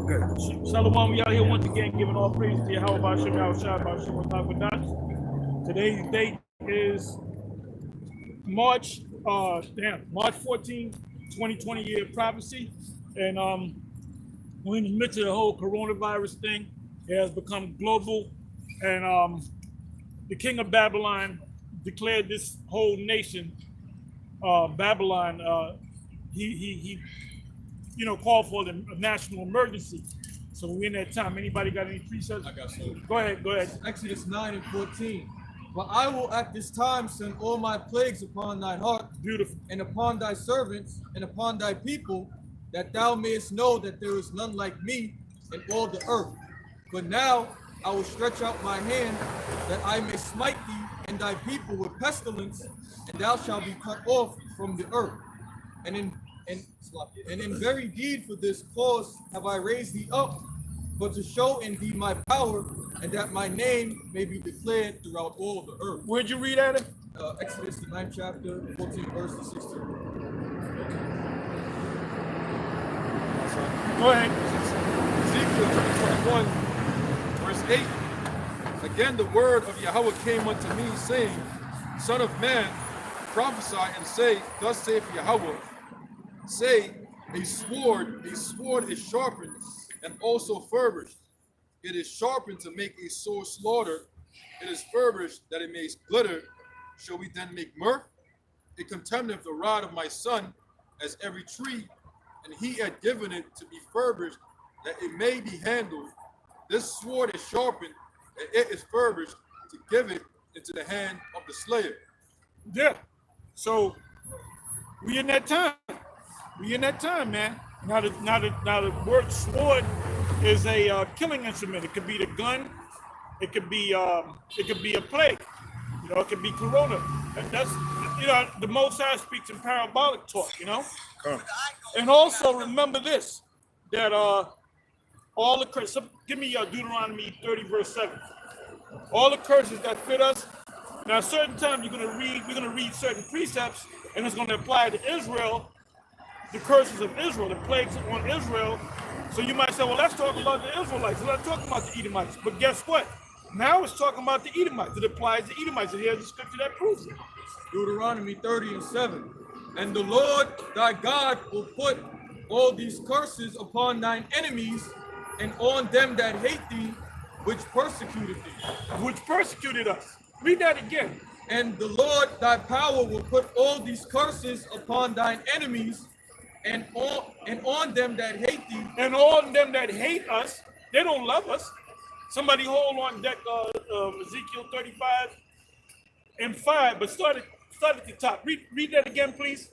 Shalom, we out here once again giving all praise to Yahweh Bashim Yahushua Bashim Wadah. Today's date is March 14, 2020 year of prophecy. And we're in the midst of the whole coronavirus thing. It has become global. And the king of Babylon declared this whole nation, Babylon, he called for a national emergency. So we're in that time. Anybody got any precepts? I got some. Go ahead. Exodus 9 and 14. But I will at this time send all my plagues upon thine heart, Beautiful. and upon thy servants, and upon thy people, that thou mayest know that there is none like me in all the earth. But now I will stretch out my hand, that I may smite thee and thy people with pestilence, and thou shalt be cut off from the earth. And in very deed for this cause have I raised thee up, but to show in thee my power, and that my name may be declared throughout all the earth. Where'd you read at it? Exodus the 9th chapter, 14 verse 16. Go ahead. Ezekiel 21, verse 8. Again, the word of Yahweh came unto me, saying, Son of man, prophesy and say, Thus saith Yahweh, say, a sword is sharpened and also furbished. It is sharpened to make a sore slaughter. It is furbished that it may glitter. Shall we then make mirth? It contemneth the rod of my son as every tree, and he had given it to be furbished that it may be handled. This sword is sharpened, and it is furbished to give it into the hand of the slayer. Yeah. So we in that time. Man. Now the word sword is a killing instrument. It could be the gun. It could be a plague. It could be corona. And that's the Most High speaks in parabolic talk. And also remember this, that all the curses. Give me Deuteronomy 30 verse 7. All the curses that fit us. Now, a certain time we're gonna read certain precepts, and it's gonna apply to Israel. The curses of Israel, the plagues on Israel. So you might say, well, let's talk about the Israelites. Let's talk about the Edomites. But guess what? Now it's talking about the Edomites. It applies to Edomites. And here's the scripture that proves it. Deuteronomy 30 and 7. And the Lord thy God will put all these curses upon thine enemies and on them that hate thee, which persecuted thee. Which persecuted us. Read that again. And the Lord thy power will put all these curses upon thine enemies and on them that hate thee. And on them that hate us. They don't love us. Somebody hold on deck Ezekiel 35 and 5, but start at the top. Read that again, please.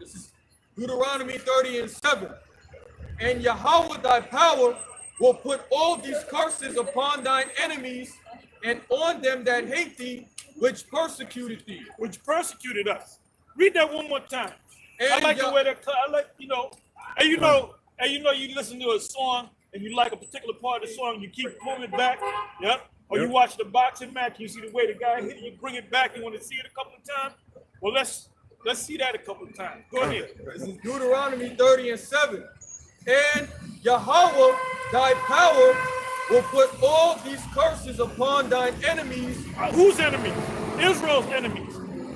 This is Deuteronomy 30 and 7. And Yahweh thy power will put all these curses upon thine enemies and on them that hate thee, which persecuted thee. Which persecuted us. Read that one more time. And I like the way that you listen to a song and you like a particular part of the song, you keep pulling it back. Yep. Or you watch the boxing match, you see the way the guy hit you, bring it back, you want to see it a couple of times. Well, let's see that a couple of times. Go ahead. This is Deuteronomy 30 and 7. And Yahweh thy power will put all these curses upon thine enemies. Whose enemies? Israel's enemies.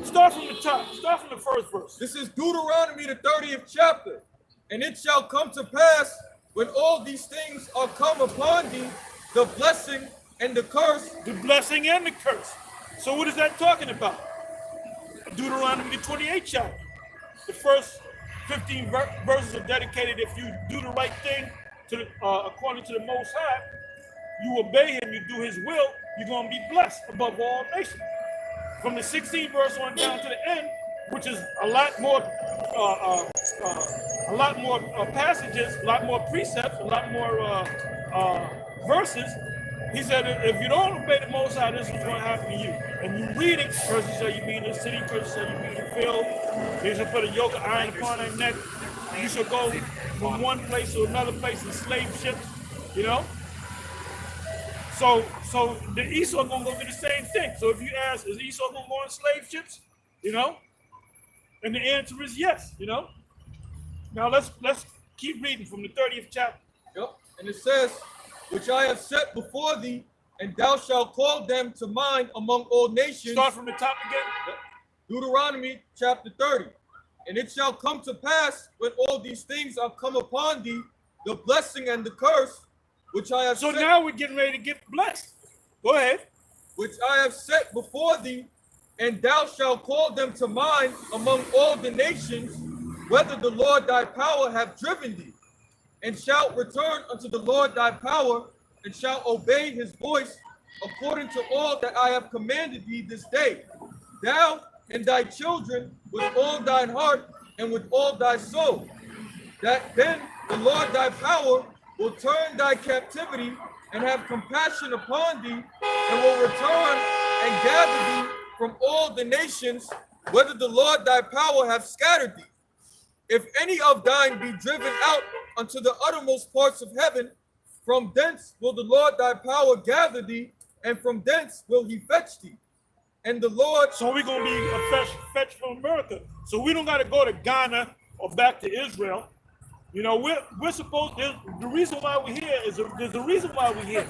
Start from the top. Start from the first verse. This is Deuteronomy the 30th chapter. And it shall come to pass when all these things are come upon thee, the blessing and the curse. The blessing and the curse. So what is that talking about? Deuteronomy the 28th chapter. The first 15 verses are dedicated. If you do the right thing according to the Most High, you obey him, you do his will, you're going to be blessed above all nations. From the 16th verse on down to the end, which is a lot more passages, a lot more precepts, a lot more verses. He said, if you don't obey the Most High, this is what's going to happen to you. And you read it, curses shall you be in the city, curses shall you be in the field. You shall put a yoke of iron upon their neck. You shall go from one place to another place in slave ships, So the Esau gonna go do the same thing. So if you ask, is Esau gonna go on slave ships? And the answer is yes. Now let's keep reading from the 30th chapter. Yep. And it says, which I have set before thee, and thou shalt call them to mind among all nations. Start from the top again. Deuteronomy chapter 30. And it shall come to pass when all these things are come upon thee, the blessing and the curse, which I have So set, now we're getting ready to get blessed. Go ahead. which I have set before thee, and thou shalt call them to mind among all the nations, whether the Lord thy power have driven thee, and shalt return unto the Lord thy power, and shalt obey his voice according to all that I have commanded thee this day, thou and thy children with all thine heart and with all thy soul, that then the Lord thy power will turn thy captivity and have compassion upon thee, and will return and gather thee from all the nations, whether the Lord thy power have scattered thee. If any of thine be driven out unto the uttermost parts of heaven, from thence will the Lord thy power gather thee, and from thence will he fetch thee. And the Lord. So we're going to be a fetch from America. So we don't got to go to Ghana or back to Israel. You know, we're supposed, the reason why we're here is, there's a reason why we're here.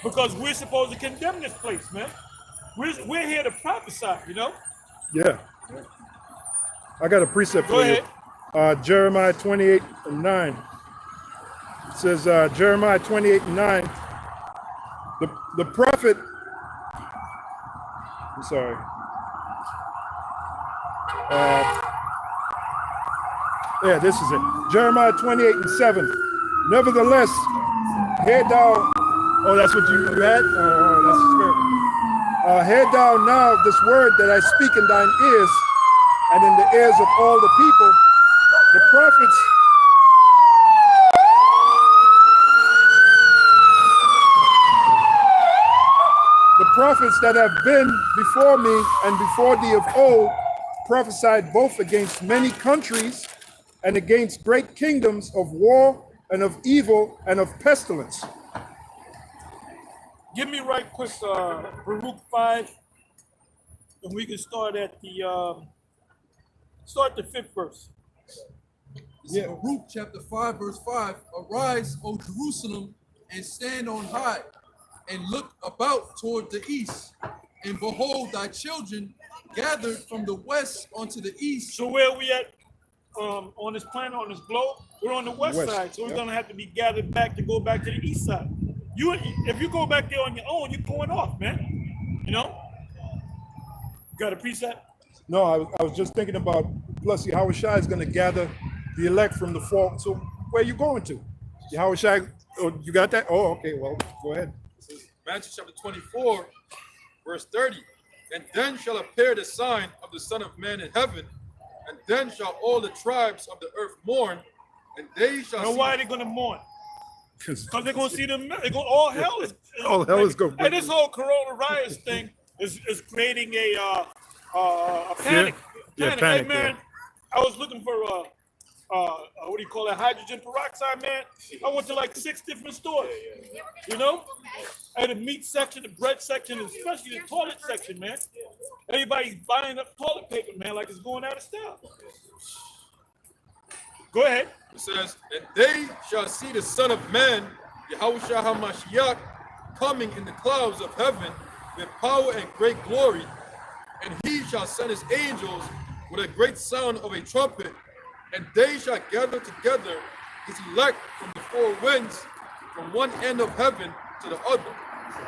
Because we're supposed to condemn this place, man. We're here to prophesy, you know? Yeah. I got a precept Go for you. ahead. Jeremiah 28:9. It says, Jeremiah 28:9. The prophet, I'm sorry. Yeah, this is it. Jeremiah 28:7. Nevertheless, hear thou. Oh, that's what you had? Oh, that's the spirit. Hear thou now this word that I speak in thine ears, and in the ears of all the people, the prophets. The prophets that have been before me and before thee of old prophesied both against many countries and against great kingdoms of war and of evil and of pestilence. Give me right quick Baruch 5, and we can start at the fifth verse. Yeah. Baruch chapter 5, verse 5. Arise, O Jerusalem, and stand on high, and look about toward the east, and behold thy children gathered from the west unto the east. So where are we at on this planet, on this globe? We're on the west side, so we're gonna have to be gathered back to go back to the east side. If you go back there on your own, you're going off, man. You know? Got a preset? No, I was just thinking about, plus Yahweh Shai is going to gather the elect from the fall. So where are you going to? Yahweh Shai, oh, you got that? Oh, okay, well, go ahead. Matthew chapter 24, verse 30. And then shall appear the sign of the Son of Man in heaven, and then shall all the tribes of the earth mourn, and they shall Now see. why are they gonna mourn? Because they're gonna see them. All hell is. All hell is going. And this whole coronavirus thing is creating a panic. Yeah, Panic. panic, Hey, man, I was looking for what do you call it? Hydrogen peroxide, man. I went to like 6 different stores. You know, at the meat section, the bread section, and especially the toilet section, man. Everybody's buying up toilet paper, man, like it's going out of style. Go ahead. It says, and they shall see the Son of Man, Yahushua HaMashiach, coming in the clouds of heaven with power and great glory. And he shall send his angels with a great sound of a trumpet, and they shall gather together his elect from the four winds, from one end of heaven to the other.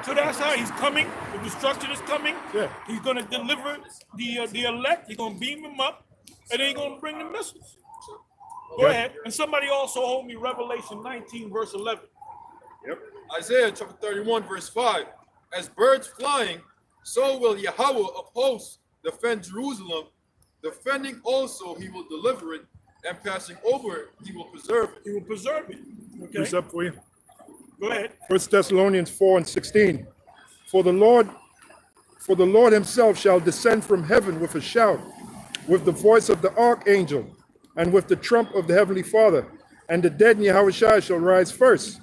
So that's how he's coming. The destruction is coming. Yeah. He's going to deliver the elect. He's going to beam them up, and then he's going to bring the missiles. Go ahead. And somebody also hold me Revelation 19, verse 11. Yep. Isaiah chapter 31, verse 5. As birds flying, so will Yahweh of hosts defend Jerusalem. Defending also, he will deliver it, and passing over it, he will preserve it. He will preserve it. Okay. Precept for you. Go ahead. 1 Thessalonians 4:16. For the Lord himself shall descend from heaven with a shout, with the voice of the archangel, and with the trump of the heavenly Father, and the dead in Yahushua shall rise first.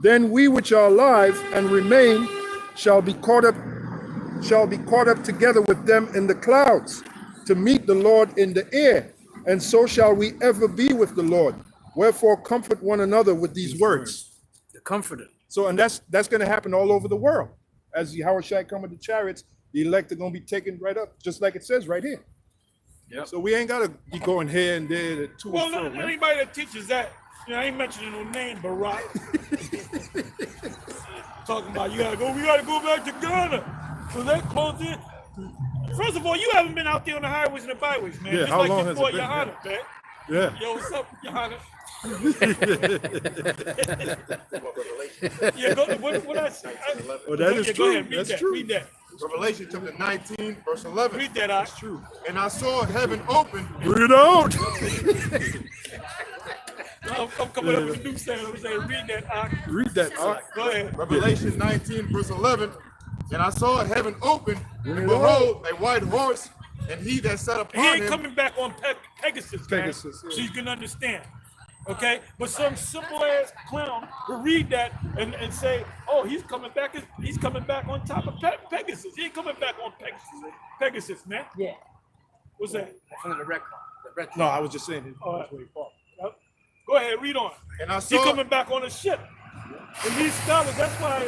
Then we which are alive and remain shall be caught up together with them in the clouds to meet the Lord in the air, and so shall we ever be with the Lord. Wherefore comfort one another with these words. The Comforter. So, and that's going to happen all over the world. As Yahweh Shai come with the chariots, the elect are going to be taken right up, just like it says right here. Yep. So we ain't got to be going here and there to Well, and fro, man. anybody that teaches that, you know, I ain't mentioning no name, Barack. Talking about we gotta go back to Ghana. So that close in. First of all, you haven't been out there on the highways and the byways, man. Yeah, Just how like long your has it boy been? Johanna, man. Yeah. Yo, what's up, Johanna? Yeah, go. What I say? Well, that is Go true. ahead, read That's that. true. Read that. Revelation chapter 19, verse 11. Read that out. True. And I saw heaven open. Bring it out. I'm coming up with a new sound. I'm saying, read that out. Read that. Go ahead. Revelation 19, verse 11. And I saw heaven open, and it behold, a white horse, and he that sat He upon ain't him. coming back on Pegasus, man. Pegasus, yeah. So you can understand. Okay? But some simple ass clown will read that and say, oh, he's coming back on top of Pegasus. He ain't coming back on Pegasus, man. Yeah. What's that? From the red car. The red No, car. I was just saying. All right. Yep. Go ahead, read on. And I He's saw coming back on a ship. And these scholars, that's why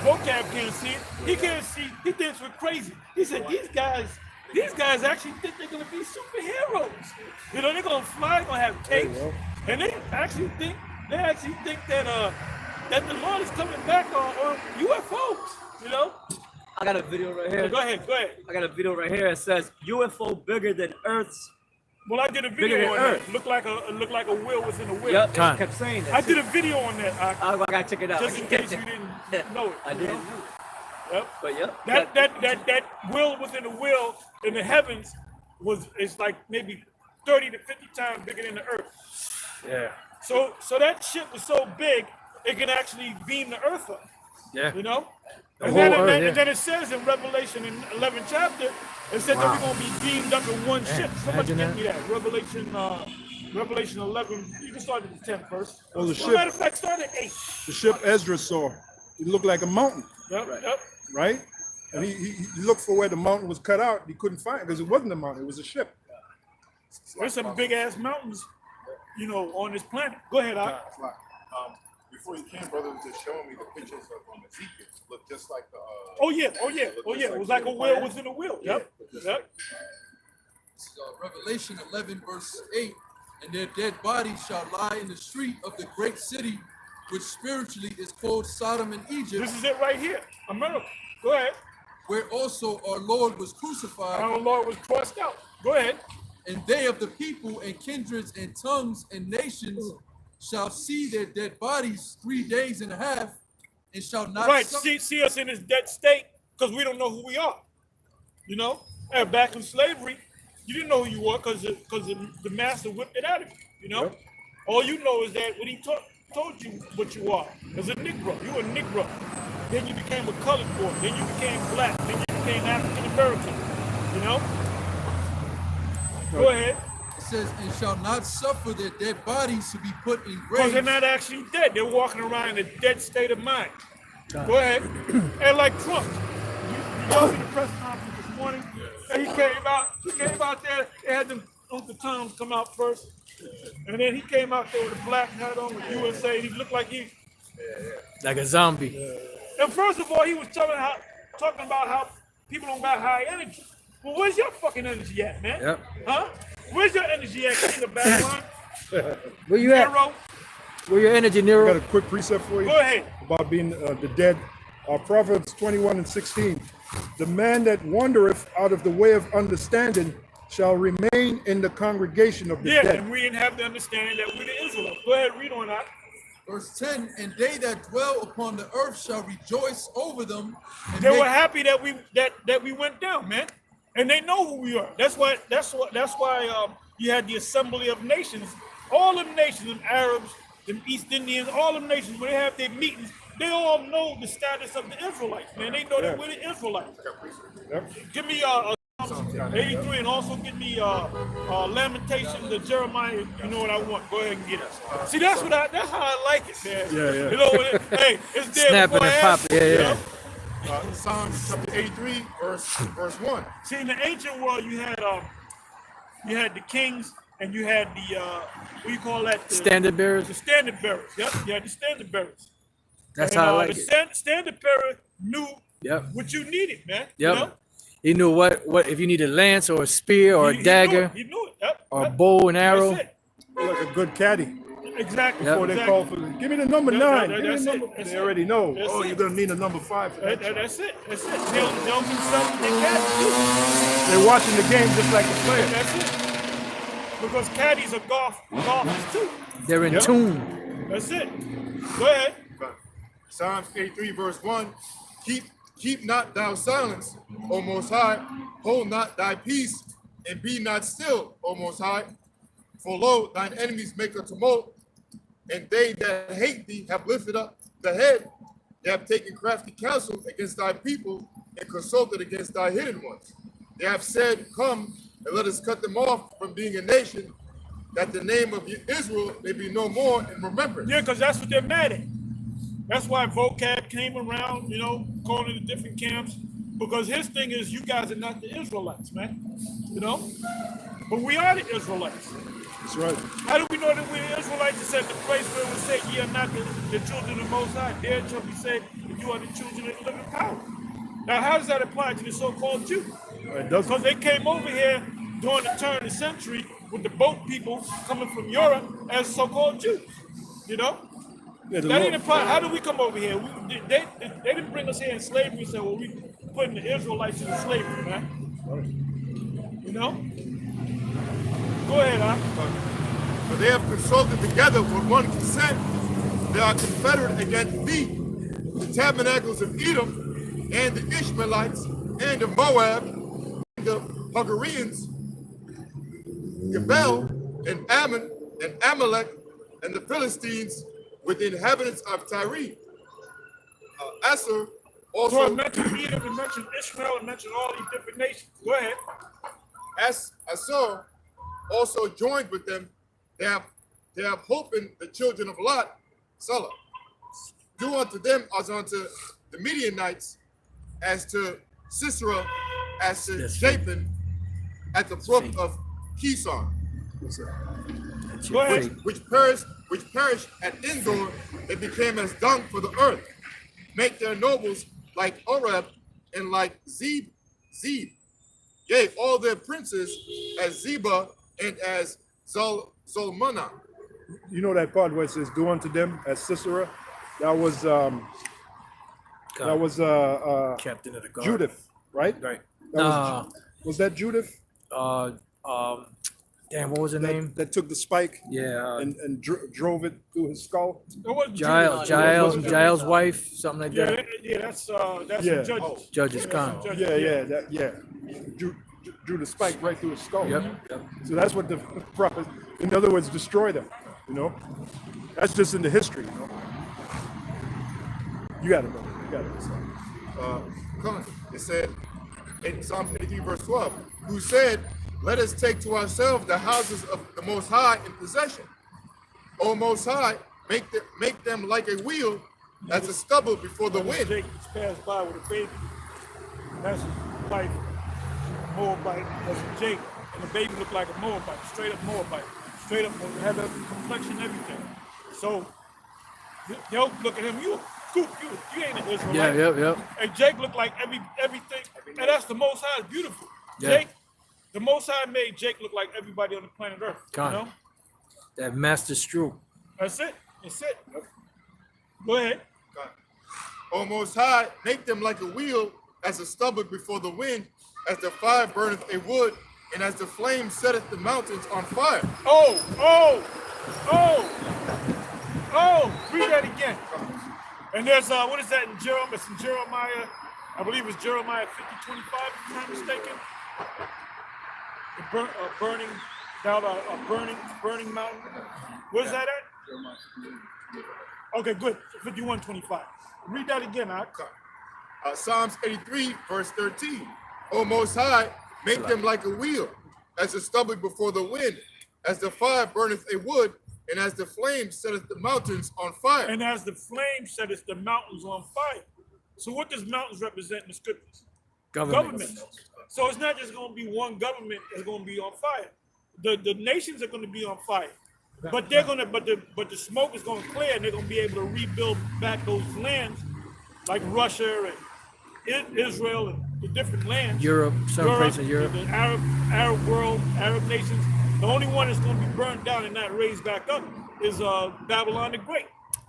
vocab can't see it. He can't see. He thinks we're crazy. He said these guys actually think they're gonna be superheroes. You know, they're gonna fly, they're gonna have capes, and they actually think that that the Lord is coming back on UFOs. You know. I got a video right here. Go ahead. I got a video right here. It says UFO bigger than Earth's. Well, I did a Bigger video than on Earth. that. Looked like a wheel was in a wheel. Yep. I kept saying that. I did a video on that. I gotta check it out. Just in case you didn't know it. I you didn't know? know. Yep. But yep. That wheel within the wheel in the heavens is like maybe 30 to 50 times bigger than the earth. Yeah. So that shit was so big it can actually beam the earth up. Yeah. You know? The And whole then, earth, and then it says in Revelation in 11th chapter, it said that we're gonna be beamed up in one ship. Somebody imagine give me that. Revelation 11. You can start at the 10th first. Well, the As a ship- matter of fact, start at 8. The ship Ezra saw, it looked like a mountain, Yep. right? And he looked for where the mountain was cut out. He couldn't find it because it wasn't a mountain. It was a ship. There's some big ass mountains, you know, on this planet. Go ahead, Ak. Before you came, brother was just showing me the pictures of Ezekiel. Look just like the. Oh yeah. It was like a wheel within a wheel. Yep. Revelation 11, verse 8. And their dead bodies shall lie in the street of the great city, which spiritually is called Sodom and Egypt, This is it right here. America. Go ahead. where also our Lord was crucified. Our Lord was crossed out. Go ahead. And they of the people and kindreds and tongues and nations shall see their dead bodies 3 days and a half, and shall not Right. suffer- See us in this dead state because we don't know who we are. You know? And back in slavery, you didn't know who you were because the master whipped it out of you. You know? Yep. All you know is that when he told you what you are as a Negro, you were a Negro. Then you became a colored boy. Then you became black. Then you became African American. You know? Go ahead. It says, and shall not suffer their dead bodies to be put in Because they're graves. not actually dead. They're walking around in a dead state of mind. Go ahead. And like Trump, you go to the press conference this morning, and he came out there, they had them Uncle Toms come out first. And then he came out there with a black hat on with USA. He looked like he. Like a zombie. And first of all, he was talking about how people don't got high energy. Well, where's your fucking energy at, man? Yep. Huh? Where's your energy at in the background? Where you at? Nero, Where your energy, I got Nero? a quick precept for you go ahead. about being the dead. Proverbs 21 and 16. The man that wandereth out of the way of understanding shall remain in the congregation of the Yeah, dead. and we didn't have the understanding that we're the Israelites. Go ahead, read on that. Verse 10, and they that dwell upon the earth shall rejoice over them. And They make- were happy that we went down, man, and they know who we are. That's why you had the Assembly of Nations. All them nations, them Arabs, them East Indians, all them nations, when they have their meetings, they all know the status of the Israelites, man. They know that we're the Israelites. Yep. Give me 83 and also give me Lamentation to Jeremiah. You know what I want. Go ahead and get it. See, that's how I like it, man. Yeah. You know what? Hey, it's there Snapping before I and ask popping. you, Yeah, you yeah. know? Psalms chapter 83, verse 1. See, in the ancient world, you had the kings and you had the what do you call that? The Standard bearers. The standard bearers. Yep, you had the standard bearers. That's And, how I like the it. standard bearer knew Yep. what you needed, man. Yep. You know? He knew what if you need a lance or a spear or a He dagger He knew it. Yep. or a Yep. bow and arrow. That's it. Like a good caddy. Exactly. Yep. Before they Exactly. call for, give me the number That- 9. that- Give me that's the it. number. That's They it. already know. That's Oh, it. you're gonna need a number 5 for that. That's it. That's it. They'll do something they can't do. They're watching the game just like the player. That's it. Because caddies are golfers too. They're in Yep. tune. That's it. Go ahead. Psalms 83, verse 1. Keep not thou silence, O Most High. Hold not thy peace, and be not still, O Most High. For lo, thine enemies make a tumult, and they that hate thee have lifted up the head. They have taken crafty counsel against thy people, and consulted against thy hidden ones. They have said, Come, and let us cut them off from being a nation, that the name of Israel may be no more in remembrance. Yeah, because that's what they're mad at. That's why vocab came around, you know, going to the different camps. Because his thing is, you guys are not the Israelites, man. You know? But we are the Israelites. That's right. How do we know that we're the Israelites? It said the place where it was said, ye are not the children of the Most High. There shall be said, that you are the children of the living power. Now, how does that apply to the so-called Jew? It doesn't. Because they came over here during the turn of the century with the boat people coming from Europe as so-called Jews. You know? Yeah, the That Lord- didn't apply. How did we come over here? They didn't bring us here in slavery and say, well, we putting the Israelites in slavery, man. You know? Go ahead, huh? For they have consulted together with one consent. They are confederate against thee, the tabernacles of Edom, and the Ishmaelites, and of Moab, and the Hagareans, Gebel, and Ammon, and Amalek, and the Philistines, with the inhabitants of Tyre. Asser So also, it mentioned Edom, it mentioned Ishmael, it mentioned all these different nations. Go ahead. Asser also joined with them. They have hope in the children of Lot, Salah. Do unto them as unto the Midianites, as to Sisera, as to Jabin, at the brook of Kison, Go ahead. which perished at Endor. They became as dung for the earth. Make their nobles like Oreb and like Zeb. Yea, all their princes as Zeba and as Zalmunna. You know that part where it says, "Do unto them as Sisera." That was Captain of the guard. Judith, right? Right. That was that Judith Damn, what was her name? that took the spike Yeah. and drove it through his skull? It wasn't Giles, Judas. Giles' wife, something like Yeah, that. that's Yeah. the judges. Judges Yeah, Khan. judges, Drew the spike right through his skull. Yep. So that's what the prophet, in other words, destroy them. You know, that's just in the history. You know, you got it, brother. You got it. It said in Psalms 83, verse 12, who said, Let us take to ourselves the houses of the Most High in possession. O Most High, make them like a wheel as a stubble before the wind. Jake just passed by with a baby. That's his wife, Moabite. That's Jake. And the baby looked like a Moabite, straight up Moabite. Straight up, had the complexion and everything. So they'll look at him, you ain't an Israelite. Yeah. And Jake looked like everything. And that's the Most High, is beautiful. Yeah. Jake, the Most High made Jake look like everybody on the planet Earth. Khan. You know? That Master Strew. That's it. That's it. Go ahead. O Most High, make them like a wheel as a stubble before the wind, as the fire burneth a wood, and as the flame setteth the mountains on fire. Oh, read that again. And there's, what is that in Jeremiah? It's in Jeremiah, I believe it's Jeremiah 50:25, if I'm not mistaken. The burning mountain. Where's that at? Okay, good. 51:25. Read that again, Psalms 83, verse 13. O Most High, make them like a wheel, as a stubble before the wind, as the fire burneth a wood, and as the flame setteth the mountains on fire. And as the flame setteth the mountains on fire. So what does mountains represent in the scriptures? Government. Government. So it's not just going to be one government that's going to be on fire. the nations are going to be on fire, but they're going to but the smoke is going to clear, and they're going to be able to rebuild back those lands, like Russia and Israel and the different lands. Europe, some places in Europe. The Arab world, Arab nations. The only one that's going to be burned down and not raised back up is Babylon the Great.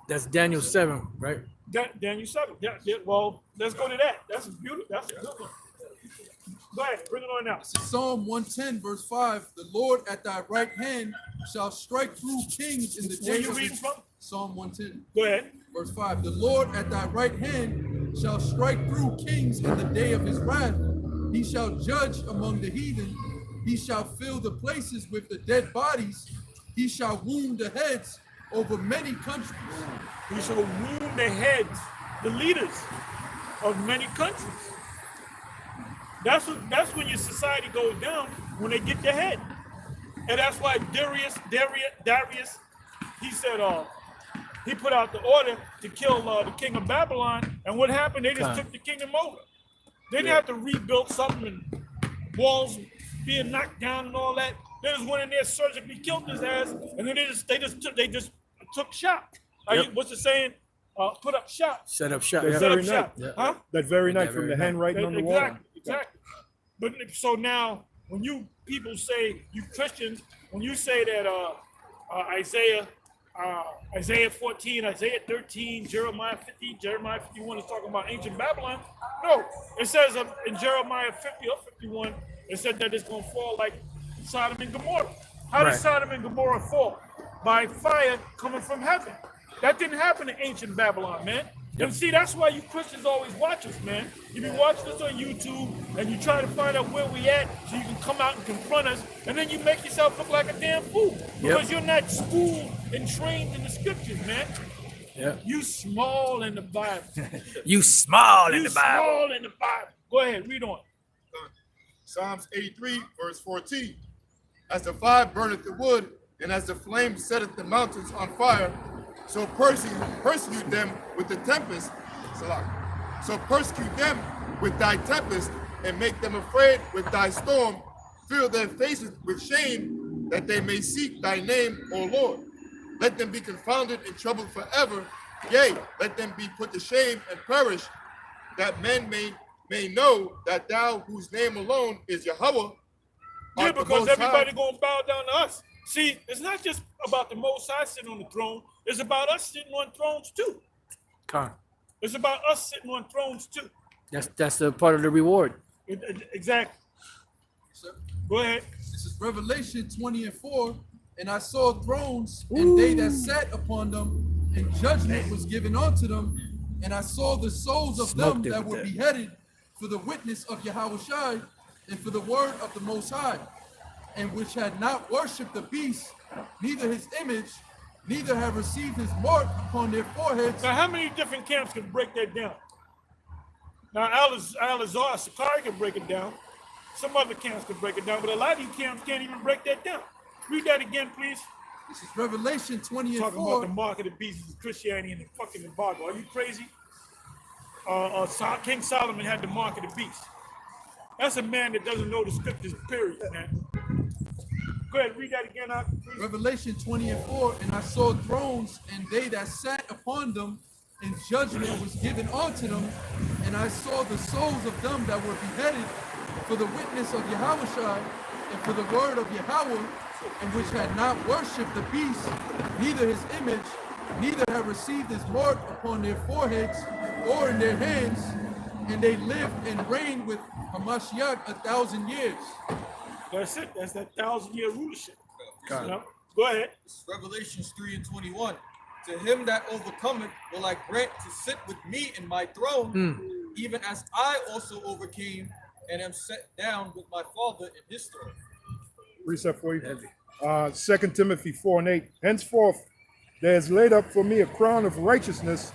That's Daniel 7, right? Daniel 7. Yeah, well, let's go to that. That's beautiful. That's a good one. Go ahead, bring it on now. Psalm 110, verse 5, the Lord at thy right hand shall strike through kings in the Where day you of reading his... from? Psalm 110, Go ahead. verse 5, the Lord at thy right hand shall strike through kings in the day of his wrath. He shall judge among the heathen. He shall fill the places with the dead bodies. He shall wound the heads over many countries. We shall wound the heads, the leaders of many countries. That's when your society goes down, when they get their head. And that's why Darius, he said, he put out the order to kill the king of Babylon. And what happened? They just took the kingdom over. They didn't have to rebuild something and walls being knocked down and all that. They just went in there, surgically killed his ass, and then they just took shop. Like, what's the saying? Put up shop. Set up shop. That Yeah. very Set up night. shop. Huh? That very night That from very the handwriting on the wall. Exactly. But so now, when you people say, you Christians, when you say that Isaiah 14, Isaiah 13, Jeremiah 50, Jeremiah 51 is talking about ancient Babylon. No, it says in Jeremiah 50 or 51, it said that it's going to fall like Sodom and Gomorrah. How did Sodom and Gomorrah fall? By fire coming from heaven. That didn't happen in ancient Babylon, man. And see, that's why you Christians always watch us, man. You be watching us on YouTube, and you try to find out where we at so you can come out and confront us, and then you make yourself look like a damn fool because you're not schooled and trained in the scriptures, man. Yeah. You small in the Bible. You small in You the Bible. small in the Bible. Go ahead, read on. Psalms 83, verse 14. As the fire burneth the wood, and as the flame setteth the mountains on fire, so persecute them with the tempest. So persecute them with thy tempest, and make them afraid with thy storm. Fill their faces with shame, that they may seek thy name, O Lord. Let them be confounded and troubled forever. Yea, let them be put to shame and perish, that men may know that thou, whose name alone is Yahweh, Yeah, art the because Most everybody High. gonna bow down to us. See, it's not just about the Most High sitting on the throne. It's about us sitting on thrones too. Con. It's about us sitting on thrones too. That's the part of the reward. Exactly. Sir, Go ahead. this is Revelation 20 and 4. And I saw thrones, and they that sat upon them, and judgment was given unto them. And I saw the souls of them Smoked it that with were that. beheaded for the witness of Yahushua and for the word of the Most High, and which had not worshipped the beast, neither his image, neither have received his mark upon their foreheads. Now, how many different camps can break that down? Now, Al-Azhar, Sakari can break it down. Some other camps can break it down, but a lot of you camps can't even break that down. Read that again, please. This is Revelation 20 and Talking 4. about the mark of the beast is Christianity and the fucking embargo. Are you crazy? King Solomon had the mark of the beast. That's a man that doesn't know the scriptures, period, man. Go ahead, read that again, please. Revelation 20 and 4, and I saw thrones, and they that sat upon them, and judgment was given unto them. And I saw the souls of them that were beheaded for the witness of Yahushua and for the word of Yahweh, and which had not worshipped the beast, neither his image, neither have received his mark upon their foreheads or in their hands, and they lived and reigned with Hamashiach 1,000 years. That's it. That's that 1,000-year rulership. Got it. You know? Go ahead. Revelations 3 and 21. To him that overcometh will I grant to sit with me in my throne, even as I also overcame and am set down with my Father in his throne. Precept for you. 2 Timothy 4 and 8. Henceforth there is laid up for me a crown of righteousness,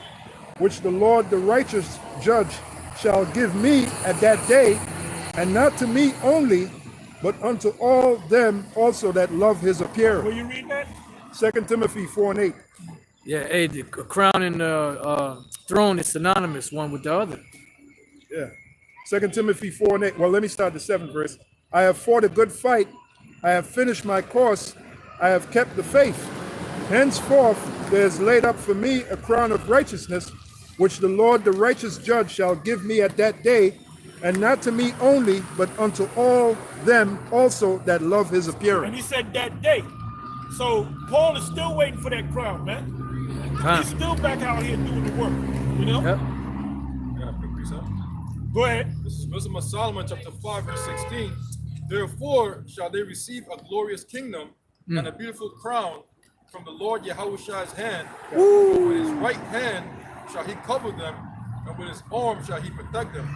which the Lord, the righteous judge, shall give me at that day, and not to me only, but unto all them also that love his appearing. Will you read that? 2 Timothy 4 and 8. Yeah, hey, the crown and the throne is synonymous one with the other. Yeah. 2 Timothy 4 and 8. Well, let me start the 7th verse. I have fought a good fight. I have finished my course. I have kept the faith. Henceforth there is laid up for me a crown of righteousness, which the Lord, the righteous judge, shall give me at that day, and not to me only, but unto all them also that love his And appearing. he said that day. So Paul is still waiting for that crown, man. He's still back out here doing the work. You know? Yep. I got a quick precept. Go ahead. This is Wisdom of Solomon, chapter 5, verse 16. Therefore shall they receive a glorious kingdom and a beautiful crown from the Lord Yahushai's hand. With his right hand shall he cover them, and with his arm shall he protect them.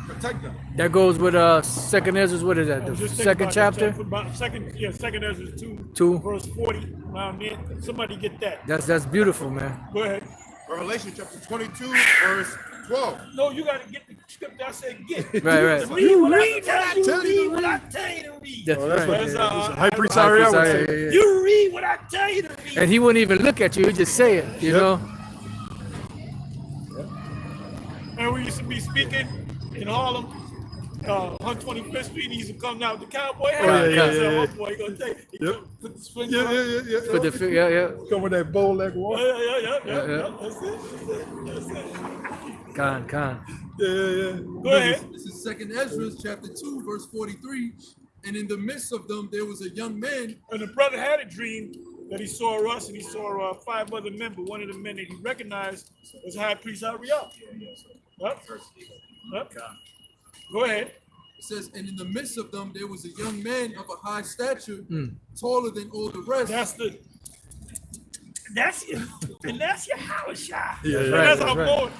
That goes with Second Ezra. What is that? The Just think second about chapter. that, about second Ezra 2, 2. verse 40, around there. Somebody get that. That's beautiful, man. Go ahead. Revelation chapter 22, verse 12. No, you got to get the script I said get. Right. Read what I tell you to read. That's That's right. what That's, High Priest High Ariel Priest would Ariel, say. yeah. You read what I tell you to read. And he wouldn't even look at you. He'd just say it. You know. And we used to be speaking in Harlem, 125th Street. He used to come down with the cowboy hat. Oh, yeah, I said, yeah. "Oh, boy, he gonna take. He Yep. put the swing on. Put the yeah. Come with that bow leg walk. Yeah. Yeah. That's it. Con. Yeah. Go ahead. This is Second Ezra, chapter 2, verse 43. And in the midst of them, there was a young man. And the brother had a dream that he saw us and he saw 5 other men, but one of the men that he recognized was High Priest Ariel. Yep. Go ahead. It says, and in the midst of them, there was a young man of a high stature, taller than all the rest. That's your Howard shot. Yeah, right, That's how I'm right. going.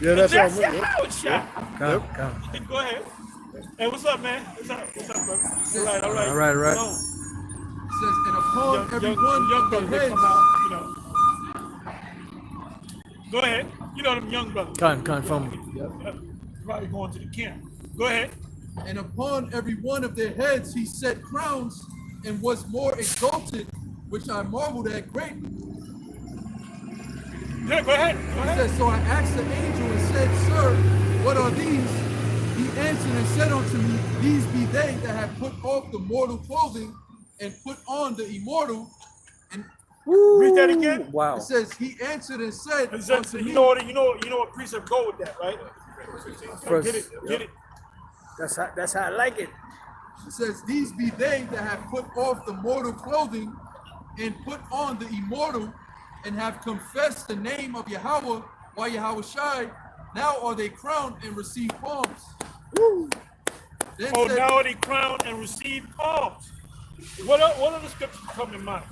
Yeah, that's That's how your Howard shot. Con. Go ahead. Hey, what's up, man? What's up, brother? All right. All right. So, It says, and upon every one young of brothers, their they heads. come out, you know. Go ahead. You know them young brothers. Con from. Probably going to the camp. Go ahead. And upon every one of their heads he set crowns, and was more exalted, which I marveled at greatly. Yeah, go ahead. It says, so I asked the angel and said, Sir, what are these? He answered and said unto me, These be they that have put off the mortal clothing and put on the immortal. And Read that again. Wow. it says, He answered and said It's unto just, me, you know what precept go with that, right? First, Get it. That's how I like it. It says, These be they that have put off the mortal clothing and put on the immortal, and have confessed the name of Yahweh by Yahushai. Now are they crowned and receive palms. Then Oh, said, now are they crowned and receive palms. What other scriptures come in mind?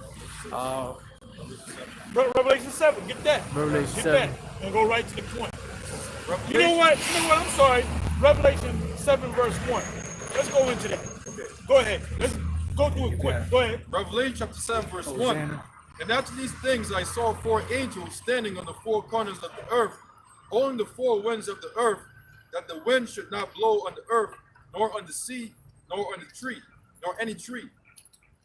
Revelation 7. Get that. Revelation Get 7. that. And go right to the point. You know what? I'm sorry. Revelation 7 verse 1. Let's go into that. Go ahead. Let's go through it quick. Go ahead. Revelation chapter 7, verse 1. Hosanna. And after these things I saw 4 angels standing on the 4 corners of the earth, holding the 4 winds of the earth, that the wind should not blow on the earth, nor on the sea, nor on the tree, nor any tree.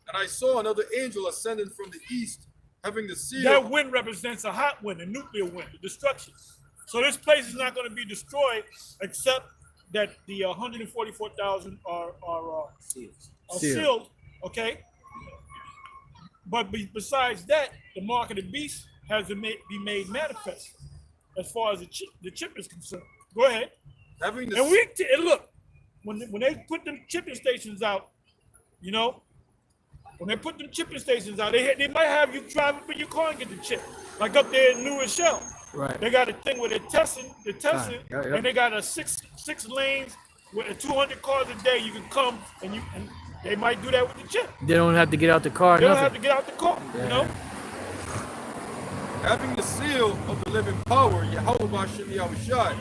And I saw another angel ascending from the east, having the seal. That wind represents a hot wind, a nuclear wind, the destruction. So this place is not going to be destroyed, except that the 144,000 are sealed. Okay. But besides that, the mark of the beast has to be made manifest, as far as the chip is concerned. Go ahead. Having the And and look, when they put them chipping stations out, you know, when they put them chipping stations out, they might have you drive up in your car and get the chip, like up there in New Rochelle. Right. They got a thing where they're testing, Yeah. and they got a six lanes with 200 cars a day. You can come and they might do that with the chip. They don't have to get out the car. They don't have Nothing. to get out the car, you know. having the seal of the living power, Yahweh Bashem Yahushai.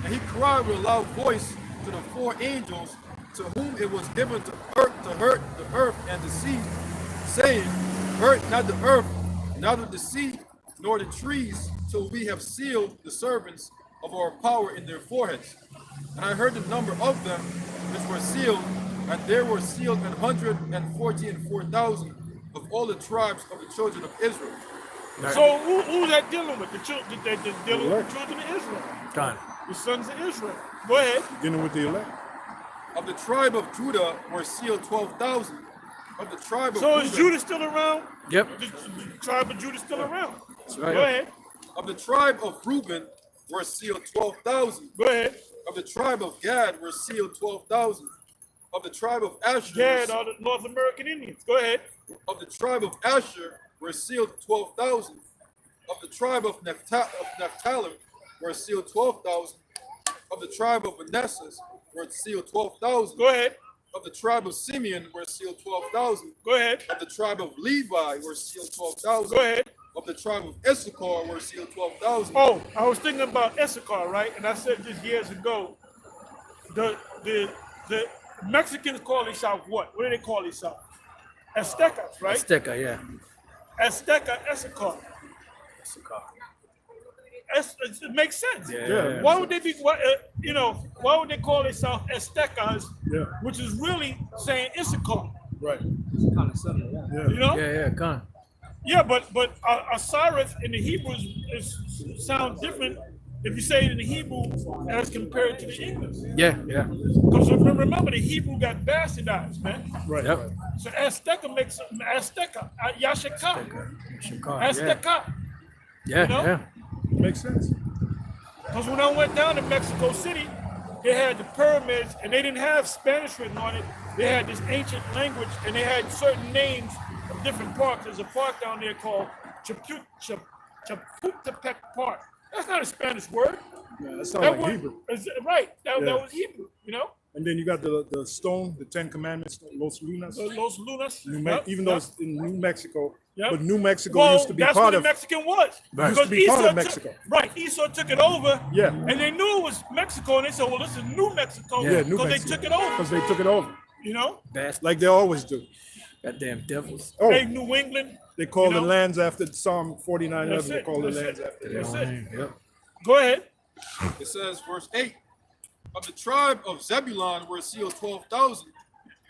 And he cried with a loud voice to the 4 angels, to whom it was given to hurt the earth and the sea, saying, Hurt not the earth, neither the sea, nor the trees, till we have sealed the servants of our power in their foreheads. And I heard the number of them which were sealed, and there were sealed 144,000 of all the tribes of the children of Israel. So who's that dealing with? The children, they're dealing with the children of Israel, Con. the sons of Israel. Go ahead. Beginning with the elect. Of the tribe of Judah were sealed 12,000, Of the tribe of So is Reuben, Judah still around? Yep. The tribe of Judah still around. right. Go ahead. of the tribe of Reuben were sealed 12,000. Go ahead. Of the tribe of Gad were sealed 12,000. Of the tribe of Asher, Gad are the North American Indians. Go ahead. of the tribe of Asher were sealed 12,000. Of the tribe of Naphtali were sealed 12,000. Of the tribe of Manasseh were sealed 12,000. Go ahead. Of the tribe of Simeon were sealed 12,000. Go ahead. Of the tribe of Levi were sealed 12,000. Go ahead. Of the tribe of Issachar were sealed 12,000. Oh, I was thinking about Issachar, right? And I said this years ago. The Mexicans call themselves what? What do they call themselves? Aztecas, right? Azteca, yeah. Azteca, Issachar. It makes sense. Yeah. Why would they be? Why would they call themselves Aztecas? Yeah. Which is really saying Issachar. Right. Kind of similar, yeah. You know? Yeah, con. Yeah, but Osiris in the Hebrews sounds different if you say it in the Hebrew as compared to the English. Yeah. Because remember, the Hebrew got bastardized, man. Right. Yep. Right. So Azteca makes Azteca, Yashaka, Shakar, Azteca. Yeah. You know? Yeah. Makes sense. Because when I went down to Mexico City, they had the pyramids, and they didn't have Spanish written on it. They had this ancient language, and they had certain names of different parks. There's a park down there called Chapultepec Park. That's not a Spanish word. Yeah, that sounds like word- Hebrew. Right. That Yeah. was Hebrew, you know? And then you got the stone, the Ten Commandments, Los Lunas. Los Lunas. Even though it's in New Mexico, Yep. but New Mexico Well, used to be that's part what the of. Mexican was. Right. Because Used to be part of Esau Mexico. Esau took it over. Yeah. And they knew it was Mexico, and they said, well, this is New Mexico. Yeah, New Because Mexico. they took it over, Because they took it over, you know? Bastard. like they always do. Goddamn devils. Oh, Hey, New England. they call you the know? lands after Psalm 49:11. That's They it. call the That's lands it. after. That's it. Yep. Go ahead. It says, verse 8, of the tribe of Zebulun were sealed 12,000.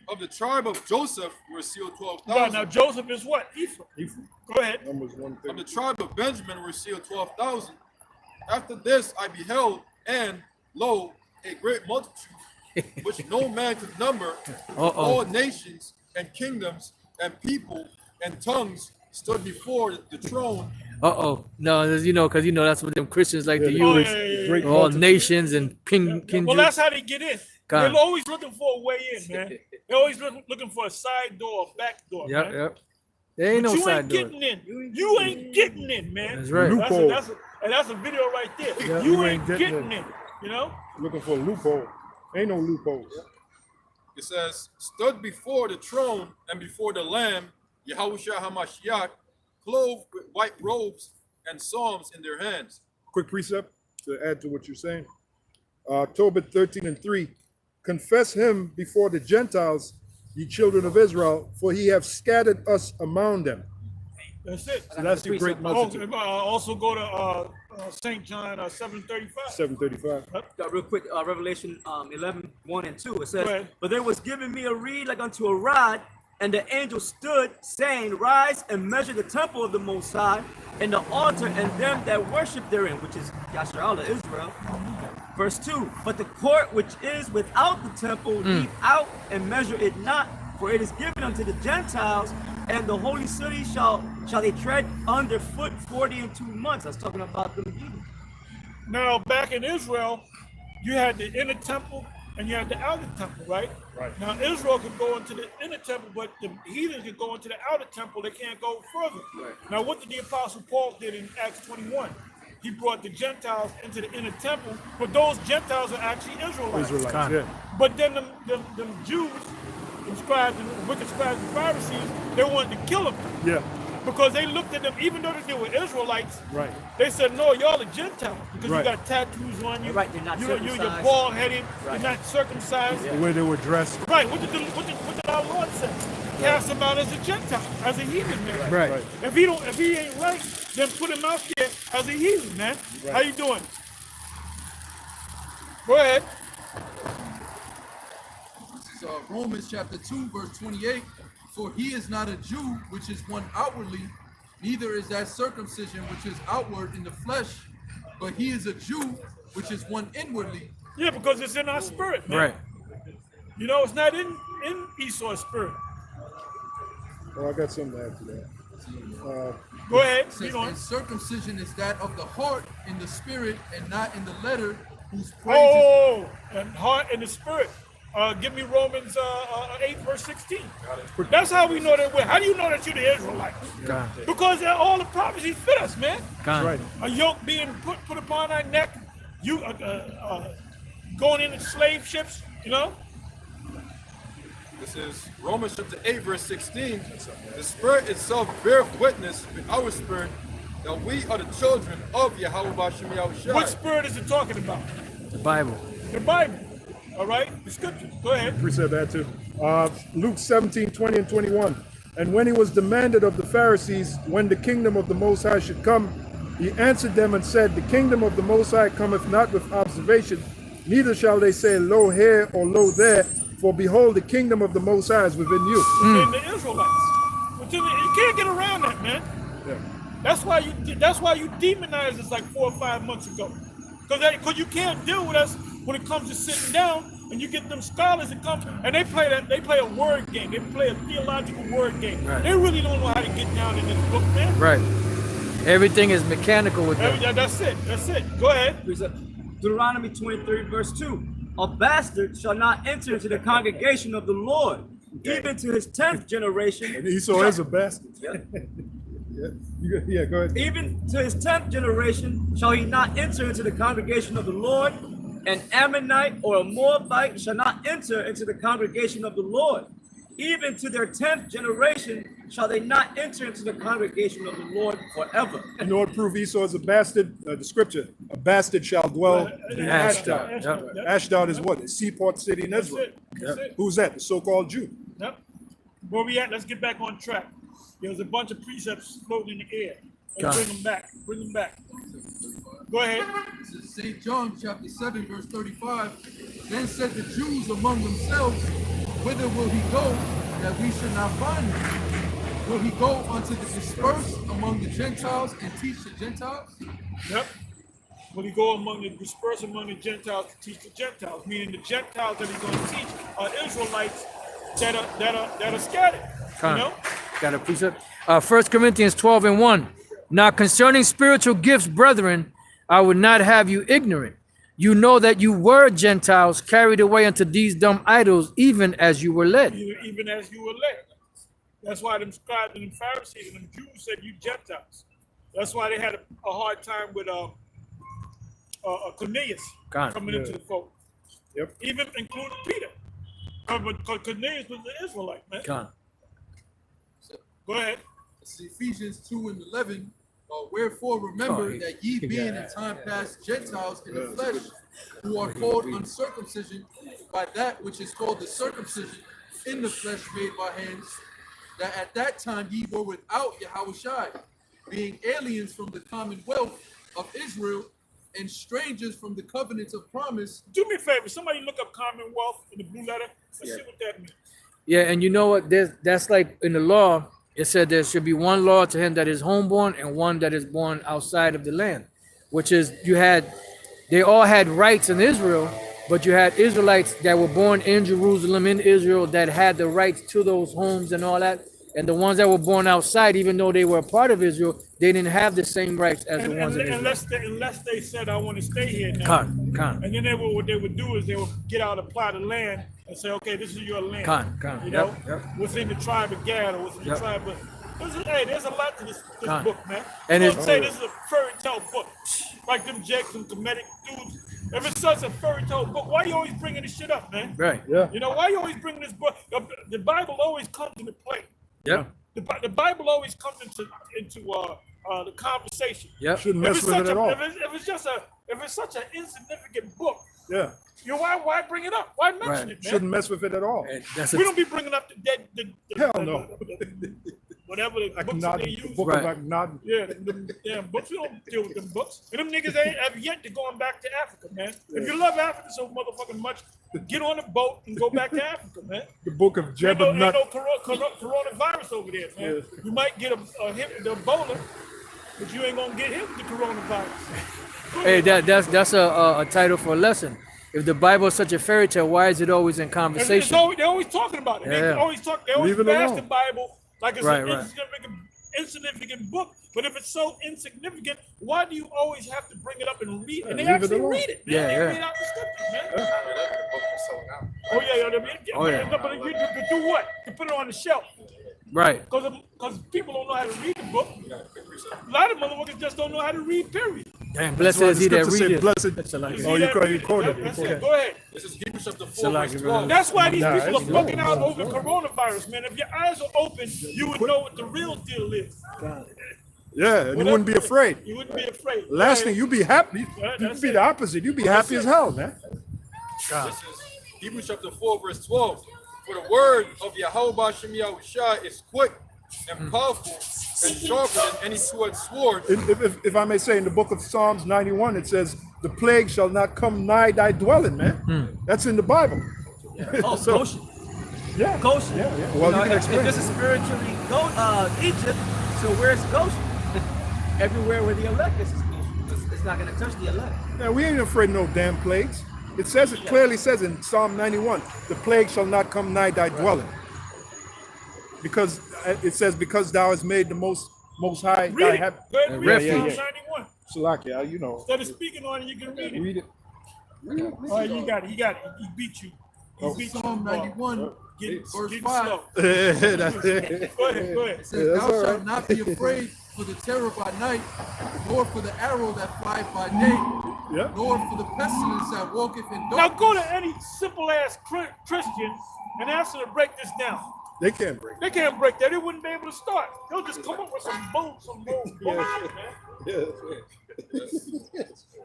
Of the tribe of Joseph were sealed Now 12,000. Joseph is what? Ephraim. Ephraim. Go ahead. Numbers Of 130. the tribe of Benjamin were sealed 12,000. After this I beheld, and lo, a great multitude, which no man could number, all nations and kingdoms and people and tongues stood before the throne. No, because that's what them Christians like to Oh, use. yeah. Great All multitude. nations and kindred. Well, that's how they get in. God. They're always looking for a way in, man. They're always looking for a side door, a back door, man. Yep. There ain't But no you side ain't door. getting in. You ain't getting in, man. That's right. Loophole. That's a video right there. Yeah, you ain't getting in. You know? Looking for a loophole. Ain't no loophole. It says, stood before the throne and before the Lamb, Yahushua HaMashiach, clothed with white robes and psalms in their hands. Quick precept to add to what you're saying. Tobit 13:3. Confess him before the Gentiles, ye children of Israel, for he have scattered us among them. That's it. So that's the great multitude. Also go to St. John 7:35. 735. Real quick, Revelation 11, 1 and 2. It Go says, ahead. but there was given me a reed like unto a rod, and the angel stood, saying, rise and measure the temple of the Most High, and the altar, and them that worship therein, which is Yasharallah, Israel. Verse 2, but the court which is without the temple, leave out and measure it not, for it is given unto the Gentiles, and the holy city shall they tread underfoot 40 and 2 months. That's talking about the heathen. Now, back in Israel, you had the inner temple and you had the outer temple, right? Right. Now, Israel could go into the inner temple, but the heathens could go into the outer temple. They can't go further. Now, what did the Apostle Paul did in Acts 21? He brought the Gentiles into the inner temple, but those Gentiles are actually Israelites. Israelites, yeah. But then them Jews, them scribes, and wicked scribes and Pharisees, they wanted to kill them Yeah. because they looked at them, even though they were Israelites, Right. they said, no, y'all are Gentiles because Right. you got tattoos on you. Right, they're not You're circumcised. bald headed. Right. You're not circumcised. The way they were dressed. Right. What did our Lord say? Cast him out as a Gentile, as a heathen man. Right. Right. If he ain't right, then put him out there as a heathen man. Right. How you doing? Go ahead. This is Romans chapter 2, verse 28. For he is not a Jew, which is one outwardly, neither is that circumcision which is outward in the flesh, but he is a Jew, which is one inwardly. Yeah, because it's in our spirit, man. Right. You know, it's not in Esau's spirit. Oh, I got something to add to that. Go ahead. It Read says, on. and circumcision is that of the heart in the spirit and not in the letter, whose praise Oh, and heart and the spirit. Give me Romans 8 verse 16. That's how we know that we're. How do you know that you're the Israelites? God. Because all the prophecies fit us, man. God. Right. A yoke being put upon our neck. You going into slave ships. You know. This is Romans chapter 8, verse 16. The Spirit itself beareth witness with our spirit that we are the children of Yahweh Bashem Yahushua. What spirit is it talking about? The Bible. The Bible. All right. The scriptures. Go ahead. Precept that too. Luke 17, 20 and 21. And when he was demanded of the Pharisees when the kingdom of the Most High should come, he answered them and said, the kingdom of the Most High cometh not with observation, neither shall they say, lo here or lo there, for behold, the kingdom of the Most High is within you. Within the Israelites. You can't get around that, man. Yeah. That's why you demonized us like 4 or 5 months ago. Because you can't deal with us when it comes to sitting down and you get them scholars that come and they play a word game. They play a theological word game. Right. They really don't know how to get down in this book, man. Right. Everything is mechanical with them. That's it. That's it. Go ahead. Deuteronomy 23, verse 2. A bastard shall not enter into the congregation of the Lord, even to his 10th generation. And Esau is a bastard. Yeah, go ahead. Even to his 10th generation shall he not enter into the congregation of the Lord. An Ammonite or a Moabite shall not enter into the congregation of the Lord. Even to their 10th generation shall they not enter into the congregation of the Lord forever. In order to prove Esau is a bastard, the scripture, a bastard shall dwell in Ashdod. Yep. Ashdod is what? A seaport city in That's Israel. it. That's it. Who's that? The so-called Jew. Yep. Where we at? Let's get back on track. There's a bunch of precepts floating in the air. Let's bring them back. Bring them back. Go ahead. This is St. John chapter 7, verse 35. Then said the Jews among themselves, whither will he go that we should not find him? Will he go unto the dispersed among the Gentiles and teach the Gentiles? Yep. When he go disperse among the Gentiles to teach the Gentiles, meaning the Gentiles that he's going to teach are Israelites that are scattered. You know? Got a precept. 1 Corinthians 12 and 1. Now concerning spiritual gifts, brethren, I would not have you ignorant. You know that you were Gentiles carried away unto these dumb idols, even as you were led. Even as you were led. That's why them scribes and them Pharisees and them Jews said you Gentiles. That's why they had a hard time with Cornelius coming into the fold. Yep. Even including Peter. But Cornelius was the Israelite, man. Go ahead. It's Ephesians 2 and 11. Wherefore remember that ye being in time past Gentiles in the flesh, who are called uncircumcision by that which is called the circumcision in the flesh made by hands, that at that time ye were without Yahushua, being aliens from the commonwealth of Israel and strangers from the covenants of promise. Do me a favor. Somebody look up Commonwealth in the blue letter. Let's see what that means. Yeah, and you know what? That's like in the law. It said there should be one law to him that is homeborn and one that is born outside of the land, which is they all had rights in Israel, but you had Israelites that were born in Jerusalem, in Israel, that had the rights to those homes and all that. And the ones that were born outside, even though they were a part of Israel, they didn't have the same rights as the ones in Israel. Unless they said, I want to stay here now. And then what they would do is they would get out a plot of land and say, okay, this is your land. You know, what's in the tribe of Gad or what's in the tribe of... there's a lot to this book, man. And don't say this is a fairy tale book. Like them Jakes and comedic dudes. If it's such a fairy tale book, why are you always bringing this shit up, man? Right. Yeah. You know, why are you always bringing this book? The Bible always comes into play. Yep. The Bible always comes into the conversation. Yep. Shouldn't mess with it at all. If it's such an insignificant book, Yeah. why bring it up? Why mention it, man? Shouldn't mess with it at all. We don't be bringing up the Hell no. whatever the books that they use. Book of Akhenaten. Yeah, them damn books. We don't deal with them books. And them niggas ain't have yet to going back to Africa, man. If you love Africa so motherfucking much, get on a boat and go back to Africa, man. The book of Ain't Jebediah. no coronavirus over there, man. You might get a hit the Ebola, but you ain't gonna get hit with the coronavirus. Hey, that's a title for a lesson. If the Bible is such a fairy tale, why is it always in conversation? They're always talking about it. They Yeah. always Leave it bash alone. the Bible Like it's Right, an right. insignificant book. But if it's so insignificant, why do you always have to bring it up and read? And they leave it actually alone. read it. Man. Yeah, They yeah. read out the scriptures, man. The book was sold out. Oh yeah, yeah. Oh, yeah. But you to do what? To put it on the shelf. Right. Because people don't know how to read the book. A lot of motherfuckers just don't know how to read, period. Damn, That's blessed why is the he that scripture readeth. said, blessed. That's a lot. You Oh, see you that? call- you quoted it. That's Okay. it. Go ahead. This is Hebrews chapter 4, So like verse it 12. That's why these Nah, people are it's fucking wrong. out over coronavirus, man. If your eyes are open, you would know what the real deal is. Yeah, and you wouldn't be afraid. You wouldn't be afraid. Last Go thing, ahead. you be happy. That's You'd be it. the opposite. You'd be happy as hell, man. This is Hebrews chapter 4, verse 12. For the word of Yahweh Bashem Yahushua is quick and powerful and sharper than any two-edged sword. If I may say, in the book of Psalms 91, it says, the plague shall not come nigh thy dwelling, man. That's in the Bible. Oh, So- Goshen. Yeah. Goshen. Yeah, yeah. Well, you can if explain. this is spiritually Egypt, so where's Goshen? Everywhere where the elect is Goshen. It's not going to touch the elect. Yeah, we ain't afraid of no damn plagues. It says, it clearly says in Psalm 91, the plague shall not come nigh thy dwelling. Because it says, because thou hast made the most high Read thy it. hab- Go ahead and read Yeah, Psalm yeah. 91. Salakia, you know. Instead of speaking on it, you can read it. Read it. Oh, you got it. He got it. He beat you. He beat you. Psalm 91, Get verse getting 5. slow. That's it. Go ahead. Go ahead. It says, that's thou all shalt right. not be afraid for the terror by night, nor for the arrow that flieth by day, Yeah. nor for the pestilence that walketh in Now darkness. go to any simple ass Christian and ask them to break this down. They can't break it. They can't break that. They wouldn't be able to start. They'll just come up with some bullshit, man.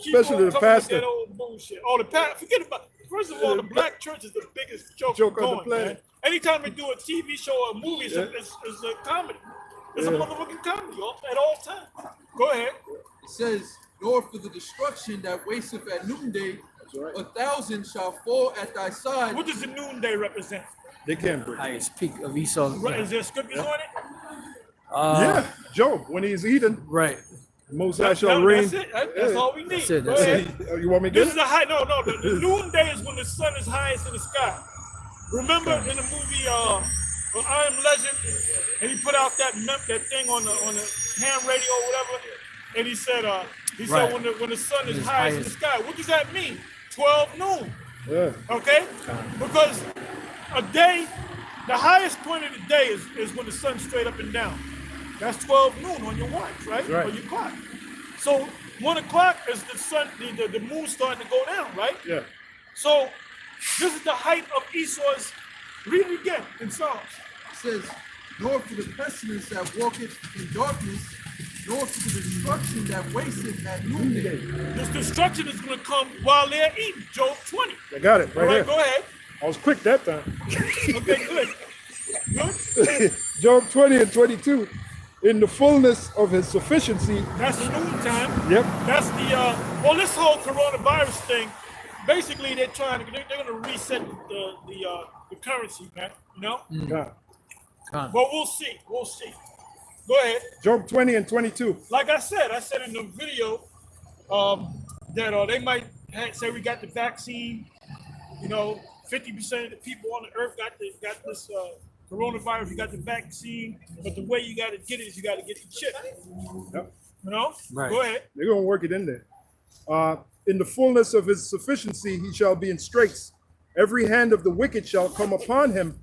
Keep Especially on the coming with pastor. that old bullshit. Oh, the pastor. Forget about. First of all, the black church is the biggest joke, Joke on the going, planet. man. Anytime they do a TV show or a movie, it's a comedy. It's a motherfucking comedy at all times. Go ahead. It says, nor for the destruction that wasteth at noonday, right. 1,000 shall fall at thy side. What does the noonday represent? They can't break it. Highest peak of Esau. Right, is there scriptures on it? Yeah, Job, when he's eating, Right. Most High shall No, reign. that's it. That's all we need. That's it, Go that's ahead. it. Oh, you want me to This get is it? a high. No. The noonday is when the sun is highest in the sky. Remember in the movie I Am Legend, and he put out that thing on the ham radio or whatever, and he said Right. when the sun is It's highest in the sky. What does that mean? 12 noon. Yeah. Okay? Because a day, the highest point of the day is when the sun's straight up and down. That's 12 noon on your watch, right? Right. On your clock. So 1 o'clock is the sun, the moon starting to go down, right? Yeah. So this is the height of Esau's. Read it again in Psalms. It says, nor for the pestilence that walketh in darkness, nor for the destruction that wasteth at noonday. This destruction is going to come while they're eating. Job 20. I got it All right right, here. go ahead. I was quick that time. Okay, good. Good. Job 20 and 22. In the fullness of his sufficiency. That's the noon time. Yep. That's the well, this whole coronavirus thing. Basically, they're going to reset the currency, man. You know. God. But we'll see. We'll see. Go ahead. Job 20 and 22. Like I said in the video that they might say we got the vaccine. You know, 50% of the people on the earth got this coronavirus. You got the vaccine, but the way you got to get it is you got to get the chip. Yep. You know. Right. Go ahead. They're going to work it in there. In the fullness of his sufficiency, he shall be in straits. Every hand of the wicked shall come upon him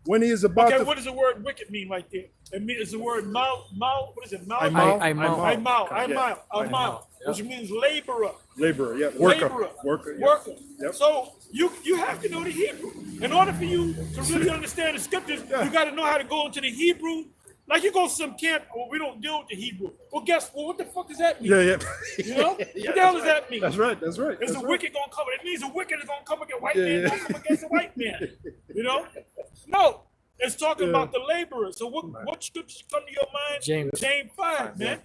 when he is about Okay, to. what does the word wicked mean right there? It means it's the word mal. What is it? Mal. Aimal. Which means laborer. Laborer, yeah. Worker. Laborer. Worker. Yeah. Worker. Yep. So you have to know the Hebrew. In order for you to really understand the scriptures, you got to know how to go into the Hebrew. Like you go to some camp, well, we don't deal with the Hebrew. Well, guess what? What the fuck does that mean? Yeah, yeah. You know? What the hell does that mean? That's right. That's right. Is That's the right. wicked gonna come? It means the wicked is gonna come against white Yeah, man, yeah. don't come against the white man. You know? No, it's talking about the laborer. So what scriptures come to your mind? James 5, man.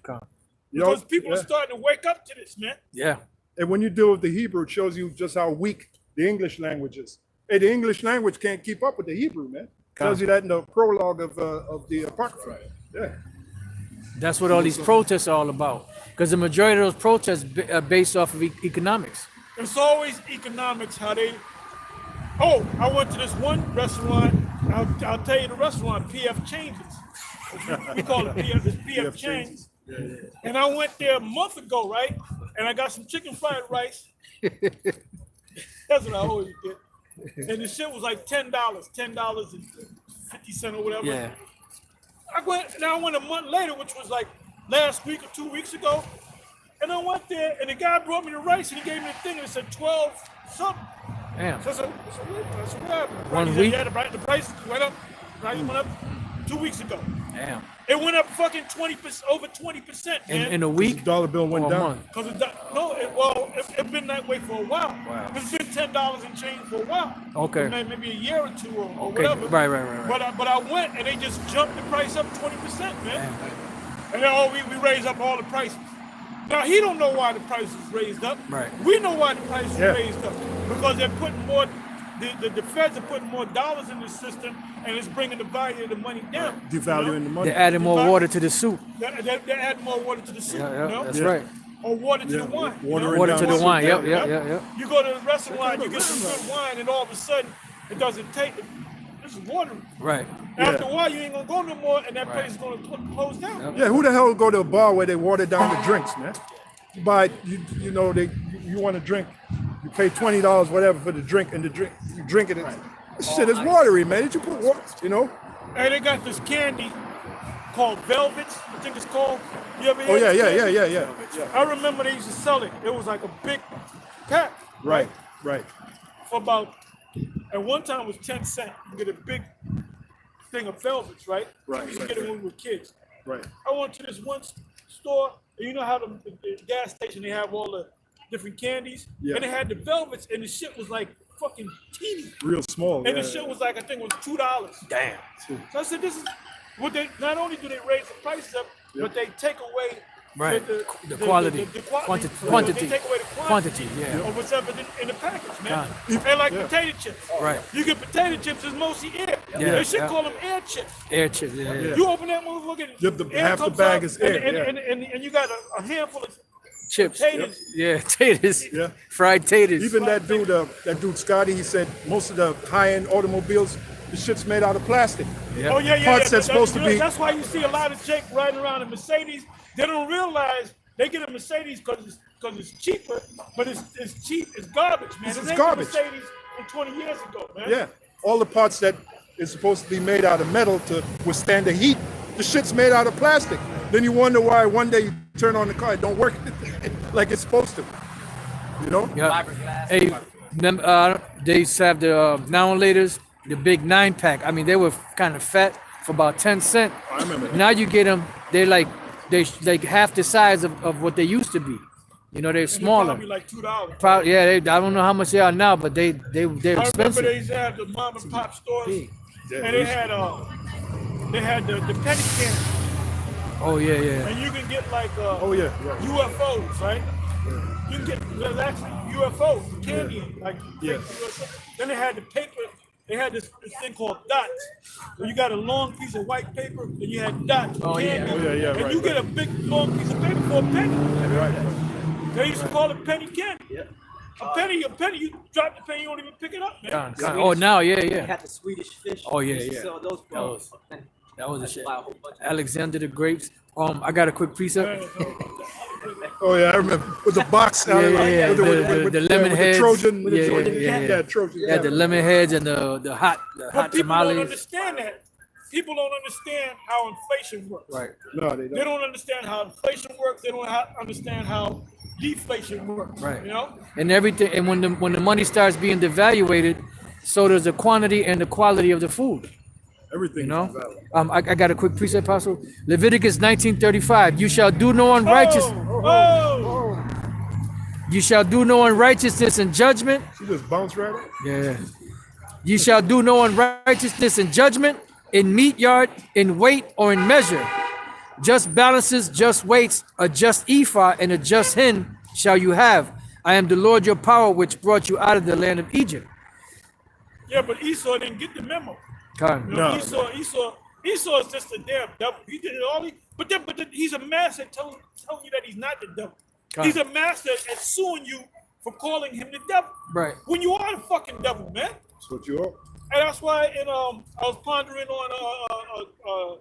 You know, Because people yeah. are starting to wake up to this, man. Yeah. And when you deal with the Hebrew, it shows you just how weak the English language is. Hey, the English language can't keep up with the Hebrew, man. Tells you that in the prologue of the Apocrypha. Yeah. That's what all these protests are all about. Because the majority of those protests are based off of economics. It's always economics, how they. Oh, I went to this one restaurant. I'll tell you the restaurant, PF Changes. We call it PF Chang's. And I went there a month ago, right? And I got some chicken fried rice. That's what I always get. And the shit was like $10.50 or whatever. Yeah. I went a month later, which was like last week or 2 weeks ago. And I went there, and the guy brought me the rice, and he gave me the thing, and it said 12 something. Damn. So I said, what happened? One He said, week? Yeah, the price went up. Price went up 2 weeks ago. Damn. It went up fucking 20%, over 20%, man. In a week? Dollar bill went Or a down. month? Because it's been that way for a while. Wow. It's been $10 and change for a while. Okay. Maybe a year or two or Okay. whatever. Right. But I went and they just jumped the price up 20%, man. And then we raised up all the prices. Now he don't know why the price is raised up. Right. We know why the price is Yeah. raised up because they're putting more. The feds are putting more dollars in the system, and it's bringing the value of the money down. Devaluing the money. They're adding more water to the soup. They're adding more water to the soup. Yeah, You know? that's right. Or water to the wine. Watering Water down to the soup. wine. Yep. You go to the restaurant, you get some good wine, and all of a sudden, it doesn't take it. This is water. Right. After a while, you ain't gonna go no more, and that place is gonna close down. Yeah, who the hell go to a bar where they water down the drinks, man? You buy, you want a drink, you pay $20 whatever for the drink, and you drink it. This shit is watery, man. Did you put water? And they got this candy called Velvets, I think it's called. You ever Oh heard yeah, this yeah, candy? yeah. I remember they used to sell it. It was like a big pack. Right. For about, at one time it was 10 cents. You get a big thing of Velvets, right? Right, We used to right, get it right. when we were kids. Right. I went to this one store, and you know how the gas station, they have all the different candies? Yeah. And they had the Velvets, and the shit was like fucking teeny. Real small. And yeah. the shit was like, I think it was $2. Damn. So I said, this is what they, not only do they raise the price up, but they take away Right. the quality. quantity. Quantity. They take away the Quantity, yeah. Or what's up in the package, man. Got And like potato chips. Right. You get potato chips, it's mostly air. Yeah, They should yeah. call them air chips. Air chip. Yeah. You open that motherfucker, Yep, air half the comes bag out, is air, and you got a handful of Chips. potatoes. Yeah, taters. Yeah. Fried taters. Even that dude Scotty, he said most of the high-end automobiles, the shit's made out of plastic. Yeah. Oh yeah. Parts that's supposed to be- That's why you see a lot of Jake riding around in Mercedes. They don't realize they get a Mercedes because it's cheaper, but it's cheap. It's garbage, man. It's It ain't garbage. the Mercedes from 20 years ago, man. Yeah. All the parts that is supposed to be made out of metal to withstand the heat, the shit's made out of plastic. Then you wonder why one day you turn on the car, it don't work like it's supposed to. You know? Yeah. Hey, they used to have the now and laters, the big 9-pack. I mean, they were kind of fat for about 10 cents. I remember that. Now you get them, they're like half the size of what they used to be. You know, they're And they're smaller. Probably like $2. I don't know how much they are now, but they're I remember they expensive. used to have the mom and pop stores, Yeah, and they had the penny candy, Oh yeah. and you can get like Oh yeah. UFOs, right? You can get there's actually UFOs, candy, like Yeah. UFO. Then they had the paper. They had this thing called dots. Where you got a long piece of white paper, and you had dots. Oh, yeah. candy. Oh, yeah, And right, you get a big long piece of paper for a penny. Right. They used to call it penny candy. A penny, you drop the penny, you don't even pick it up, man. Oh, now, yeah. Had the Swedish fish. Oh, yeah, They used to yeah. sell those for That was the shit. buy a whole bunch of Alexander the Grapes. I got a quick precept. Oh yeah, I remember with the box. Yeah. The lemon with heads. the Trojan. With the Yeah, Trojan. yeah. Trojan. Yeah, the lemon heads and the hot But people don't tamales. understand that. People don't understand how inflation works. Right. No, they They don't. don't understand how inflation works. They don't understand how deflation works. Right. You know? And everything. And when the money starts being devaluated, so does the quantity and the quality of the food. Everything. You know. I got a quick precept, Apostle. Leviticus 19:35. You shall do no unrighteous. Oh! You shall do no unrighteousness in judgment. She just bounced right up. Yeah. You shall do no unrighteousness in judgment, in meat yard, in weight, or in measure. Just balances, just weights, a just ephah, and a just hin shall you have. I am the Lord your power, which brought you out of the land of Egypt. Yeah, but Esau didn't get the memo. Come. You know, No. Esau is just a damn devil. He did it all. But he's a master at telling you that he's not the devil. Come. He's a master at suing you for calling him the devil. Right. When you are the fucking devil, man. That's what you are. And that's why I was pondering on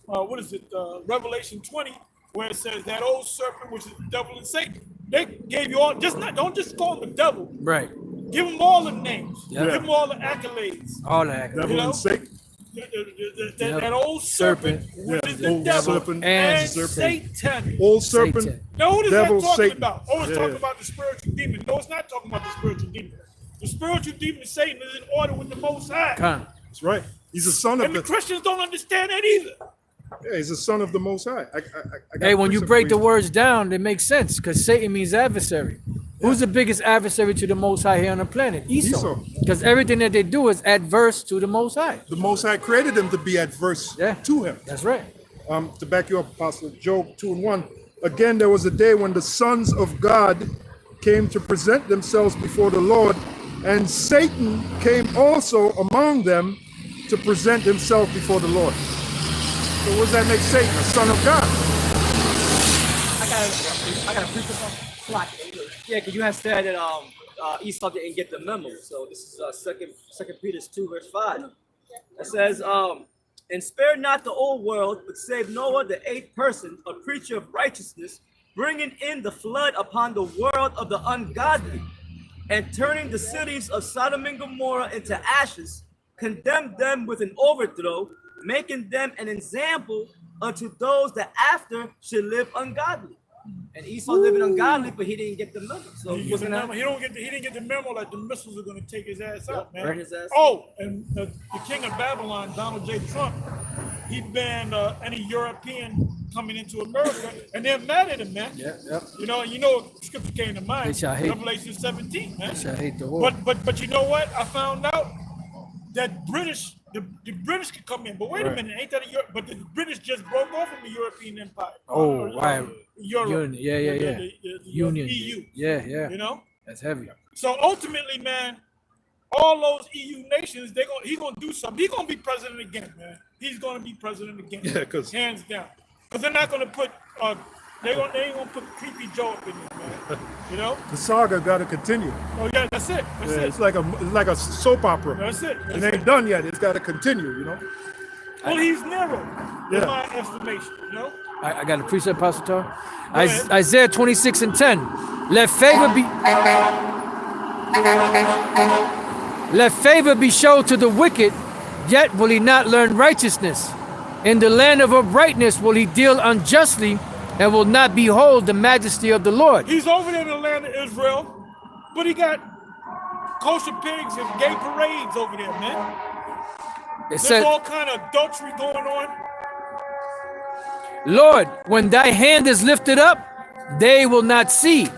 what is it, Revelation 20, where it says that old serpent, which is the devil and Satan. They gave you all, don't just call him the devil. Right. Give him all the names. Yeah. Give him all the accolades. All that. Devil You know? and Satan. That old serpent, which is the old devil serpent and serpent. Satan. Old serpent. Satan. Now, what is Devil, that talking Satan. about? Oh, it's Yeah. talking about the spiritual demon. No, it's not talking about the spiritual demon. The spiritual demon, Satan, is in order with the Most High. Come. That's right. He's a son of And the the. Christians don't understand that either. Yeah, he's a son of the Most High. I got Hey, when you precept break for the words down, it makes sense because Satan means adversary. Who's the biggest adversary to the Most High here on the planet? Esau. Esau. Because everything that they do is adverse to the Most High. The Most High created him to be adverse Yeah. to him. That's right. To back you up, Apostle, Job 2:1. Again, there was a day when the sons of God came to present themselves before the Lord, and Satan came also among them to present himself before the Lord. So what does that make Satan? A son of God. I got a preacher from yeah, because you have said that Esau didn't get the memo. So this is second Peter 2 verse 5. It says, and spare not the old world, but save Noah, the eighth person, a preacher of righteousness, bringing in the flood upon the world of the ungodly, and turning the cities of Sodom and Gomorrah into ashes, condemned them with an overthrow, making them an example unto those that after should live ungodly. And Esau living ungodly, but he didn't get the memo. So He didn't get the memo that the missiles are going to take his ass out, man. burn his ass Oh, and the king of Babylon, Donald J. Trump, he banned any European coming into America, and they're mad at him, man. Yeah. You know, scripture came to mind. They shall hate- Revelation 17, man. I hate the war. But you know what? I found out that the British could come in. But wait a Right. minute, ain't that a Europe? But the British just broke off from the European Empire. Oh, right. Europe. Union. Yeah. The Union. EU. Yeah. You know? That's heavy. So ultimately, man, all those EU nations, he's gonna do something. He's gonna be president again, man. He's gonna be president again. Yeah, 'cause- hands down. Because they're not gonna put they ain't gonna put Creepy Joe up in there, man. You know? The saga got to continue. Oh yeah, that's it. That's Yeah, it. it's like a soap opera. That's it. It ain't done yet. It's got to continue. You know. Well, he's Nero, in Yeah. my estimation, you know? I got a precept, Pastor Tar. ahead. Isaiah 26:10. Let favor be shown to the wicked, yet will he not learn righteousness. In the land of uprightness will he deal unjustly, and will not behold the majesty of the Lord. He's over there in the land of Israel, but he got kosher pigs and gay parades over there, man. It There's says, all kind of adultery going on. Lord, when thy hand is lifted up, they will not see,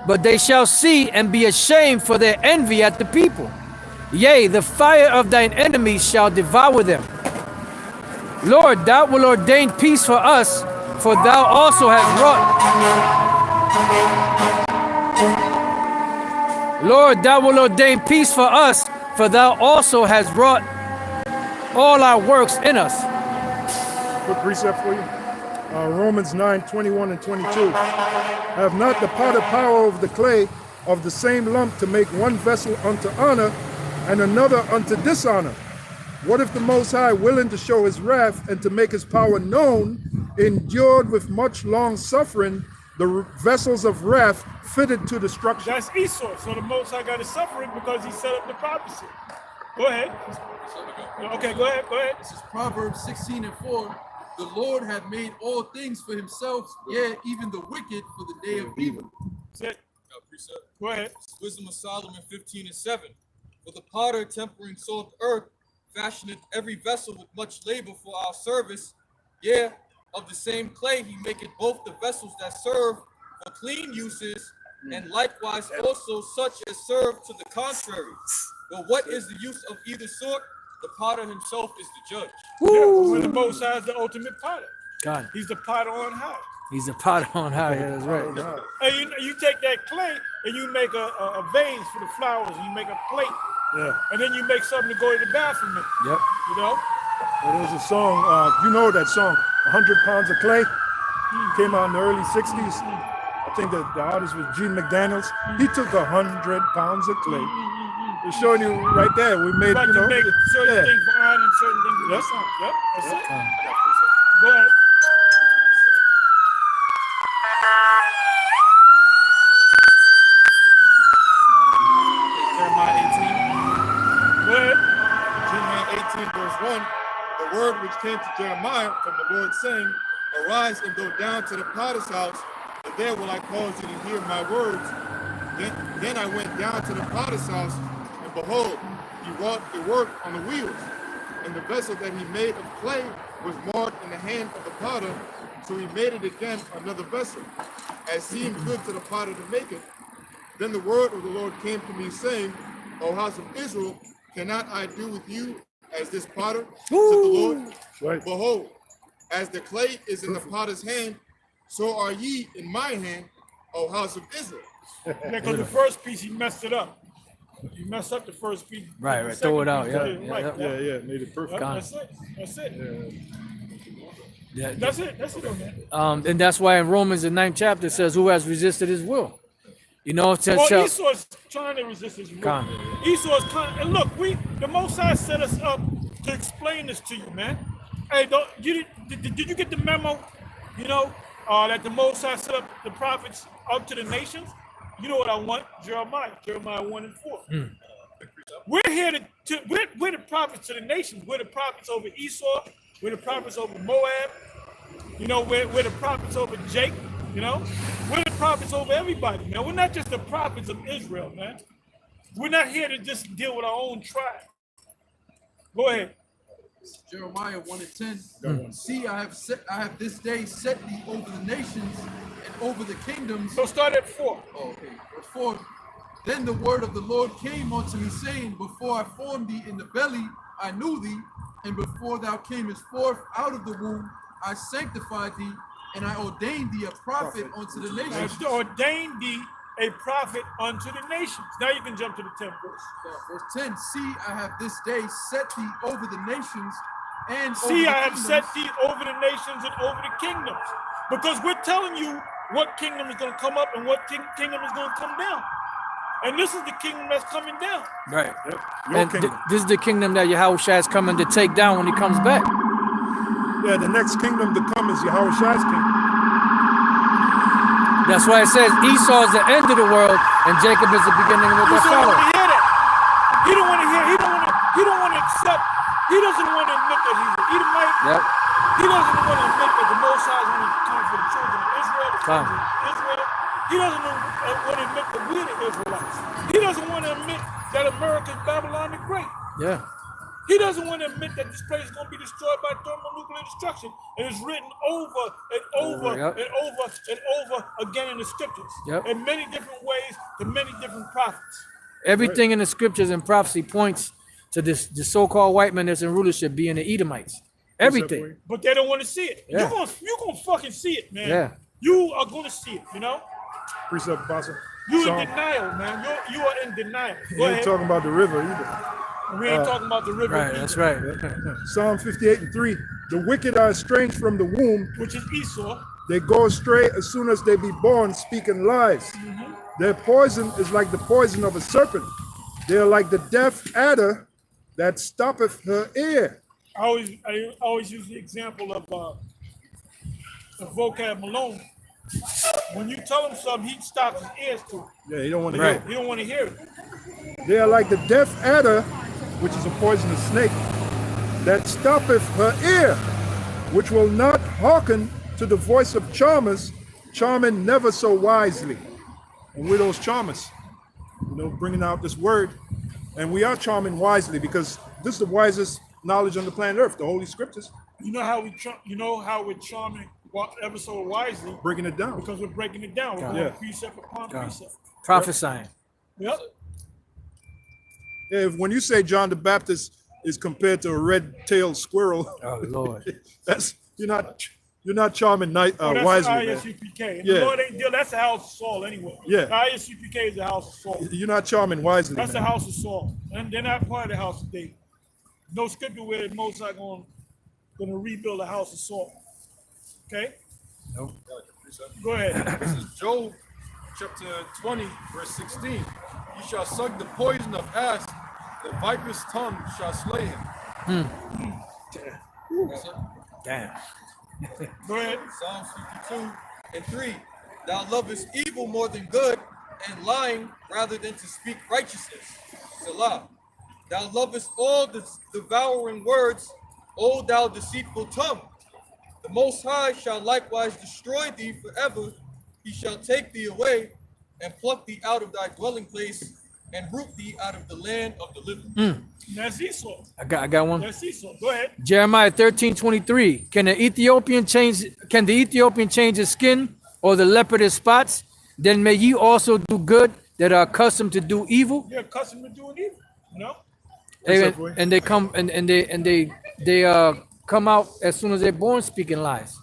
but they shall see and be ashamed for their envy at the people. Yea, the fire of thine enemies shall devour them. Lord, thou wilt ordain peace for us, for thou also hast wrought. Lord, thou wilt ordain peace for us, for thou also hast wrought all our works in us. Quick precept for you. Romans 9:21 and 22. Have not the potter power over the clay of the same lump to make one vessel unto honor and another unto dishonor? What if the Most High, willing to show his wrath and to make his power known, endured with much long suffering the vessels of wrath fitted to destruction? That's Esau. So the Most High got to suffering because he set up the prophecy. Go ahead. Okay, go ahead. This is Proverbs 16:4. The Lord hath made all things for himself, yea, even the wicked for the day of evil. That's it. Precept. Go ahead. Wisdom of Solomon 15:7. For the potter tempering soft earth fashioneth every vessel with much labor for our service. Yea, of the same clay he maketh both the vessels that serve for clean uses, and likewise also such as serve to the contrary. But what is the use of either sort? The potter himself is the judge. Yeah, the Most High is the ultimate potter. God, He's the potter on high. he's a pot on high. Yeah, that's right. And you take that clay and you make a vase for the flowers, and you make a plate, Yeah. and then you make something to go to the bathroom in. Yep. You know? Well, there's a song, you know that song, 100 Pounds of Clay, came out in the early 60s. I think that the artist was Gene McDaniels. He took 100 pounds of clay. It's showing you right there. We made, But you you know, make certain yeah. things for iron and certain things for Yep. the sun. Yep, that's it. Go ahead. Jeremiah 18. Go ahead. Jeremiah 18, verse 1. The word which came to Jeremiah from the Lord, saying, Arise and go down to the potter's house, and there will I cause you to hear my words. Then I went down to the potter's house, and behold, he wrought a work on the wheels. And the vessel that he made of clay was marred in the hand of the potter, so he made it again another vessel, as seemed good to the potter to make it. Then the word of the Lord came to me, saying, O house of Israel, cannot I do with you as this potter? Said the Lord. Right. Behold, as the clay is in the potter's hand, so are ye in my hand, O house of Israel. Yeah, because the first piece he messed it up. You messed up the first piece. Right, The right. second Throw it out. piece, Yeah, yeah, right, yeah. Yeah, made it perfect. Yep, that's it. That's it. Yeah. That's it. That's it on that. And that's why in Romans, the 9th chapter, it says, "Who has resisted his will?" You know, it says, Well, Esau's trying to resist his will. Con. Esau's trying. And look, the Most High set us up to explain this to you, man. Hey, did you get the memo? You know that the Most High set up the prophets up to the nations. You know what I want? Jeremiah 1 and 4. We're here we're the prophets to the nations. We're the prophets over Esau. We're the prophets over Moab. You know, we're the prophets over Jacob. You know, we're the prophets over everybody, man. We're not just the prophets of Israel, man. We're not here to just deal with our own tribe. Go ahead. Jeremiah 1 and 10. See, I have this day set thee over the nations and over the kingdoms. So start at 4. Oh, okay. Verse 4. Then the word of the Lord came unto me, saying, Before I formed thee in the belly, I knew thee, and before thou camest forth out of the womb, I sanctified thee, and I ordained thee a prophet unto the nations. I ordained thee a prophet unto the nations. Now you can jump to the 10th verse. Verse 10. See, I have this day set thee over the nations and See, over the I have kingdoms. set thee over the nations and over the kingdoms. Because we're telling you what kingdom is going to come up and what kingdom is going to come down. And this is the kingdom that's coming down. right. Yep. Your And kingdom. this is the kingdom that Yahushua is coming to take down when he comes back. Yeah, the next kingdom to come is Yahushua's kingdom. That's why it says Esau is the end of the world and Jacob is the beginning of the Esau don't follow. want to hear that. He don't want to hear. He don't want to accept. He doesn't want to admit that he's an Edomite. Yep. He doesn't want to admit that the Most High is going to come for the children of Israel. The Come. children of Israel. He doesn't want to admit that we're the Israelites. He doesn't want to admit that America is Babylon the Great. Yeah. He doesn't want to admit that this place is going to be destroyed by thermonuclear destruction. And it's written over and over Yep. and over and over again in the scriptures. Yep. In many different ways to many different prophets. Everything in the scriptures and prophecy points to the so-called white men that's in rulership being the Edomites. Everything. But they don't want to see it. Yeah. You're gonna fucking see it, man. Yeah. You are gonna see it, you know? Precept Apostle. You Psalm. in denial, man. You are in denial. He Go ain't ahead. talking about the river either. We ain't talking about the river, Right, either, that's right. Psalm 58 and 3. The wicked are estranged from the womb. which is Esau. They go astray as soon as they be born, speaking lies. Their poison is like the poison of a serpent. They are like the deaf adder that stoppeth her ear. I always use the example of Vocab Malone. When you tell him something, he stops his ears to it. Yeah, you don't want to Right. hear He don't want to hear it. it. They are like the deaf adder, which is a poisonous snake, that stoppeth her ear, which will not hearken to the voice of charmers, charming never so wisely. And we're those charmers, bringing out this word. And we are charming wisely because this is the wisest knowledge on the planet Earth, the Holy Scriptures, You know how we're charming ever so wisely breaking it down. because we're breaking it down. We're going Yeah. precept upon precept. Prophesying. Yep. Yeah, when you say John the Baptist is compared to a red-tailed squirrel, Oh Lord. that's you're not charming That's wisely, the man. ISUPK. And Yeah. the Lord ain't deal. That's the house of Saul anyway. Yeah. The ISUPK is the house of Saul. You're not charming wisely, That's the man. house of Saul. And they're not part of the house of David. No scripture where Moses going to rebuild the house of Saul. Okay? Nope. Go ahead. This is Job chapter 20, verse 16. You shall suck the poison of asp, the viper's tongue shall slay him. Damn. Go ahead. Psalms 52 and 3. Thou lovest evil more than good, and lying rather than to speak righteousness. Salah. Thou lovest all the devouring words, O thou deceitful tongue. The Most High shall likewise destroy thee forever. He shall take thee away and pluck thee out of thy dwelling place and root thee out of the land of the living. That's Esau. I got one. That's Esau. Go ahead. Jeremiah 13:23. Can the Ethiopian change his skin, or the leopard his spots? Then may ye also do good that are accustomed to do evil. You're accustomed to doing evil. You know? And they come and they come out as soon as they're born speaking lies.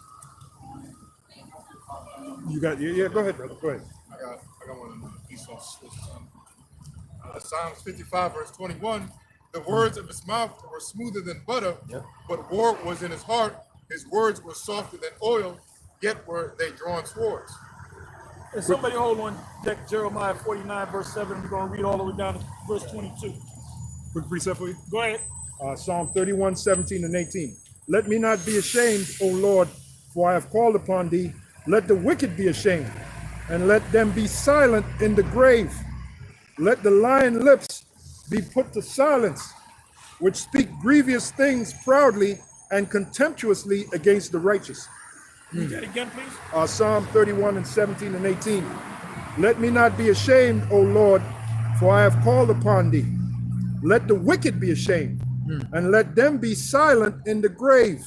You got yeah. Go ahead, brother. Go ahead. I got one of Esau. Psalms 55, verse 21. The words of his mouth were smoother than butter, but war was in his heart. His words were softer than oil, yet were they drawn swords. And somebody hold on that Jeremiah 49, verse 7. We're going to read all the way down to verse 22. Quick precept for you. Go ahead. Psalm 31, 17 and 18. Let me not be ashamed, O Lord, for I have called upon thee. Let the wicked be ashamed, and let them be silent in the grave. Let the lying lips be put to silence, which speak grievous things proudly and contemptuously against the righteous. Read that again, please. Psalm 31 and 17 and 18. Let me not be ashamed, O Lord, for I have called upon thee. Let the wicked be ashamed, and let them be silent in the grave.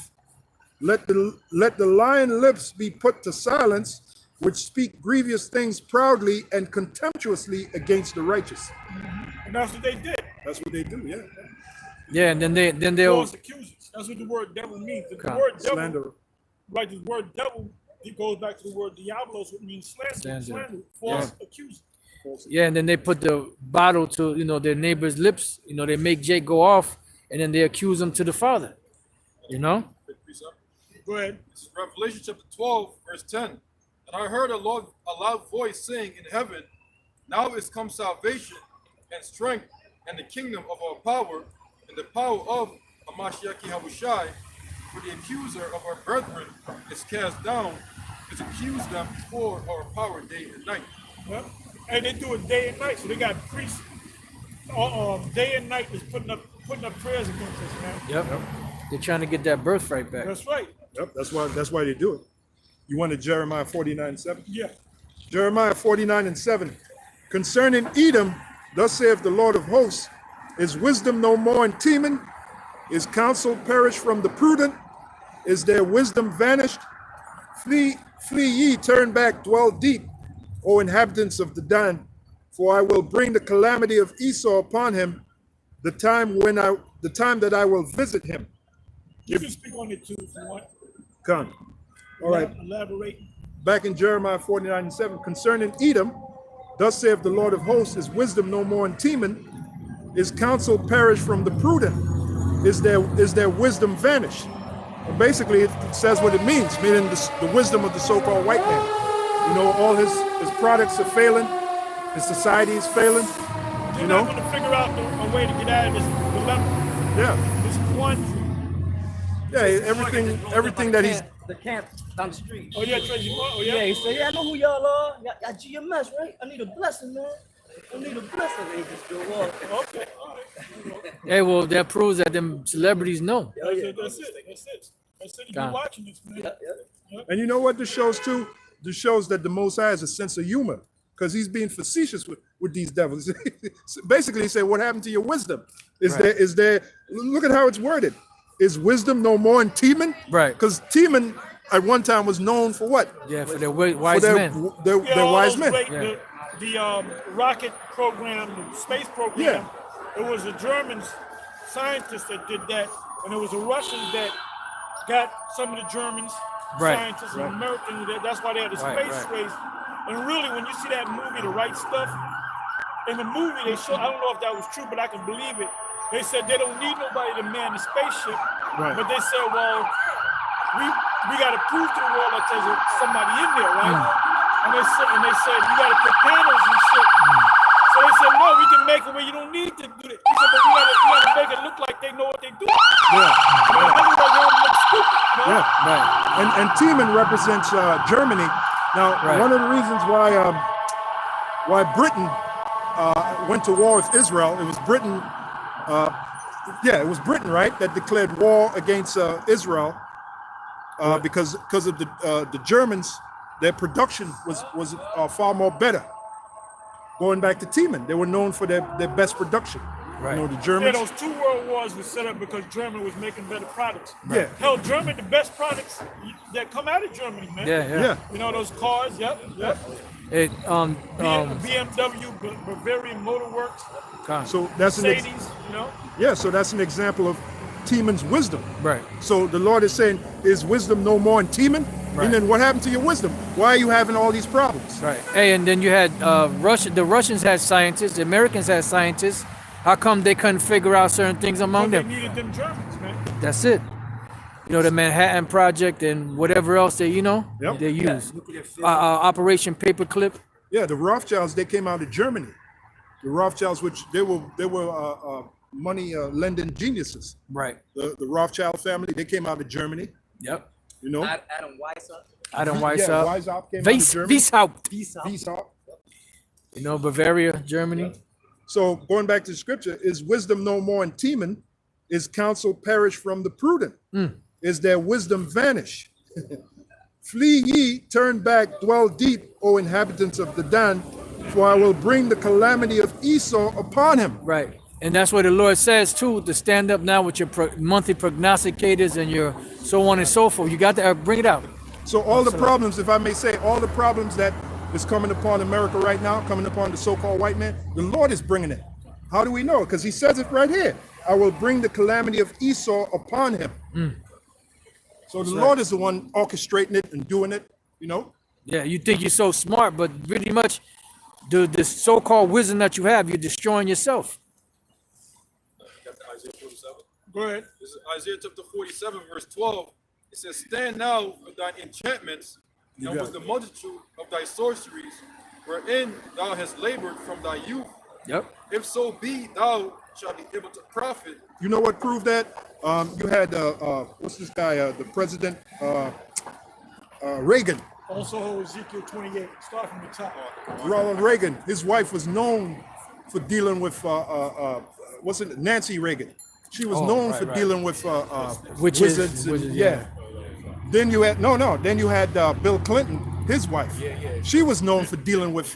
Let the lying lips be put to silence, which speak grievous things proudly and contemptuously against the righteous. And that's what they did. That's what they do, yeah. Yeah, and then they'll False accusers. That's what the word devil means. The God, word devil, Slander. like the word devil, it goes back to the word diablos, which means slander. False accuser. yeah, and then they put the bottle to their neighbor's lips. They make Jake go off, and then they accuse him to the father. Go ahead. This is Revelation chapter 12, verse 10. And I heard a loud voice saying in heaven, now is come salvation and strength and the kingdom of our power and the power of Hamashiach Yahushai. For the accuser of our brethren is cast down, is accused them before our power day and night. Yep. And they do it day and night. So they got priests day and night is putting up prayers against us, man. Yep. They're trying to get that birthright back. That's right. Yep, that's why they do it. You wanted Jeremiah 49, 7? Yeah. Jeremiah 49 and 7. Concerning Edom, thus saith the Lord of hosts, is wisdom no more in Teman? Is counsel perished from the prudent? Is their wisdom vanished? Flee ye, turn back, dwell deep, O inhabitants of the Dan, for I will bring the calamity of Esau upon him, the time that I will visit him. You can speak on it too if you want. Come. All right. Elaborate. Back in Jeremiah 49 and 7, concerning Edom, thus saith the Lord of hosts, is wisdom no more in Teman? Is counsel perished from the prudent? Is their wisdom vanished? And basically, it says what it means, meaning the wisdom of the so-called white man. All his products are failing, his society is failing. They're not going to figure out a way to get out of this dilemma. Yeah. This quandary. Yeah, everything that he's. The camp down the street. Oh yeah, Tracy. Oh yeah. Yeah, he said, I know who y'all are. Y'all GMS, right? I need a blessing, man. I need a blessing. They just go off. Okay. All right. Hey, well, that proves that them celebrities know. That's it. You're watching this, man. And you know what this shows too? This shows that the Most High has a sense of humor, because he's being facetious with these devils. Basically, he said, "What happened to your wisdom? Is there? Look at how it's worded. Is wisdom no more in Teman? Right. Because Teman at one time was known for what? Yeah, for their wise men. Their wise men. The rocket program, the space program. Yeah. It was a German scientist that did that, and it was a Russian that got some of the Germans, scientists, and Americans. That's why they had a space race. And really, when you see that movie, The Right Stuff, in the movie they show, I don't know if that was true, but I can believe it. They said they don't need nobody to man the spaceship, but they said, well, we got to prove to the world that there's somebody in there, right? And they said you got to put panels and shit. So they said, no, we can make it where you don't need to do it. He said, but we got to make it look like they know what they're doing. Yeah. Otherwise, they don't look stupid. Yeah. Right. And Teman represents Germany. Now, Right. one of the reasons why Britain went to war with Israel, it was Britain. It was Britain, right, that declared war against Israel because of the Germans. Their production was far more better. Going back to Teman, they were known for their best production. Right. You know, the Yeah, Germans. those 2 world wars were set up because Germany was making better products. Yeah. Hell, Germany, the best products that come out of Germany, man. Yeah. You know, those cars, yep. It, BMW, Bavarian Motor Works, So that's Mercedes, you know. so that's an example of Teman's wisdom. right. So the Lord is saying, is wisdom no more in Teman? Right. And then what happened to your wisdom? Why are you having all these problems? Right. Hey, and then you had the Russians had scientists, the Americans had scientists. How come they couldn't figure out certain things among But them? they needed them Germans, man. That's it. You know, the Manhattan Project and whatever else they, Yep. they use. Operation Paperclip. Yeah, the Rothschilds, they came out of Germany. The Rothschilds, which they were money lending geniuses. Right. The Rothschild family, they came out of Germany. Yep. You know, Adam Weishaupt. Adam yeah, Weishaupt. Weishaupt came out of Germany. Weishaupt. You know, Bavaria, Germany. So going back to the scripture, is wisdom no more in Teman? Is counsel perish from the prudent? Is their wisdom vanish? Flee ye, turn back, dwell deep, O inhabitants of the Dan, for I will bring the calamity of Esau upon him. Right. And that's what the Lord says too, to stand up now with your monthly prognosticators and your so on and so forth. You got to bring it out. So all the problems, if I may say, all the problems that is coming upon America right now, coming upon the so-called white man, the Lord is bringing it. How do we know? Because he says it right here. I will bring the calamity of Esau upon him. So the Lord is the one orchestrating it and doing it, you know? Yeah, you think you're so smart, but pretty much the so-called wisdom that you have, you're destroying yourself. Got the Isaiah 47. Go ahead. This is Isaiah chapter 47, verse 12. It says, stand now with thine enchantments and got with the multitude of thy sorceries, wherein thou hast labored from thy youth. Yep. If so be, thou shalt be able to profit. You know what proved that? You had, what's this guy, the president, Reagan, Also Ezekiel 28. Start from the top. Ronald Reagan. His wife was known for dealing with, what's it, Nancy Reagan. She was known for dealing with wizards. Wizards, yeah. Then you had, then you had Bill Clinton, his wife. Yeah. She was known for dealing with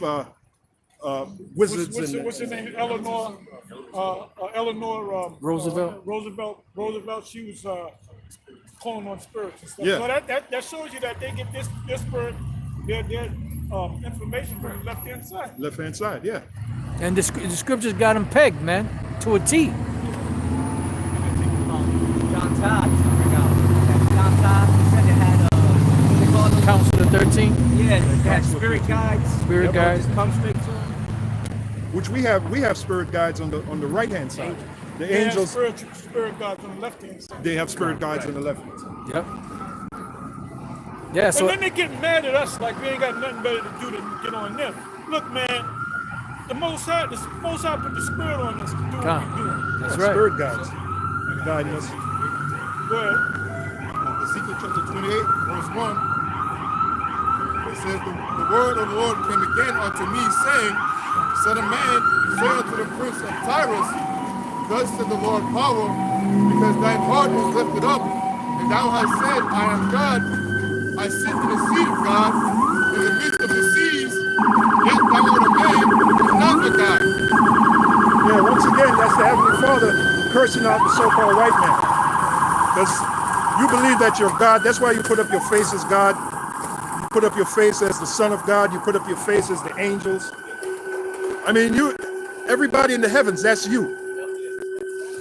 wizards. What's her name? Eleanor Roosevelt. Roosevelt. She was calling on spirits and stuff. Yeah. So that shows you that they get this spirit, their information from the left hand side. Left hand side, yeah. And the scriptures got them pegged, man, to a T. John Todd. John Todd said they had what they call them? Council of 13. Yeah, they had spirit guides. Spirit guides. Just come straight to them. Which we have spirit guides on the right hand side. The They have angels, spirit guides on the left hand side. they have spirit guides on the left hand side. Yep. Yeah, And so then they get mad at us like we ain't got nothing better to do than get on them. Look, man, the Most High put the spirit on us to do what Come. we're doing. that's right. Spirit guides guiding us. Go ahead. Ezekiel chapter 28, verse 1. It says, the word of the Lord came again unto me, saying, Son of man, say unto the prince of Tyrus, thus said the Lord power, because thine heart is lifted up, and thou hast said, I am God. I sit in the seat of God, in the midst of the seas, yet thou art a man, and not a God. Yeah, once again, that's the Heavenly Father cursing out the so-called white man. Because you believe that you're God. That's why you put up your face as God. You put up your face as the Son of God. You put up your face as the angels. I mean, everybody in the heavens, that's you.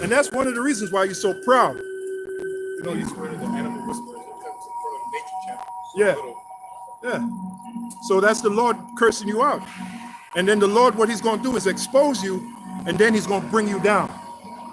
And that's one of the reasons why you're so proud. You know, he's one of the animal whisperers for the nature channel. Yeah. Yeah. So that's the Lord cursing you out. And then the Lord, what he's going to do is expose you, and then he's going to bring you down.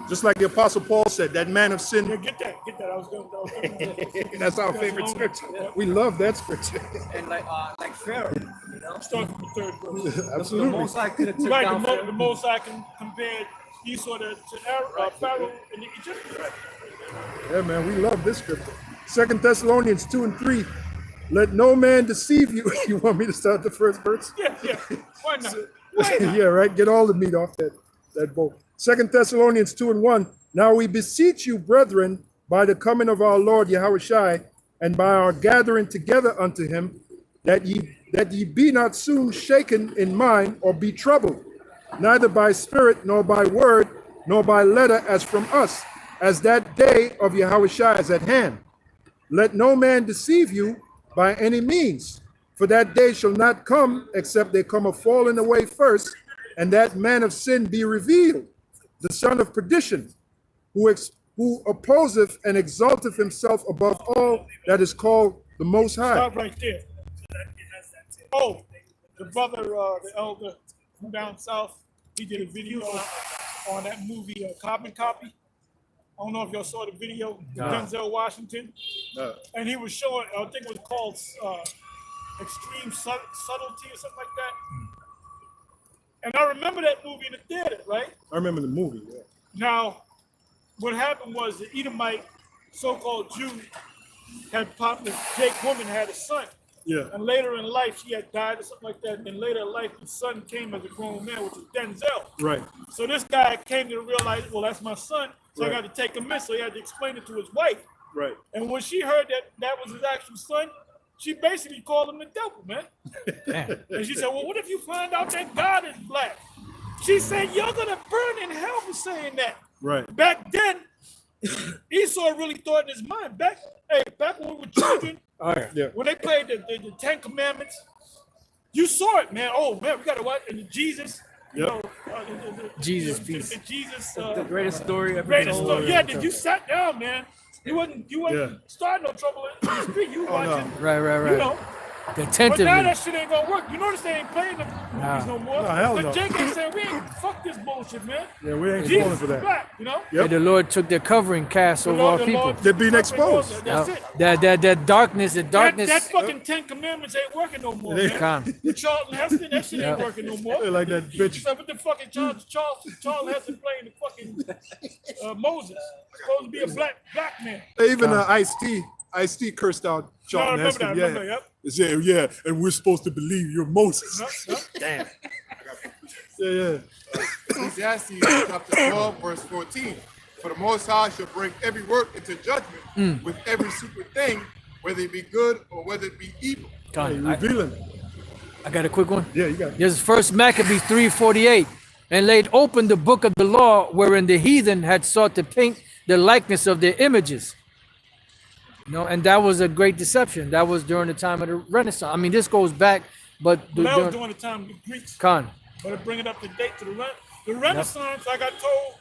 Just like the Apostle Paul said, that man of sin. Yeah, get that. I was going That's our favorite scripture. We love that scripture. And like Pharaoh, you know? start from the third verse. The Absolutely. Most High could have took Right, down the Pharaoh. Most High can compare Esau to Pharaoh and the Egyptians. Yeah, man, we love this scripture. 2 Thessalonians 2 and 3. Let no man deceive you. You want me to start the first verse? Yeah. Why not? Why not? Yeah, right. Get all the meat off that boat. 2 Thessalonians 2 and 1. Now we beseech you, brethren, by the coming of our Lord Yahushua, and by our gathering together unto him, that ye be not soon shaken in mind, or be troubled, neither by spirit, nor by word, nor by letter, as from us, as that day of Yahushua is at hand. Let no man deceive you by any means, for that day shall not come, except there come a falling away first, and that man of sin be revealed, the son of perdition, who opposeth and exalteth himself above all that is called the Most High. Stop right there. Oh, the brother, the elder from down south, he did a video on that movie, Carbon Copy. I don't know if y'all saw the video, Denzel Washington. And he was showing, I think it was called Extreme Subtlety or something like that. And I remember that movie in the theater, right? I remember the movie, yeah. Now, what happened was the Edomite so-called Jew had popped, the Jake woman had a son. Yeah. And later in life, she had died or something like that. And then later in life, the son came as a grown man, which was Denzel. Right. So this guy came to realize, well, that's my son. So I got to take him in. So he had to explain it to his wife. Right. And when she heard that that was his actual son, she basically called him the devil, man. And she said, well, what if you find out that God is black? She said, you're going to burn in hell for saying that. Right. Back then, Esau really thought in his mind. Back when we were children, when they played the Ten Commandments, you saw it, man. Oh, man, we got to watch. And Jesus, you know, Jesus piece. Jesus, The greatest story ever greatest told. story. Yeah, you sat down, man. You wasn't starting no trouble in the street. You watching, Right. you know. The But attentively. now that shit ain't gonna work. You notice they ain't playing the movies no more. No, hell But no. Jake ain't saying we ain't fuck this bullshit, man. Yeah, we ain't Jesus falling for is that. black, you know. Yep. And the Lord took their covering cast over all people. They're being exposed. That's it. That darkness, That fucking Ten Commandments ain't working no more, man. Con. The Charlton Heston, that shit ain't working no more. They're like that bitch. So with the fucking Charlton Heston playing the fucking Moses, supposed to be a black man. Even Ice-T cursed out Charlton Heston. I remember that, yep. They said, yeah, and we're supposed to believe you're Moses. Damn. Yeah. Ecclesiastes chapter 12, verse 14. For the Most High shall bring every work into judgment with every secret thing, whether it be good or whether it be evil. Con. Revealing. I got a quick one. Yeah, you got it. This is First Maccabees 3:48, and laid open the book of the law, wherein the heathen had sought to paint the likeness of their images. And that was a great deception. That was during the time of the Renaissance. I mean, this goes back, but That was during the time of the Greeks. Con. But to bring it up to date to the Renaissance, like I told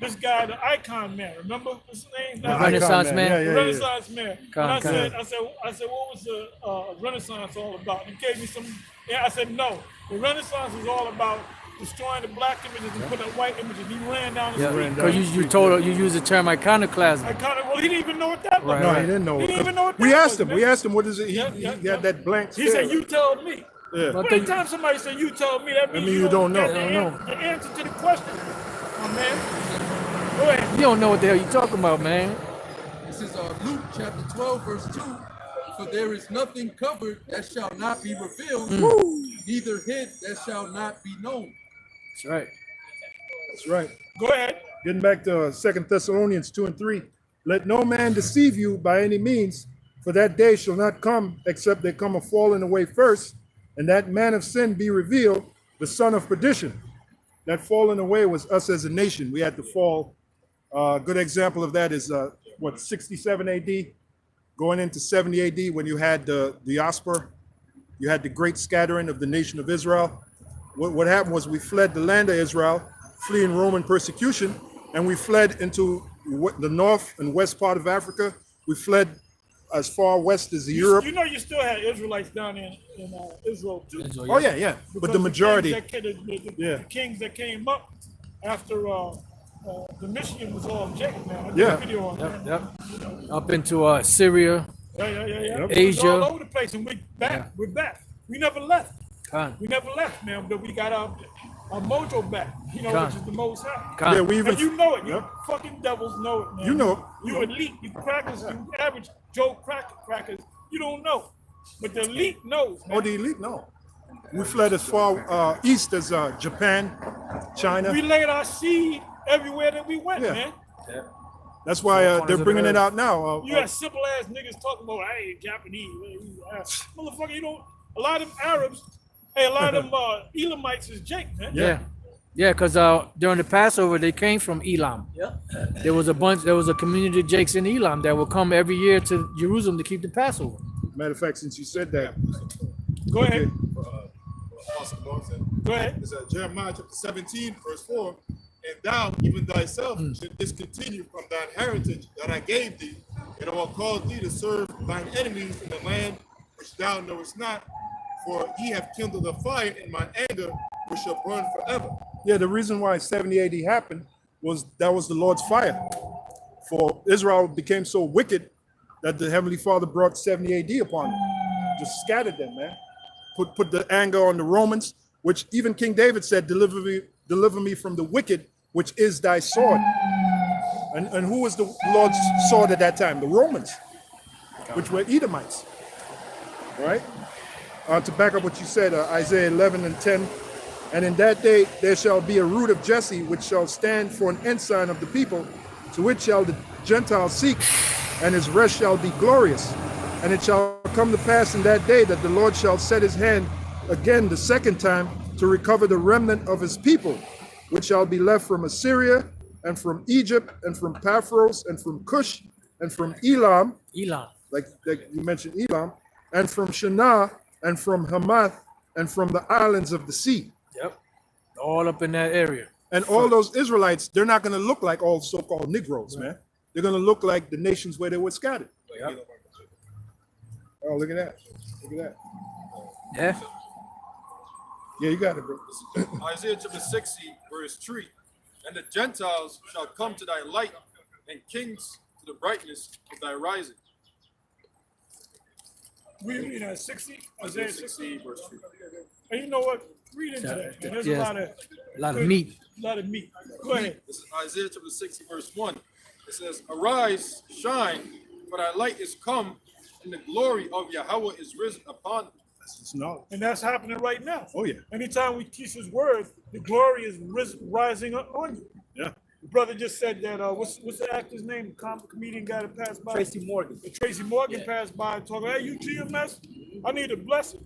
this guy, the icon man, remember his name? The Renaissance man. The Renaissance man. Con, And I said, con. what was the Renaissance all about? And he gave me some. Yeah, I said, no. The Renaissance is all about destroying the black images and putting up white images. He ran down the street. Because you used the term iconoclasm. Well, he didn't even know what that was. Right. No, he didn't know. He didn't even know what that We asked was, him. man. We asked him, what is it? He Yeah. had that blank He stare. said, you told me. Yeah. But Anytime somebody say you told me, that means mean you don't know. got the answer to the question. Oh, man. Go ahead. You don't know what the hell you're talking about, man. This is Luke chapter 12, verse 2. For there is nothing covered that shall not be revealed, neither hid that shall not be known. That's right. That's right. Go ahead. Getting back to 2 Thessalonians 2 and 3. Let no man deceive you by any means, for that day shall not come, except there come a falling away first, and that man of sin be revealed, the son of perdition. That falling away was us as a nation. We had to fall. A good example of that is 67 AD, going into 70 AD, when you had the diaspora. You had the great scattering of the nation of Israel. What happened was we fled the land of Israel, fleeing Roman persecution, and we fled into the north and west part of Africa. We fled as far west as Europe. You know you still had Israelites down in Israel too. Oh yeah. But Because the majority. The kings that came up after the Michigan was all Jacob, man. I did Yeah. a video on that. Yep. Up into Syria. Yeah. Asia. It was all over the place, and we're back. We never left. Con. We never left, man. But we got out. a mojo back, you know, Con. which is the most high. Con. Yeah, we even And you know it. You Yep. fucking devils know it, man. You know it. You elite. You crackers. You average Joe crackers. You don't know, but the elite knows. Man. Oh, the elite? No. We fled as far east as Japan, China. We laid our seed everywhere that we went, Yeah. man. That's why Four corners they're of bringing the it earth. out now. You got simple ass niggas talking about, hey, Japanese, motherfucker. You don't. A lot of them Arabs, hey, a lot of them Elamites is Jake, man. Yeah. Yeah, because during the Passover, they came from Elam. Yep. There was a community of Jakes in Elam that would come every year to Jerusalem to keep the Passover. Matter of fact, since you said that, Go ahead. Apostle Lord said, Go ahead. it's Jeremiah chapter 17, verse 4. And thou, even thyself, should discontinue from thine heritage that I gave thee, and I will cause thee to serve thine enemies in the land which thou knowest not, for ye have kindled a fire in my anger, which shall burn forever. yeah, the reason why 70 AD happened was that was the Lord's fire. For Israel became so wicked that the Heavenly Father brought 70 AD upon them. Just scattered them, man. Put the anger on the Romans, which even King David said, deliver me from the wicked, which is thy sword. And who was the Lord's sword at that time? The Romans, which were Edomites. Right? To back up what you said, Isaiah 11 and 10. And in that day there shall be a root of Jesse, which shall stand for an ensign of the people, to which shall the Gentiles seek, and his rest shall be glorious. And it shall come to pass in that day that the Lord shall set his hand again the second time to recover the remnant of his people, which shall be left from Assyria, and from Egypt, and from Paphros, and from Cush, and from Elam, Elam. like you mentioned Elam, and from Shinar, and from Hamath, and from the islands of the sea. Yep. All up in that area. And all those Israelites, they're not going to look like all so-called Negroes, man. They're going to look like the nations where they were scattered. Yep. Oh, look at that. Look at that. Yeah. Yeah, you got it, bro. Isaiah chapter 60, verse 3. And the Gentiles shall come to thy light, and kings to the brightness of thy rising. We read 60, Isaiah 60. verse 3. And you know what? Read into that. Man. There's Yeah. a lot of meat. A lot of meat. Go ahead. This is Isaiah chapter 60, verse 1. It says, Arise, shine, for thy light is come, and the glory of Yahweh is risen upon thee. It's knowledge. And that's happening right now. Oh, yeah. Anytime we teach his word, the glory is rising up on you. Yeah. The brother just said that, what's the actor's name? The comedian guy that passed by? Tracy Morgan. The Tracy Morgan passed by and talking, hey, you GMS, I need a blessing.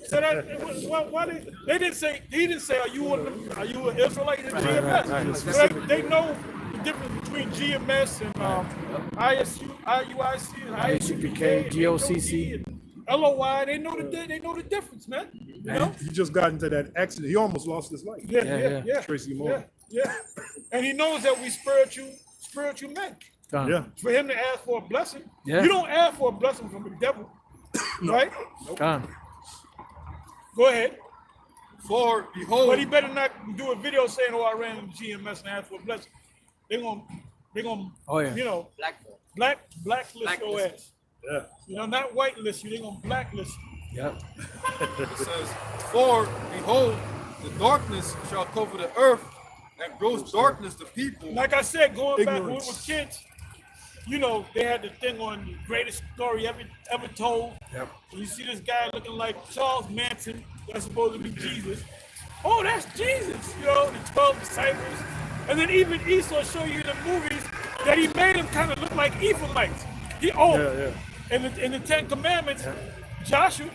So that, why they didn't say, he didn't say, are you an Israelite in GMS? right. So they know the difference between GMS and ISU, IUIC, and ISUPK, GOCC. and LOI. They know the difference, man. You know? He just got into that accident. He almost lost his life. Yeah. Tracy Morgan. Yeah. And he knows that we spiritual men. Con. Yeah. For him to ask for a blessing, Yeah. you don't ask for a blessing from the devil, right? Con. Go ahead. For behold, But he better not do a video saying, "Oh, I ran into GMS and asked for a blessing." They're gonna, Oh, yeah. you know, Blackboard. blacklist your ass. Yeah. You know, not whitelist you. They're gonna blacklist you. Yep. it says, For behold, the darkness shall cover the earth, and gross darkness the people. Like I said, going back when we were Ignorance. kids, you know, they had the thing on the greatest story ever told. Yep. And you see this guy looking like Charles Manson, that's supposed to be Jesus. Oh, that's Jesus, you know, the 12 disciples. And then even Esau show you in the movies that he made him kind of look like Ephraimites. Yeah. In the Ten Commandments, Joshua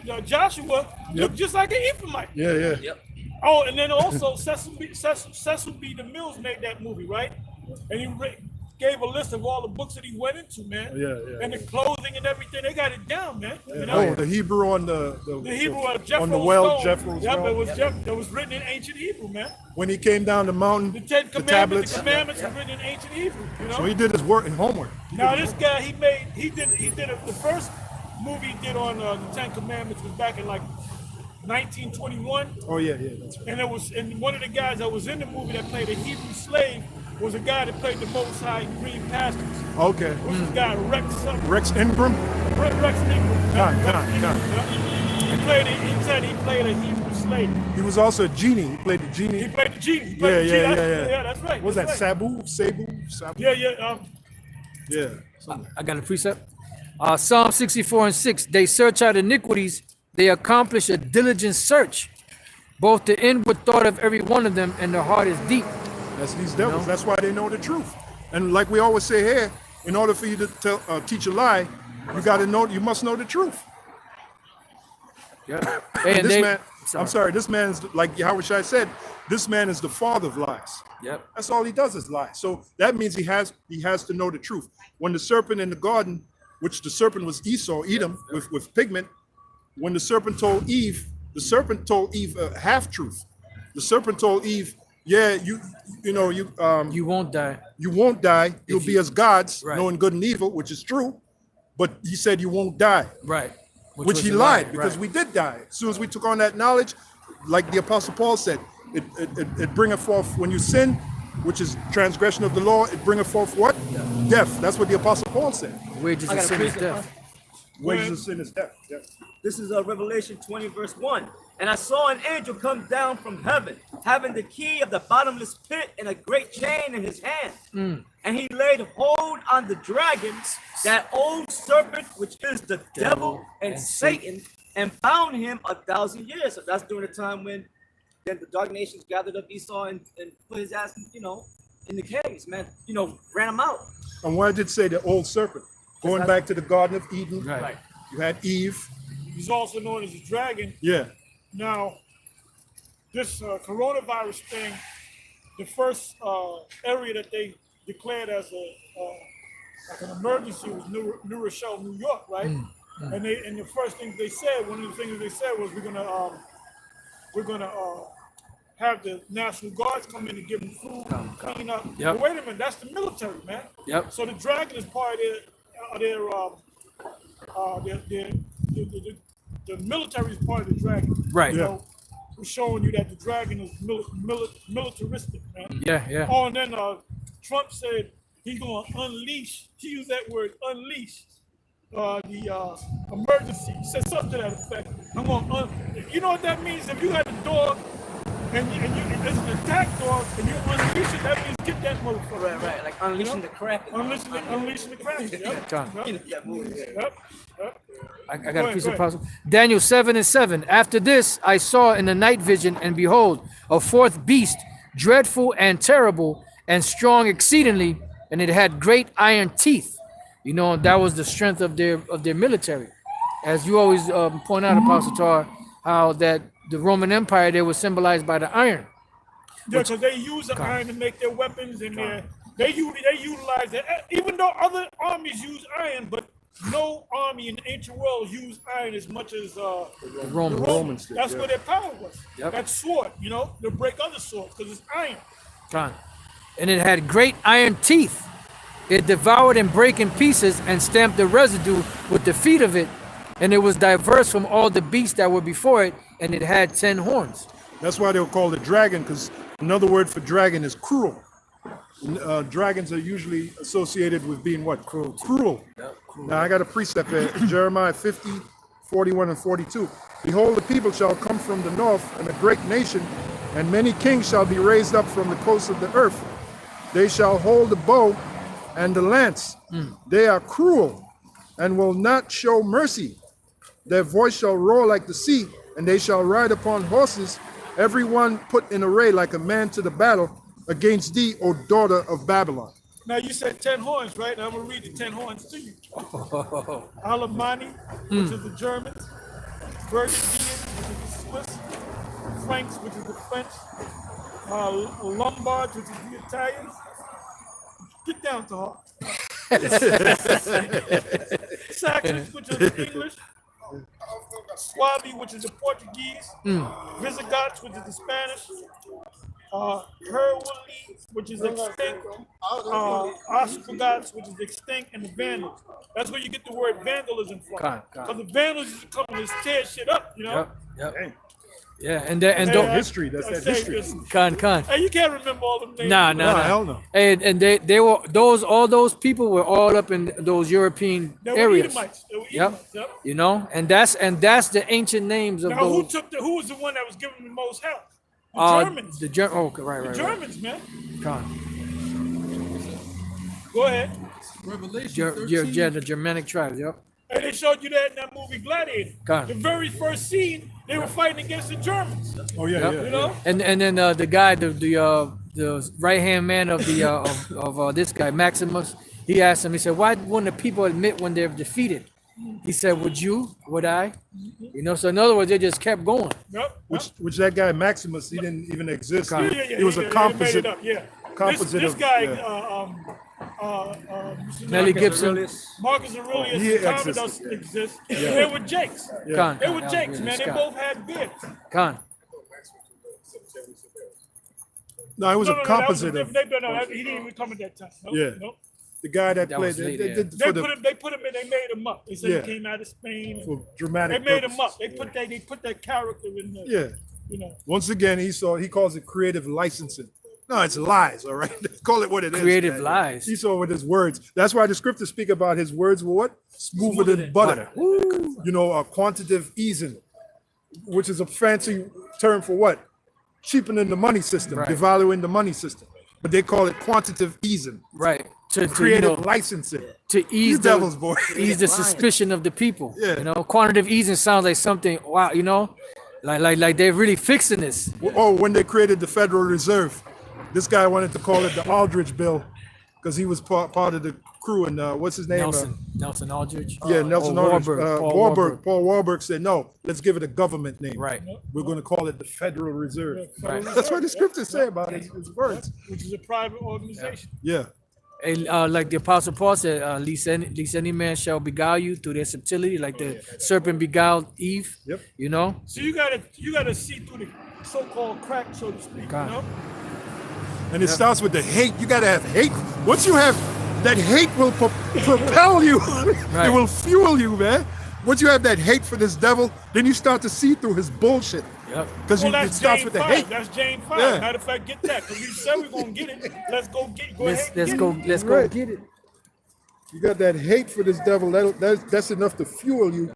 looked just like an Ephraimite. Yeah. Yep. Oh, and then also Cecil B. DeMille made that movie, right? And he gave a list of all the books that he went into, man. Yeah. And the clothing and everything, they got it down, man. You know? Oh, the Hebrew on the Hebrew on Jethro's on the well, stone. Jethro's Yep, well. it was written in ancient Hebrew, man. When he came down the mountain, The Ten the Commandments, tablets. the commandments were written in ancient Hebrew, you know? So he did his work and homework. Now this guy, the first movie he did on the Ten Commandments was back in like 1921. Oh yeah, that's right. And one of the guys that was in the movie that played a Hebrew slave was a guy that played the Most High in Green Pastures. Okay. What's this guy, Rex something? Rex Ingram. Rex Ingram. Con. He said he played a Hebrew slave. lady. He was also a genie. He played the He genie. played the genie. He Yeah, played the yeah, genie. yeah, yeah. That's right. What was that? that's right. Sabu? Yeah, yeah. Yeah. something. I got a precept. Psalm 64 and 6. They search out iniquities. They accomplish a diligent search. Both the inward thought of every one of them and their heart is deep. That's these devils. That's why they know the truth. And like we always say here, in order for you to teach a lie, you got to know. You must know the truth. Yeah. And this they, man, I'm sorry, this man is like Yahweh Shai said. This man is the father of lies. Yep. That's all he does is lie. So that means he has to know the truth. When the serpent in the garden, which the serpent was Esau, Edom, with pigment, when the serpent told Eve a half truth. The serpent told Eve, "Yeah, you won't die. You won't die. You'll be as gods, Right. knowing good and evil," which is true. But he said you won't die, Right. which was he a lie, lied because right. we did die. As soon as we took on that knowledge, like the Apostle Paul said, it bringeth forth when you sin, which is transgression of the law. It bringeth forth what? Death. That's what the Apostle Paul said. Wages I of got a sin is precept, death. Wages of sin is death. Yes. This is Revelation 20, verse 1. And I saw an angel come down from heaven, having the key of the bottomless pit and a great chain in his hand. And he laid hold on the dragon, that old serpent, which is the devil and Satan, and bound him 1,000 years. So that's during the time when then the dark nations gathered up Esau and put his ass, in the caves, man. Ran him out. And why did it say the old serpent? Going back to the Garden of Eden, Right. you had Eve. He's also known as the dragon. Yeah. Now, this coronavirus thing, the first area that they declared as like an emergency was New Rochelle, New York, right? And the first thing they said, one of the things they said was we're gonna have the National Guards come in and give them food, clean up. Yep. But wait a minute, that's the military, man. Yep. So the dragon is part of the military is part of the dragon. Right. So we're showing you that the dragon is militaristic, man. Yeah. Oh, and then Trump said he's going to unleash. He used that word, unleash, the emergency. He said something to that effect. I'm going you know what that means? If you had a dog and it's an attack dog and you unleash it, that means get that motherfucker. Right. Like unleashing the crack. Unleashing the crack. Yep. John. Yep. I got Go a piece of ahead. puzzle. Daniel 7 and 7. After this, I saw in the night vision, and behold, a fourth beast, dreadful and terrible, and strong exceedingly, and it had great iron teeth. That was the strength of their military. As you always point out, Apostle Tar, how that the Roman Empire there was symbolized by the iron. Yeah, because they use the iron to make their weapons, and they utilize it. Even though other armies use iron, but no army in the ancient world used iron as much as the Romans. did, That's yeah. where their power was. Yep. That sword, to break other swords because it's iron. John. And it had great iron teeth. It devoured and brake in pieces and stamped the residue with the feet of it. And it was diverse from all the beasts that were before it, and it had 10 horns. That's why they were called a dragon, because another word for dragon is cruel. Dragons are usually associated with being what? Cruel. Now I got a precept here, Jeremiah 50, 41 and 42. Behold, the people shall come from the north, and a great nation, and many kings shall be raised up from the coasts of the earth. They shall hold the bow and the lance. They are cruel and will not show mercy. Their voice shall roar like the sea, and they shall ride upon horses, every one put in array like a man to the battle against thee, O daughter of Babylon. Now you said 10 horns, right? Now I'm gonna read the 10 horns to you. Alemanni, which is the Germans, Burgundians, which is the Swiss, Franks, which is the French, Lombards, which is the Italians. Get down to heart. Saxons, which is the English. Swabi, which is the Portuguese. Visigoths, which is the Spanish. Heruli, which is extinct. Ostrogoths, which is extinct, and the Vandals. That's where you get the word vandalism from. Con. Because the Vandals used to come and just tear shit up, Yep. Yeah, and Hey, don't history. That's I that say history. this- con. Hey, you can't remember all them names. Nah, No, nah, hell nah. no. And they were all those people were all up in those European They were areas. Edomites. They were Yep. Edomites. Yep. You know, and that's the ancient names of Now, those. who was the one that was giving the most help? The Germans. Oh, okay, right, The right, Germans, man. right. Con. Go ahead. Revelation 13. Yeah, the Germanic tribes. Yep. And they showed you that in that movie Gladiator. Got it. The very first scene, they were fighting against the Germans. Oh yeah, Yep. yeah. You know? And then the guy, the right hand man of the of this guy Maximus, he asked him. He said, "Why wouldn't the people admit when they're defeated?" He said, "Would you? Would I?" You know. So in other words, they just kept going. Yep. Which that guy Maximus, he didn't even exist. Con. He was a composite. Made it up, yeah. composite This of- guy, yeah. what's his Nelly name? Gibson. Marcus Aurelius he and Commodus existed. exist. They were Jakes. Con. They were Con, Jakes, that was man. They Scott. both had beards. Con. No, it was a composite of He didn't even come at that time. Nope, Yeah. nope. the guy that That played. was They, late, they yeah. did They for put the him. They put him in. They made him up. They said Yeah. he came out of Spain. for They dramatic. made him purposes. up. They put that character in there. Yeah. You know. Once again, he calls it creative licensing. No, it's lies, all right? Call it what it is. Creative man. lies. He saw with his words. That's why the scriptures speak about his words were what? Smoother than butter. You know, quantitative easing, which is a fancy term for what? Cheapening the money system, Right. devaluing the money system. But they call it quantitative easing, Right. To creative licensing. to ease You the devils, boy. ease the suspicion of the people. Yeah. You know, quantitative easing sounds like something. Wow. You know, like they're really fixing this. Oh, when they created the Federal Reserve, this guy wanted to call it the Aldrich Bill because he was part of the crew. And what's his name? Nelson Aldrich. Yeah, Nelson Or Aldrich. Warburg, Paul Warburg said, no, let's give it a government name. Right. We're going to call it the Federal Reserve. Right. That's what the scriptures say about his words. Which is a private organization. Yeah. And, like the Apostle Paul said, least any man shall beguile you through their subtlety, like the serpent beguiled Eve. Yep. You know. So you gotta see through the so-called crack, so to speak. God. You know. And it starts with the hate. You got to have hate. Once you have that hate will propel you. Right. It will fuel you, man. Once you have that hate for this devil, then you start to see through his bullshit. Yep. Because Well, it that's starts Jane with the 5. hate. That's Jane 5. Yeah. Matter of fact, get that because we said we're gonna get it. Let's go get. Go ahead. Let's and go. get it. Let's go Right. get it. You got that hate for this devil. That's enough to fuel you.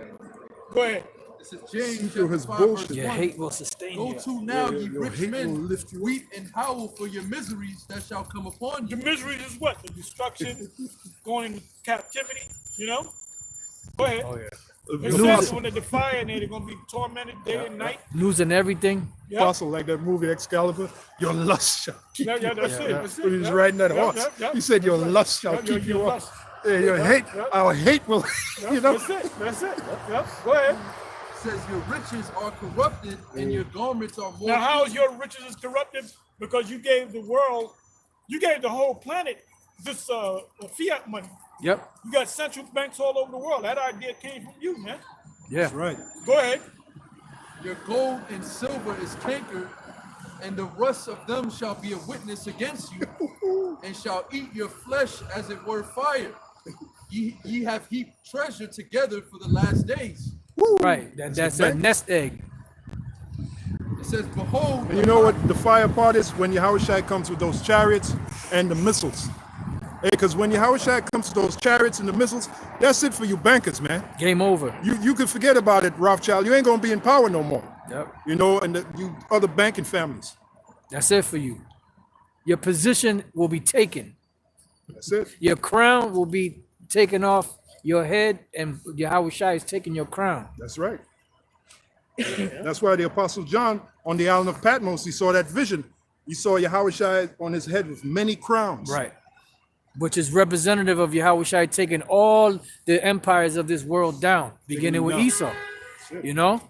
Go ahead. This is James through chapter his 5, bullshit. verse Your 1. hate will sustain Go you. to now, ye your rich hate will men, lift you up. weep and howl for your miseries that shall come upon The you. misery is what? The destruction, going into captivity. You know. Go ahead. Oh yeah. It says when they defy and they're gonna be tormented day and night. Losing everything. Yeah. Apostle, like that movie Excalibur, your lust shall keep Yeah, you. that's it. That's it. When he was Yeah. riding that Yeah, horse, yeah, yeah. he said, your lust shall Yeah, keep your you up. lust. Yeah, your hate, yeah. our hate will, you know. That's it. That's it. Yep. Go ahead. It says your riches are corrupted and your garments are more. Now, how is your riches is corrupted? Because you gave the world, you gave the whole planet this fiat money. Yep. You got central banks all over the world. That idea came from you, man. Yeah. Right. Go ahead. Your gold and silver is cankered, and the rust of them shall be a witness against you, and shall eat your flesh as it were fire. Ye have heaped treasure together for the last days. Right. That's a nest egg. It says, behold, And you know what the fire part is? When Yahushua comes with those chariots and the missiles. Because when Yahushua comes with those chariots and the missiles, that's it for you bankers, man. Game over. You can forget about it, Rothschild. You ain't going to be in power no more. Yep. You know, and you other banking families. That's it for you. Your position will be taken. That's it. Your crown will be taken off your head, and Yahushua is taking your crown. That's right. That's why the Apostle John on the island of Patmos, he saw that vision. He saw Yahushua on his head with many crowns. Right. Which is representative of Yahushua taking all the empires of this world down, beginning with down. Esau. You know?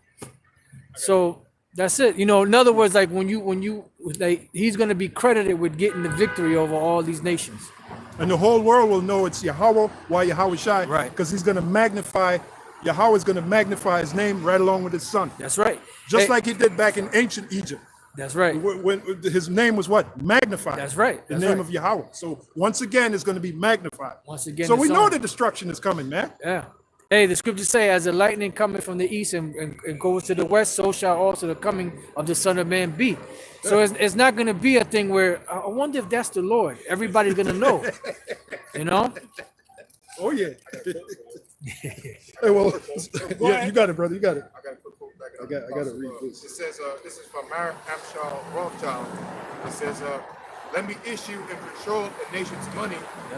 So that's it. You know, in other words, like when you like he's gonna be credited with getting the victory over all these nations. And the whole world will know it's Yahweh, why Yahushua. Right. Because he's going to magnify, Yahweh is going to magnify his name right along with his son. That's right. Just Hey, like he did back in ancient Egypt. that's right. When his name was what? Magnified. That's right. The That's name right. of Yahweh. So once again, it's going to be magnified. Once again, So we it's know on. the destruction is coming, man. Yeah. Hey, the scriptures say, as the lightning cometh from the east and goes to the west, so shall also the coming of the Son of Man be. So it's not going to be a thing where I wonder if that's the Lord. Everybody's going to know, you know? Oh yeah. Hey, well, yeah, you got it, brother. You got it. I got to put quote back I up. got to read this. It says, this is from Mark Amschel Rothschild. It says, let me issue and control a nation's money,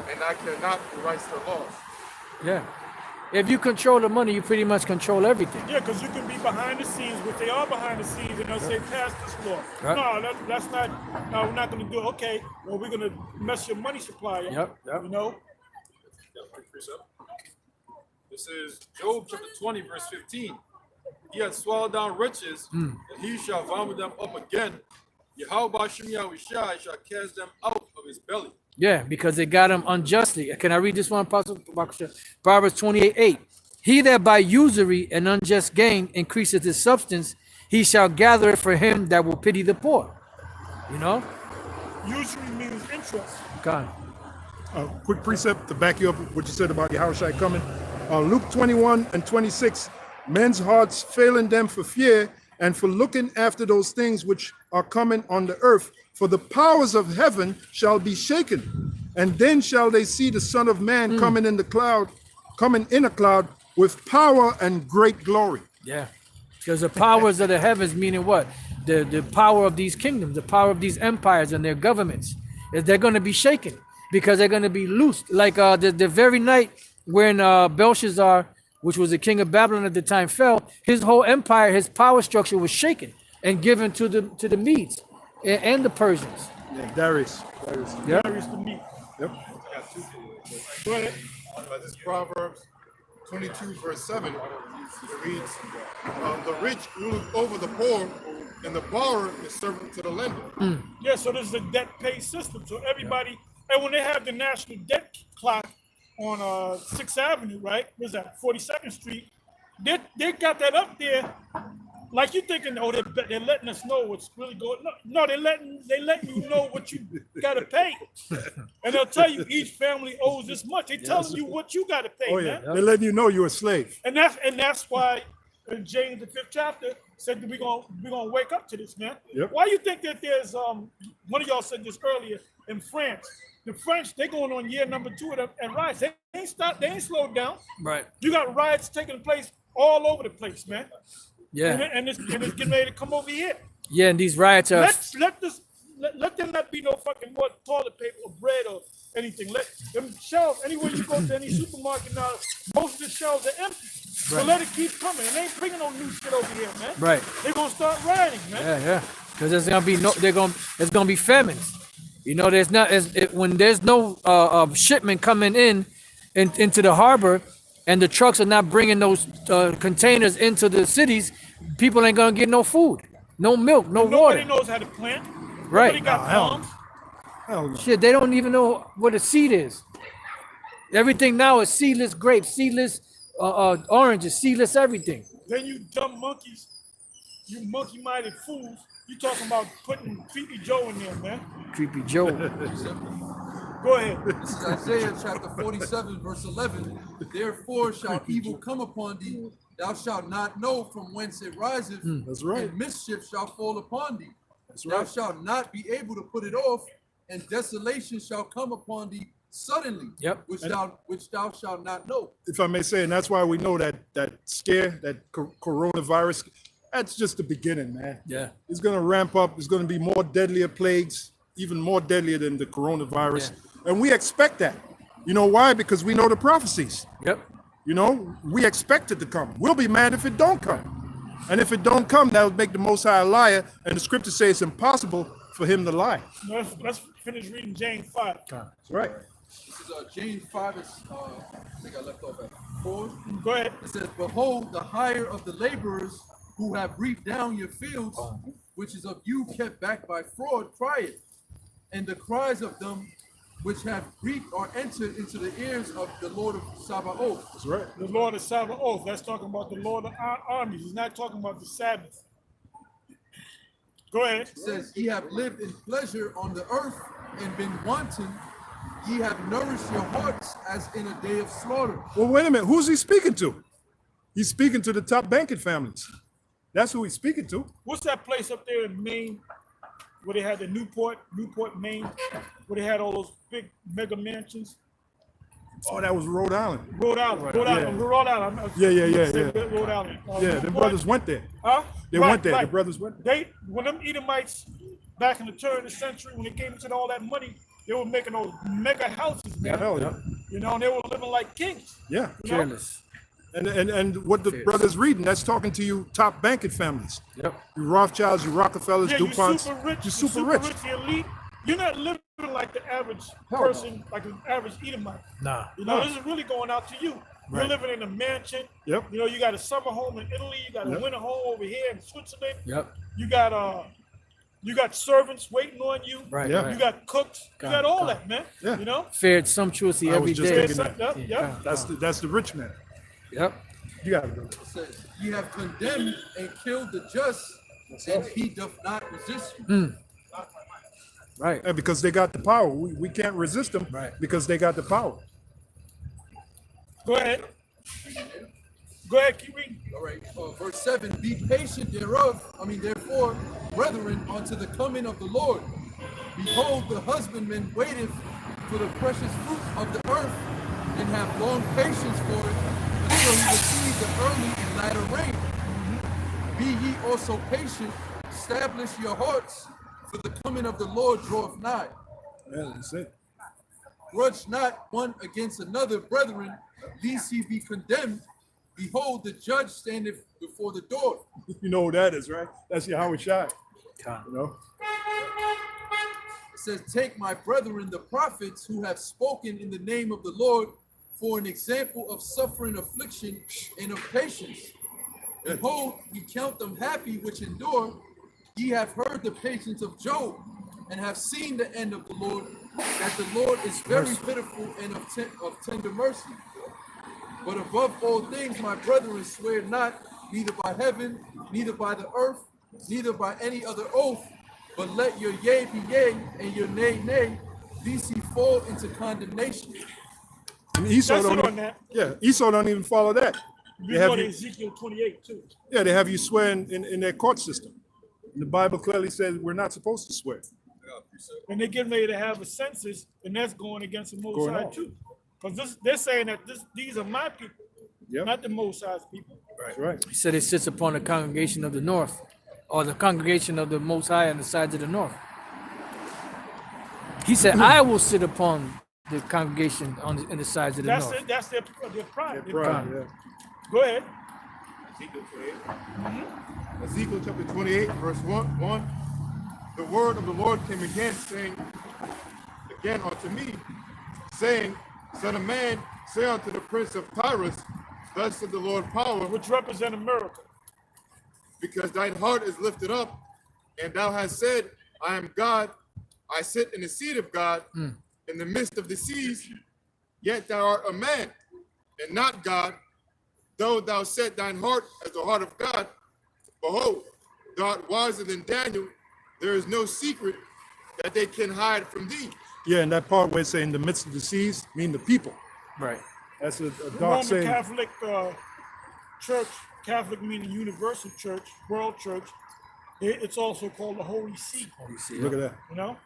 and I cannot rewrite their laws. Yeah. If you control the money, you pretty much control everything. Yeah, because you can be behind the scenes, which they are behind the scenes, and they'll say, pass this law. Right. No, that's not, no, we're not going to do it. Okay, well, we're going to mess your money supply up. Yep. You know? This is Job chapter 20, verse 15. He has swallowed down riches, and he shall vomit them up again. Yahweh Shem Yahushai shall cast them out of his belly. Yeah, because they got him unjustly. Can I read this one, Apostle? Proverbs 28:8. He that by usury and unjust gain increaseth his substance, he shall gather it for him that will pity the poor. You know? Usually means interest. God. Quick precept to back you up what you said about Yahushua coming. Luke 21:26. Men's hearts failing them for fear and for looking after those things which are coming on the earth. For the powers of heaven shall be shaken, and then shall they see the Son of Man coming in a cloud with power and great glory. Yeah. Because the powers of the heavens, meaning what? The power of these kingdoms, the power of these empires and their governments, they're going to be shaken because they're going to be loosed. Like the very night when Belshazzar, which was the king of Babylon at the time, fell, his whole empire, his power structure was shaken and given to the Medes and the Persians. Yeah, Darius. Yeah. Darius the meat. Yep. I got two. Go ahead. This is Proverbs 22, verse 7. It reads, the rich ruleth over the poor, and the borrower is servant to the lender. Yeah, so this is a debt pay system. So everybody, and when they have the national debt clock on 6th Avenue, right? What's that? 42nd Street. They got that up there. Like you thinking, oh, they're letting us know what's really going on. No, they letting you know what you gotta pay. And they'll tell you each family owes this much. They telling you what you gotta pay, Oh yeah. man. They're letting you know you're a slave. And that's why in James the 5th chapter said that we're gonna wake up to this, man. Yep. Why you think that there's one of y'all said this earlier in France? The French, they going on year number 2 and riots. They ain't stopped, they ain't slowed down. Right. You got riots taking place all over the place, man. Yeah. And it's getting ready to come over here. Yeah, and these riots are... Let there not be no fucking more toilet paper or bread or anything. Let them shelves, anywhere you go to any supermarket now, most of the shelves are empty. So let it keep coming. And they ain't bringing no new shit over here, man. Right. They're gonna start rioting, man. Yeah. Because there's gonna be it's gonna be famines. You know, when there's no shipment coming into the harbor, and the trucks are not bringing those containers into the cities, people ain't gonna get no food, no milk, no water. Nobody knows how to plant. Right. Nobody got farms. Hell no. Shit, they don't even know what a seed is. Everything now is seedless grapes, seedless oranges, seedless everything. Then you dumb monkeys, you monkey-minded fools, you talking about putting Creepy Joe in there, man. Creepy Joe. Go ahead. This is Isaiah chapter 47, verse 11. Therefore shall evil come upon thee, thou shalt not know from whence it riseth, That's right. and mischief shall fall upon thee. That's Thou right. shalt not be able to put it off, and desolation shall come upon thee suddenly, Yep. which thou shalt not know. If I may say, and that's why we know that scare, that coronavirus, that's just the beginning, man. Yeah. It's going to ramp up. It's going to be more deadlier plagues, even more deadlier than the coronavirus. And we expect that. You know why? Because we know the prophecies. Yep. You know, we expect it to come. We'll be mad if it don't come. And if it don't come, that would make the Most High a liar. And the scriptures say it's impossible for him to lie. Let's finish reading James 5. That's right. This is James 5, I think I left off at 4. Go ahead. It says, behold, the hire of the laborers who have reaped down your fields, which is of you kept back by fraud, crieth. And the cries of them which have reaped are entered into the ears of the Lord of Sabaoth. That's right. The Lord of Sabaoth. That's talking about the Lord of armies. He's not talking about the Sabbath. Go ahead. It says, ye have lived in pleasure on the earth and been wanton, ye have nourished your hearts as in a day of slaughter. Well, wait a minute. Who's he speaking to? He's speaking to the top banking families. That's who he's speaking to. What's that place up there in Maine where they had the Newport, Maine, where they had all those big mega mansions? Oh, that was Rhode Island. Rhode Island. Rhode Island. Rhode Island. Yeah. Rhode Island. Yeah, the brothers went there. Huh? They went there. The brothers went there. When them Edomites back in the turn of the century, when they came into all that money, they were making those mega houses, man. Hell yeah. You know, and they were living like kings. Yeah. You know? Careless. And what the brother's reading, that's talking to you top banking families. Yep. You Rothschilds, you Rockefellers, Yeah, DuPonts. you're super rich. The elite. You're not living like the average person, like an average Edomite. Nah. You know, this is really going out to you. You're Right. living in a mansion. Yep. You know, you got a summer home in Italy. You got a Yep. winter home over here in Switzerland. Yep. You got servants waiting on you. Right. Yeah. right. You got cooks. You got all that, man. Yeah. You know. Fared sumptuously I every was just day. thinking that. Yep. That's the rich man. Yep. You got it, bro. It says, ye have condemned and killed the just, and he doth not resist you. Right. Yeah, because they got the power. We can't resist them Right. because they got the power. Go ahead. Go ahead. Keep reading. All right, verse 7, be patient therefore, brethren, unto the coming of the Lord. Behold, the husbandman waiteth for the precious fruit of the earth, and have long patience for it, until he receive the early and latter rain. Be ye also patient, establish your hearts, for the coming of the Lord draweth nigh. Yeah, that's it. Grudge not one against another, brethren, lest he be condemned. Behold, the judge standeth before the door. You know who that is, right? That's Yahweh Shai. You know? It says, take my brethren, the prophets, who have spoken in the name of the Lord, for an example of suffering, affliction, and of patience. Behold, ye count them happy which endure. Ye have heard the patience of Job, and have seen the end of the Lord, that the Lord is very pitiful and of tender mercy. But above all things, my brethren, swear not, neither by heaven, neither by the earth, neither by any other oath, but let your yea be yea, and your nay, nay, lest ye fall into condemnation. And Esau That's it don't. on that. Yeah, Esau don't even follow that. We They have go to you, Ezekiel 28 too. yeah, they have you swear in their court system. And the Bible clearly says we're not supposed to swear. And they're getting ready to have a census, and that's going against the Most Going High on. too. Because they're saying that these are my people, Yep. not the Most High's people. That's right. He said it sits upon the congregation of the north, or the congregation of the Most High on the sides of the north. He said, I will sit upon the congregation on the sides of the That's north. it. That's their pride. Their Right, pride. yeah. Go ahead. Ezekiel 28. Ezekiel chapter 28, verse 1. The word of the Lord came again, saying, again unto me, saying, Son of man, say unto the prince of Tyrus, thus said the Lord power, Which represent America. because thine heart is lifted up, and thou hast said, I am God, I sit in the seat of God, in the midst of the seas, yet thou art a man, and not God, though thou set thine heart as the heart of God. Behold, thou art wiser than Daniel, there is no secret that they can hide from thee. Yeah, and that part where it's saying in the midst of the seas, mean the people. Right. That's a The dark Roman saying. Catholic Church, Catholic meaning universal church, world church, it's also called the Holy See. Look at that. You know?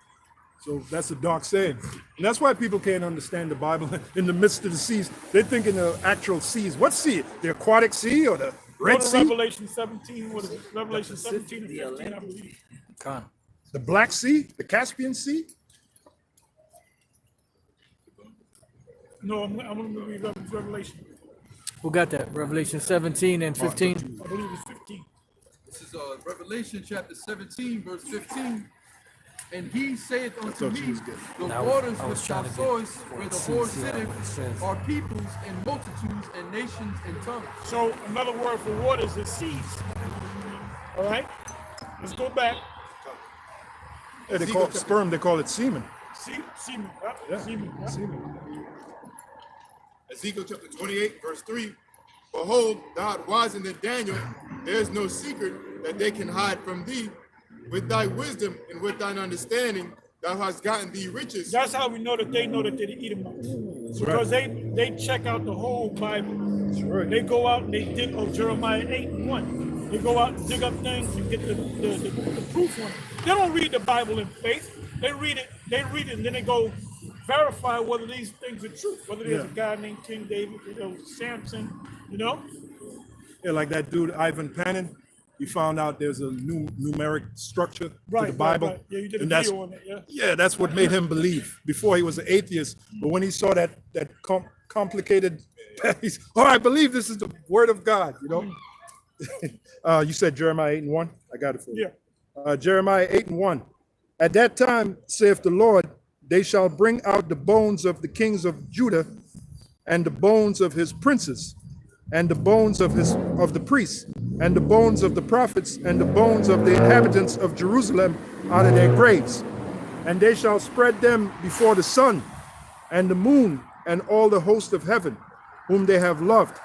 So that's a dark saying. And that's why people can't understand the Bible in the midst of the seas. They think in the actual seas. What sea? The aquatic sea or the Go Red to Sea? Revelation 17, what is it? Revelation 17 and 15, I believe. Con. The Black Sea? The Caspian Sea? No, I'm going to read Revelation. Who got that? Revelation 17 and 15. I believe it's 15. This is Revelation chapter 17, verse 15. And he saith unto thought me, you was good. the Now, waters I was which thou trying to sawest, where the see whore what it sitteth, says. are peoples and multitudes and nations and tongues. So another word for waters is seas. All right? Let's go back. Yeah, they call it sperm, they call it semen. Seamen. Yeah, Seamen. Yeah. semen. Ezekiel chapter 28, verse 3. Behold, thou art wiser than Daniel, there is no secret that they can hide from thee. With thy wisdom and with thine understanding thou hast gotten thee riches. That's how we know that they know that they're the Edomites. Because they check out the whole Bible. right. They go out and they dig, Jeremiah 8:1. They go out and dig up things and get the proof on it. They don't read the Bible in faith. They read it, and then they go verify whether these things are true. Whether there's a guy named King David, Samson, Yeah, like that dude Ivan Panin. He found out there's a new numeric structure to the Right, Bible. right. Yeah, you did a and that's, video on that, yeah. Yeah, that's what made him believe. Before he was an atheist, but when he saw that complicated, he's, oh, I believe this is the word of God. You said Jeremiah 8:1. I got it for you. Yeah. Jeremiah 8:1. At that time, saith the Lord, they shall bring out the bones of the kings of Judah, and the bones of his princes, and the bones of the priests, and the bones of the prophets, and the bones of the inhabitants of Jerusalem out of their graves. And they shall spread them before the sun, and the moon, and all the host of heaven, whom they have loved,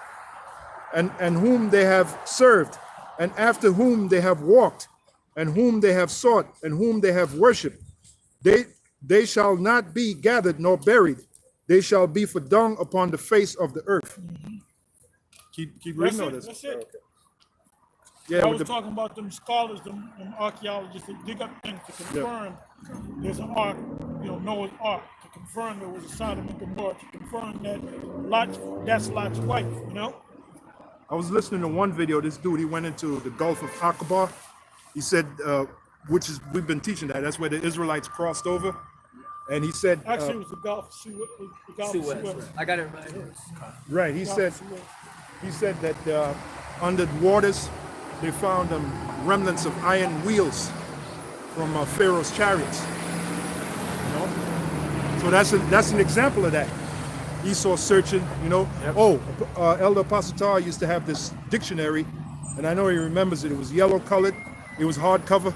and whom they have served, and after whom they have walked, and whom they have sought, and whom they have worshipped. They shall not be gathered nor buried. They shall be for dung upon the face of the earth. Keep reading on this. That's it. Okay. Yeah, I was talking about them scholars, them archaeologists that dig up things to confirm there's an ark, Noah's ark, to confirm there was a Sodom and Gomorrah, to confirm that that's Lot's wife, I was listening to one video. This dude, he went into the Gulf of Aqaba. He said, we've been teaching that. That's where the Israelites crossed over. And he said, actually, it was the Gulf of Suez. I got it right here. right. He said that under the waters, they found remnants of iron wheels from Pharaoh's chariots. So that's an example of that. Esau searching, Yep. Elder Apostle Tar used to have this dictionary, and I know he remembers it. It was yellow colored, it was hardcover,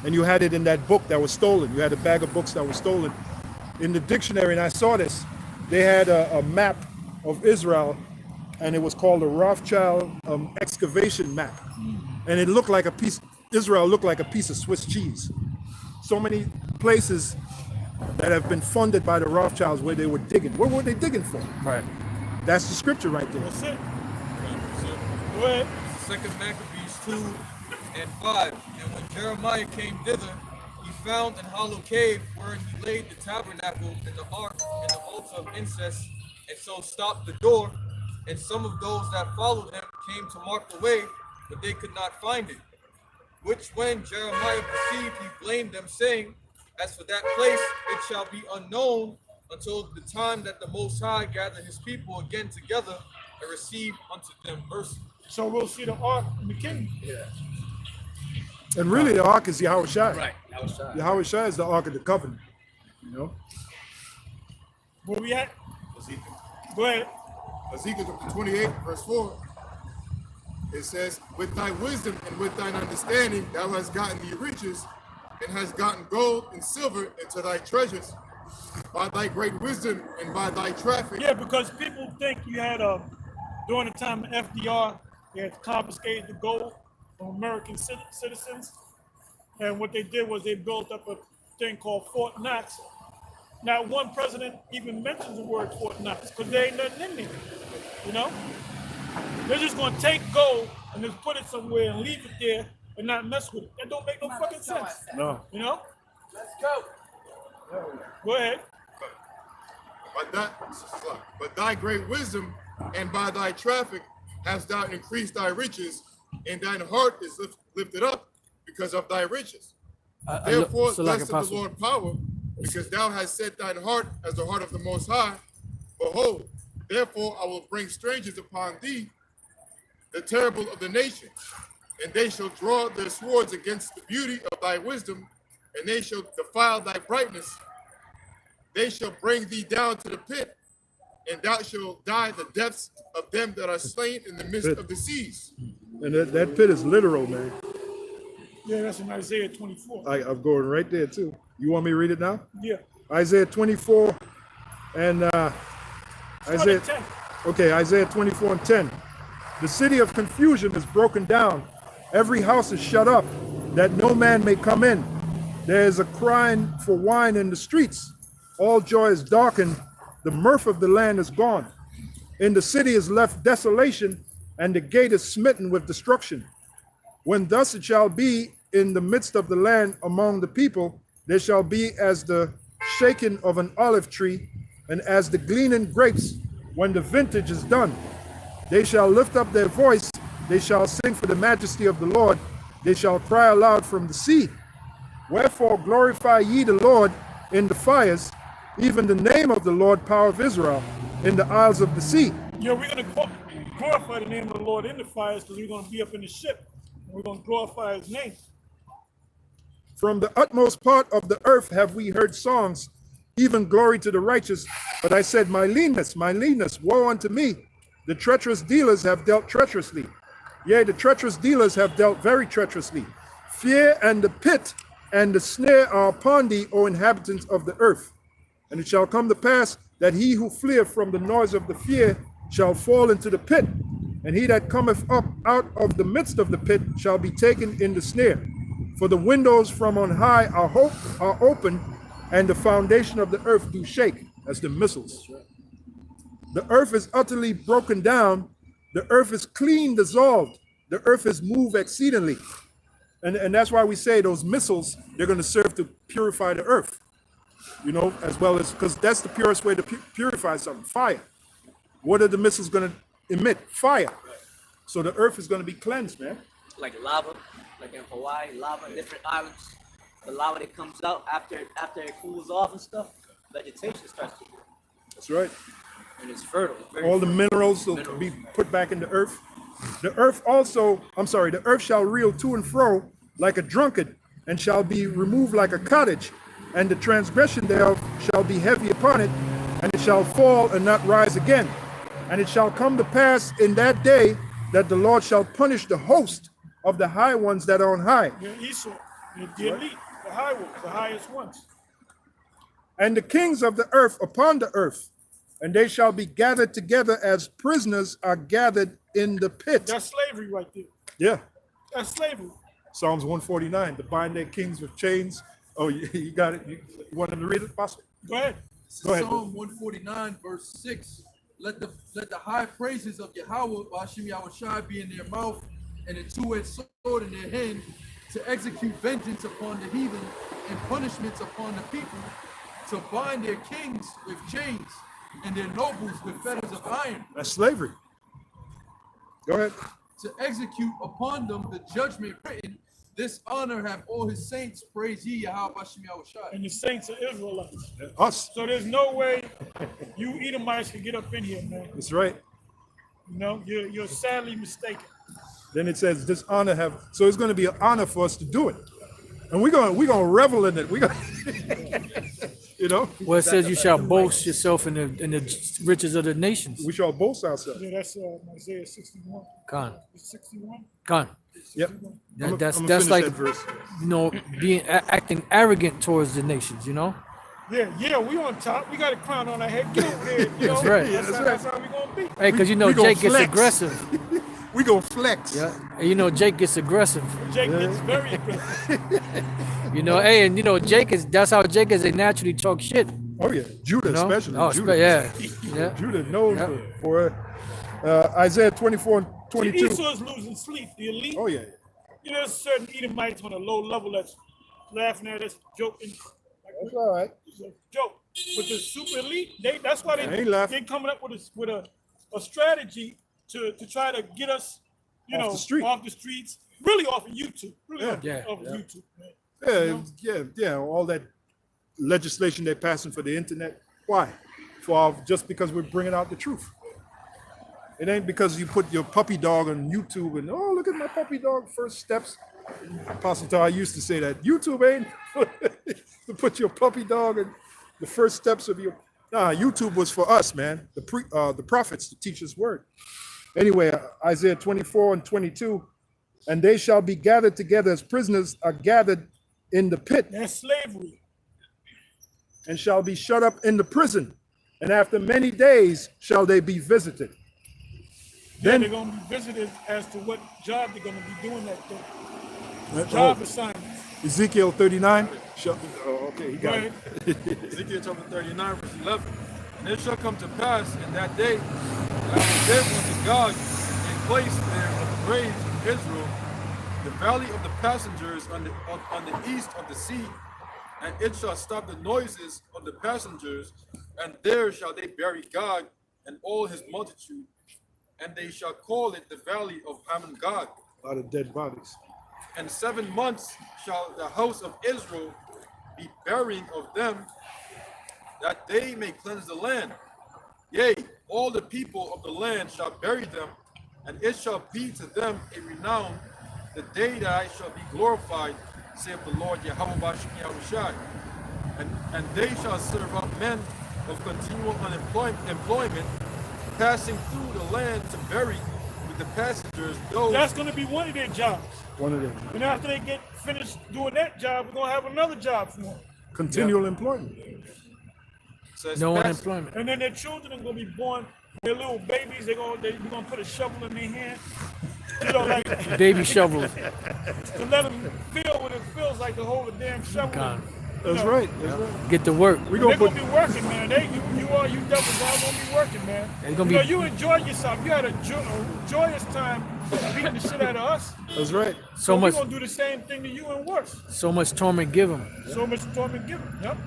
and you had it in that book that was stolen. You had a bag of books that was stolen. In the dictionary, and I saw this, they had a map of Israel, and it was called a Rothschild excavation map. And it looked like Israel looked like a piece of Swiss cheese. So many places that have been funded by the Rothschilds where they were digging. What were they digging for? Right. That's the scripture right there. That's it. Go ahead. 2 Maccabees 2:5. And when Jeremiah came thither, he found an hollow cave wherein he laid the tabernacle and the ark and the altar of incense, and so stopped the door. And some of those that followed him came to mark the way, but they could not find it. Which when Jeremiah perceived, he blamed them, saying, as for that place, it shall be unknown until the time that the Most High gather his people again together and receive unto them mercy. So we'll see the ark in the kingdom. Yeah. And really, the ark is Yahweh Shai. Right. Outside. Yahweh Shai is the ark of the covenant. Where we at? Go ahead. Ezekiel 28, verse 4. It says, with thy wisdom and with thine understanding, thou hast gotten thee riches, and hast gotten gold and silver into thy treasures, by thy great wisdom and by thy traffic. Yeah, because people think you had during the time of FDR, they had confiscated the gold from American citizens, and what they did was they built up a thing called Fort Knox. Not one president even mentions the word Fort Knox because there ain't nothing in there. They're just gonna take gold and just put it somewhere and leave it there and not mess with it. That don't make no fucking sense. No. Let's go. Go ahead. But thy great wisdom and by thy traffic hast thou increased thy riches, and thine heart is lifted up because of thy riches. Therefore, thus saith the Lord power, because thou hast set thine heart as the heart of the Most High. Behold, therefore I will bring strangers upon thee, the terrible of the nations, and they shall draw their swords against the beauty of thy wisdom, and they shall defile thy brightness. They shall bring thee down to the pit, and thou shalt die the depths of them that are slain in the midst of the seas. And that pit is literal, man. Yeah, that's in Isaiah 24. I'm going right there too. You want me to read it now? Yeah. Isaiah 24 and Isaiah 10. Okay, Isaiah 24 and 10. The city of confusion is broken down. Every house is shut up, that no man may come in. There is a crying for wine in the streets. All joy is darkened. The mirth of the land is gone. In the city is left desolation, and the gate is smitten with destruction. When thus it shall be in the midst of the land among the people, there shall be as the shaking of an olive tree, and as the gleaning grapes when the vintage is done. They shall lift up their voice, they shall sing for the majesty of the Lord, they shall cry aloud from the sea. Wherefore glorify ye the Lord in the fires, even the name of the Lord, power of Israel, in the isles of the sea. Yeah, we're going to glorify the name of the Lord in the fires because we're going to be up in the ship. And we're going to glorify his name. From the utmost part of the earth have we heard songs, even glory to the righteous. But I said, my leanness, woe unto me. The treacherous dealers have dealt treacherously. Yea, the treacherous dealers have dealt very treacherously. Fear and the pit and the snare are upon thee, O inhabitants of the earth. And it shall come to pass that he who fleeth from the noise of the fear shall fall into the pit, and he that cometh up out of the midst of the pit shall be taken in the snare. For the windows from on high are open, and the foundation of the earth do shake, as the missiles. The earth is utterly broken down, the earth is clean dissolved, the earth is moved exceedingly. And that's why we say those missiles, they're going to serve to purify the earth, you know, as well as, because that's the purest way to purify something, fire. What are the missiles going to emit? Fire. So the earth is going to be cleansed, man. Like lava, like in Hawaii, lava in different islands. The lava that comes out after it cools off and stuff, vegetation starts to grow. That's right. And it's fertile. All the minerals will be put back in the earth. The earth also, the earth shall reel to and fro like a drunkard, and shall be removed like a cottage, and the transgression thereof shall be heavy upon it, and it shall fall and not rise again. And it shall come to pass in that day that the Lord shall punish the host of the high ones that are on high. The Esau, the elite, the high ones, the highest ones. And the kings of the earth upon the earth, and they shall be gathered together as prisoners are gathered in the pit. That's slavery right there. Yeah. That's slavery. Psalms 149, to bind their kings with chains. Oh, you got it. You want them to read it, Pastor? Go ahead. Go ahead. Psalm 149, verse 6. Let the high praises of Yahweh, Bashim Yahushai, be in their mouth, and a two-edged sword in their hand, to execute vengeance upon the heathen and punishments upon the people, to bind their kings with chains and their nobles with fetters of iron. That's slavery. Go ahead. To execute upon them the judgment written. This honor have all his saints. Praise ye Yahweh Bashim Yahushai. And the saints are Israelites. Us. So there's no way you Edomites can get up in here, man. That's right. You know, you're sadly mistaken. Then it says this honor have, so it's going to be an honor for us to do it. And we're gonna revel in it. We're gonna you know. Well, it says you shall boast yourself in the riches of the nations. We shall boast ourselves. Yeah, that's Isaiah 61. Con. 61? Con. Yep. That's finish like, that verse. you know, being acting arrogant towards the nations, you know. Yeah, we on top. We got a crown on our head. Get over here. You know? That's right. That's how we gonna be. Hey, because you know we gonna Jake gets flex. aggressive. We gonna flex. Yeah, and you know Jake gets aggressive. Jake gets very aggressive. You know, hey, and you know Jake is. That's how Jake is. They naturally talk shit. Oh yeah, Judah You know? especially. Oh, Judah. yeah. Judah knows Yeah. for Isaiah 24 and 22. Esau is losing sleep. The elite. Oh yeah. You know, there's certain Edomites on a low level that's laughing at us, joking. That's all right. It's a joke. But the super elite, that's why They ain't laughing. they're coming up with a strategy to try to get us, Off the street. off the streets, really off of YouTube. Really Yeah. off of YouTube, man. Yeah. All that legislation they're passing for the internet. Why? Just because we're bringing out the truth. It ain't because you put your puppy dog on YouTube and, oh, look at my puppy dog, first steps. Apostle Tar used to say that. YouTube ain't to put your puppy dog in the first steps of your. Nah, YouTube was for us, man. The prophets to teach us word. Anyway, Isaiah 24 and 22. And they shall be gathered together as prisoners are gathered in the pit, That's slavery. and shall be shut up in the prison. And after many days shall they be visited. Then Then they're going to be visited as to what job they're going to be doing that day. Oh, Job assignments. Ezekiel 39. Okay, he Go got ahead. it. Ezekiel chapter 39, verse 11. And it shall come to pass in that day that I will give unto God a place there of the graves of Israel, the valley of the passengers on the east of the sea, and it shall stop the noises of the passengers, and there shall they bury God and all his multitude, and they shall call it the valley of Ammon God. A lot of dead bodies. And 7 months shall the house of Israel be burying of them, that they may cleanse the land. Yea, all the people of the land shall bury them, and it shall be to them a renown the day that I shall be glorified, saith the Lord Yahushua. And they shall sit about men of continual employment, passing through the land to bury with the passengers those. That's going to be one of their jobs. One of them. And after they get finished doing that job, we're going to have another job for them. Continual employment. Says No pass- unemployment. And then their children are going to be born, their little babies, we're going to put a shovel in their hand. You know, like, Baby shovels. to let them feel what it feels like to hold a damn shovel. God. That's right. That's right. Get to work. We They're gonna gonna put be working, man. You devils are gonna be working, man. They're gonna you know, be- you enjoyed yourself. You had a joyous time beating the shit out of us. That's right. So We're much, gonna do the same thing to you and worse. so much torment give them. So much torment given. Yep.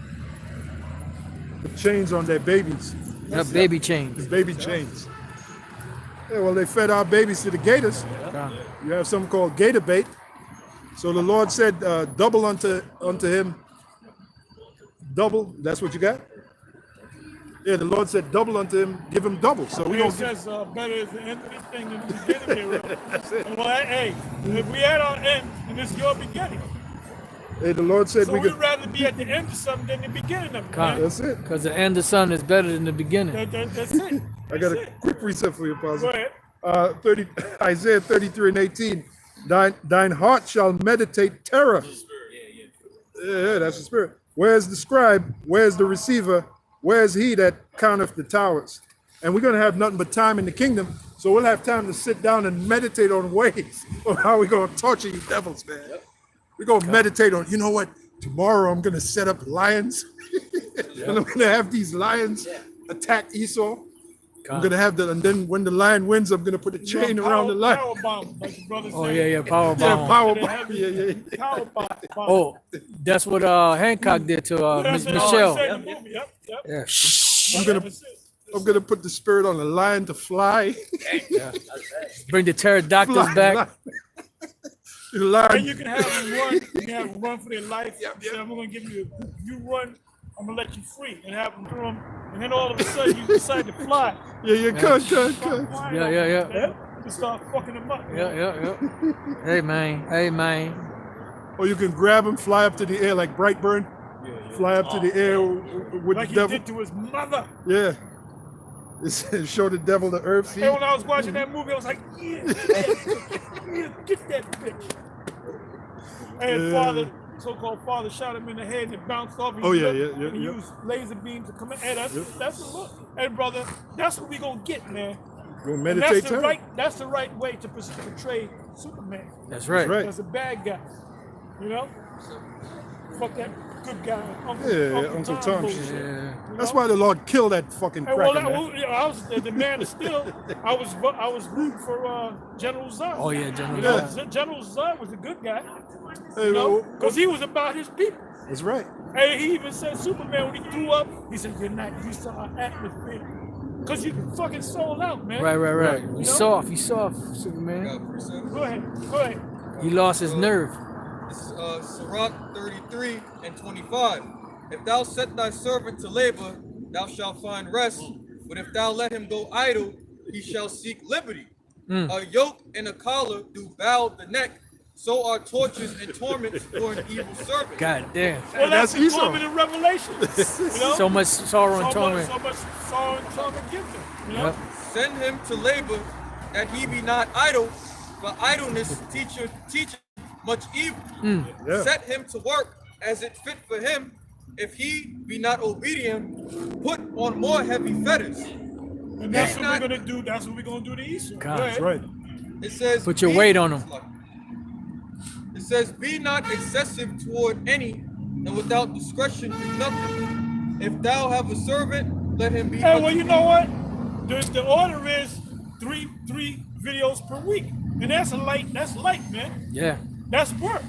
Put chains on their babies. That baby chains. Baby chains. Yeah, well, they fed our babies to the gators. God. You have something called gator bait. So the Lord said, double unto him. Double. That's what you got? Yeah, the Lord said, double unto him, give him double. So we It don't says better is the end of the thing than the beginning thereof. Well, hey, if we had our end, and this is your beginning. Hey, the Lord said So we we'd could. rather be at the end of something than the beginning of it. God. Man. That's it. Because the end of the sun is better than the beginning. That's it. I got That's a it. quick precept for you, Go Pastor. ahead. Isaiah 33 and 18. Thine heart shall meditate terror. Yeah, that's the spirit. Where's the scribe? Where's the receiver? Where's he that counteth the towers? And we're going to have nothing but time in the kingdom, so we'll have time to sit down and meditate on ways of how we're going to torture you devils, man. We're going to meditate on, you know what? Tomorrow I'm going to set up lions, and I'm going to have these lions attack Esau. I'm going to have and then when the lion wins, I'm going to put a chain around the lion. Power bomb, like the brother Oh, said. yeah, power Yeah, bomb. power They bomb. have Yeah, yeah. Power bomb. Oh, that's what Hancock did to That's what Michelle. they said in the movie. Yep. Yeah. I'm gonna put the spirit on the lion to fly. Bring the pterodactyls back. The lion. And you can have them run. You can have them run for their life. So I'm gonna give you. You run. I'm gonna let you free and have them do them. And then all of a sudden you decide to fly. Yeah, cut. Start flying Yeah, over yeah, yeah. them, man. You start fucking them up. man. Yeah. Hey, man. Or you can grab him, fly up to the air like Brightburn. Fly up to the air with Like the he devil. did to his mother. Yeah. Show the devil the earth. See? And when I was watching that movie, I was like, yeah, get that bitch. And father, so-called father, shot him in the head and it bounced off. Oh, yeah, And yeah. he used laser beams to come in. Hey, that's a look. Hey, brother, that's what we gonna get, man. Go And meditate. that's the right way to portray Superman That's right. Right. as a bad guy. You know? Fuck that good guy. Uncle Tom bullshit, shit. you That's know? why the Lord killed that fucking Hey, well, cracker, man. I was the Man of Steel. I was rooting for General Zod. Oh, yeah, General You know, Zod. General Zod was a good guy. Hey, You know, well, because he was about his people. that's right. Hey, he even said Superman when he threw up, he said, "You're not used to our atmosphere." Because you fucking sold out, man. Right. You He's know? soft, Superman. Got precepts. Go ahead. He lost his nerve. This is Sirach 33 and 25. If thou set thy servant to labor, thou shalt find rest. But if thou let him go idle, he shall seek liberty. A yoke and a collar do bow the neck. So are tortures and torments for an evil servant. God damn. Well, that's that's the Esau. torment in Revelation. You know? So much sorrow and torment. So much sorrow and torment gives him. You know? Yep. Send him to labor, that he be not idle, for idleness teacheth much evil. Yeah. Set him to work as it fit for him. If he be not obedient, put on more heavy fetters. And that's what we're gonna do. That's what we're gonna do to Esau. God, Go that's ahead. Right. It says, Put your weight on him. It says, "Be not excessive toward any, and without discretion do nothing. If thou have a servant, let him be." Hey, well, unto you thee." know what? The order is three videos per week, and that's light, man. Yeah. That's work.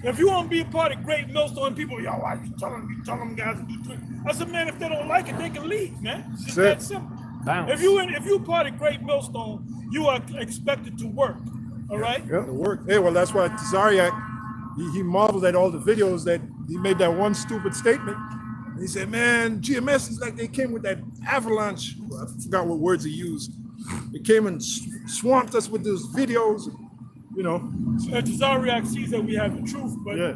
If you want to be a part of Great Millstone, people, yo, why you tell them guys to do 3? I said, man, if they don't like it, they can leave, man. It's just that simple. Bounce. If you're part of Great Millstone, you are expected to work. All right. Yeah, it worked. Hey, well, that's why Zariak, he marveled at all the videos that he made that one stupid statement. And he said, man, GMS is like they came with that avalanche. I forgot what words he used. They came and swamped us with those videos, you know. Zariak sees that we have the truth, but, Yeah.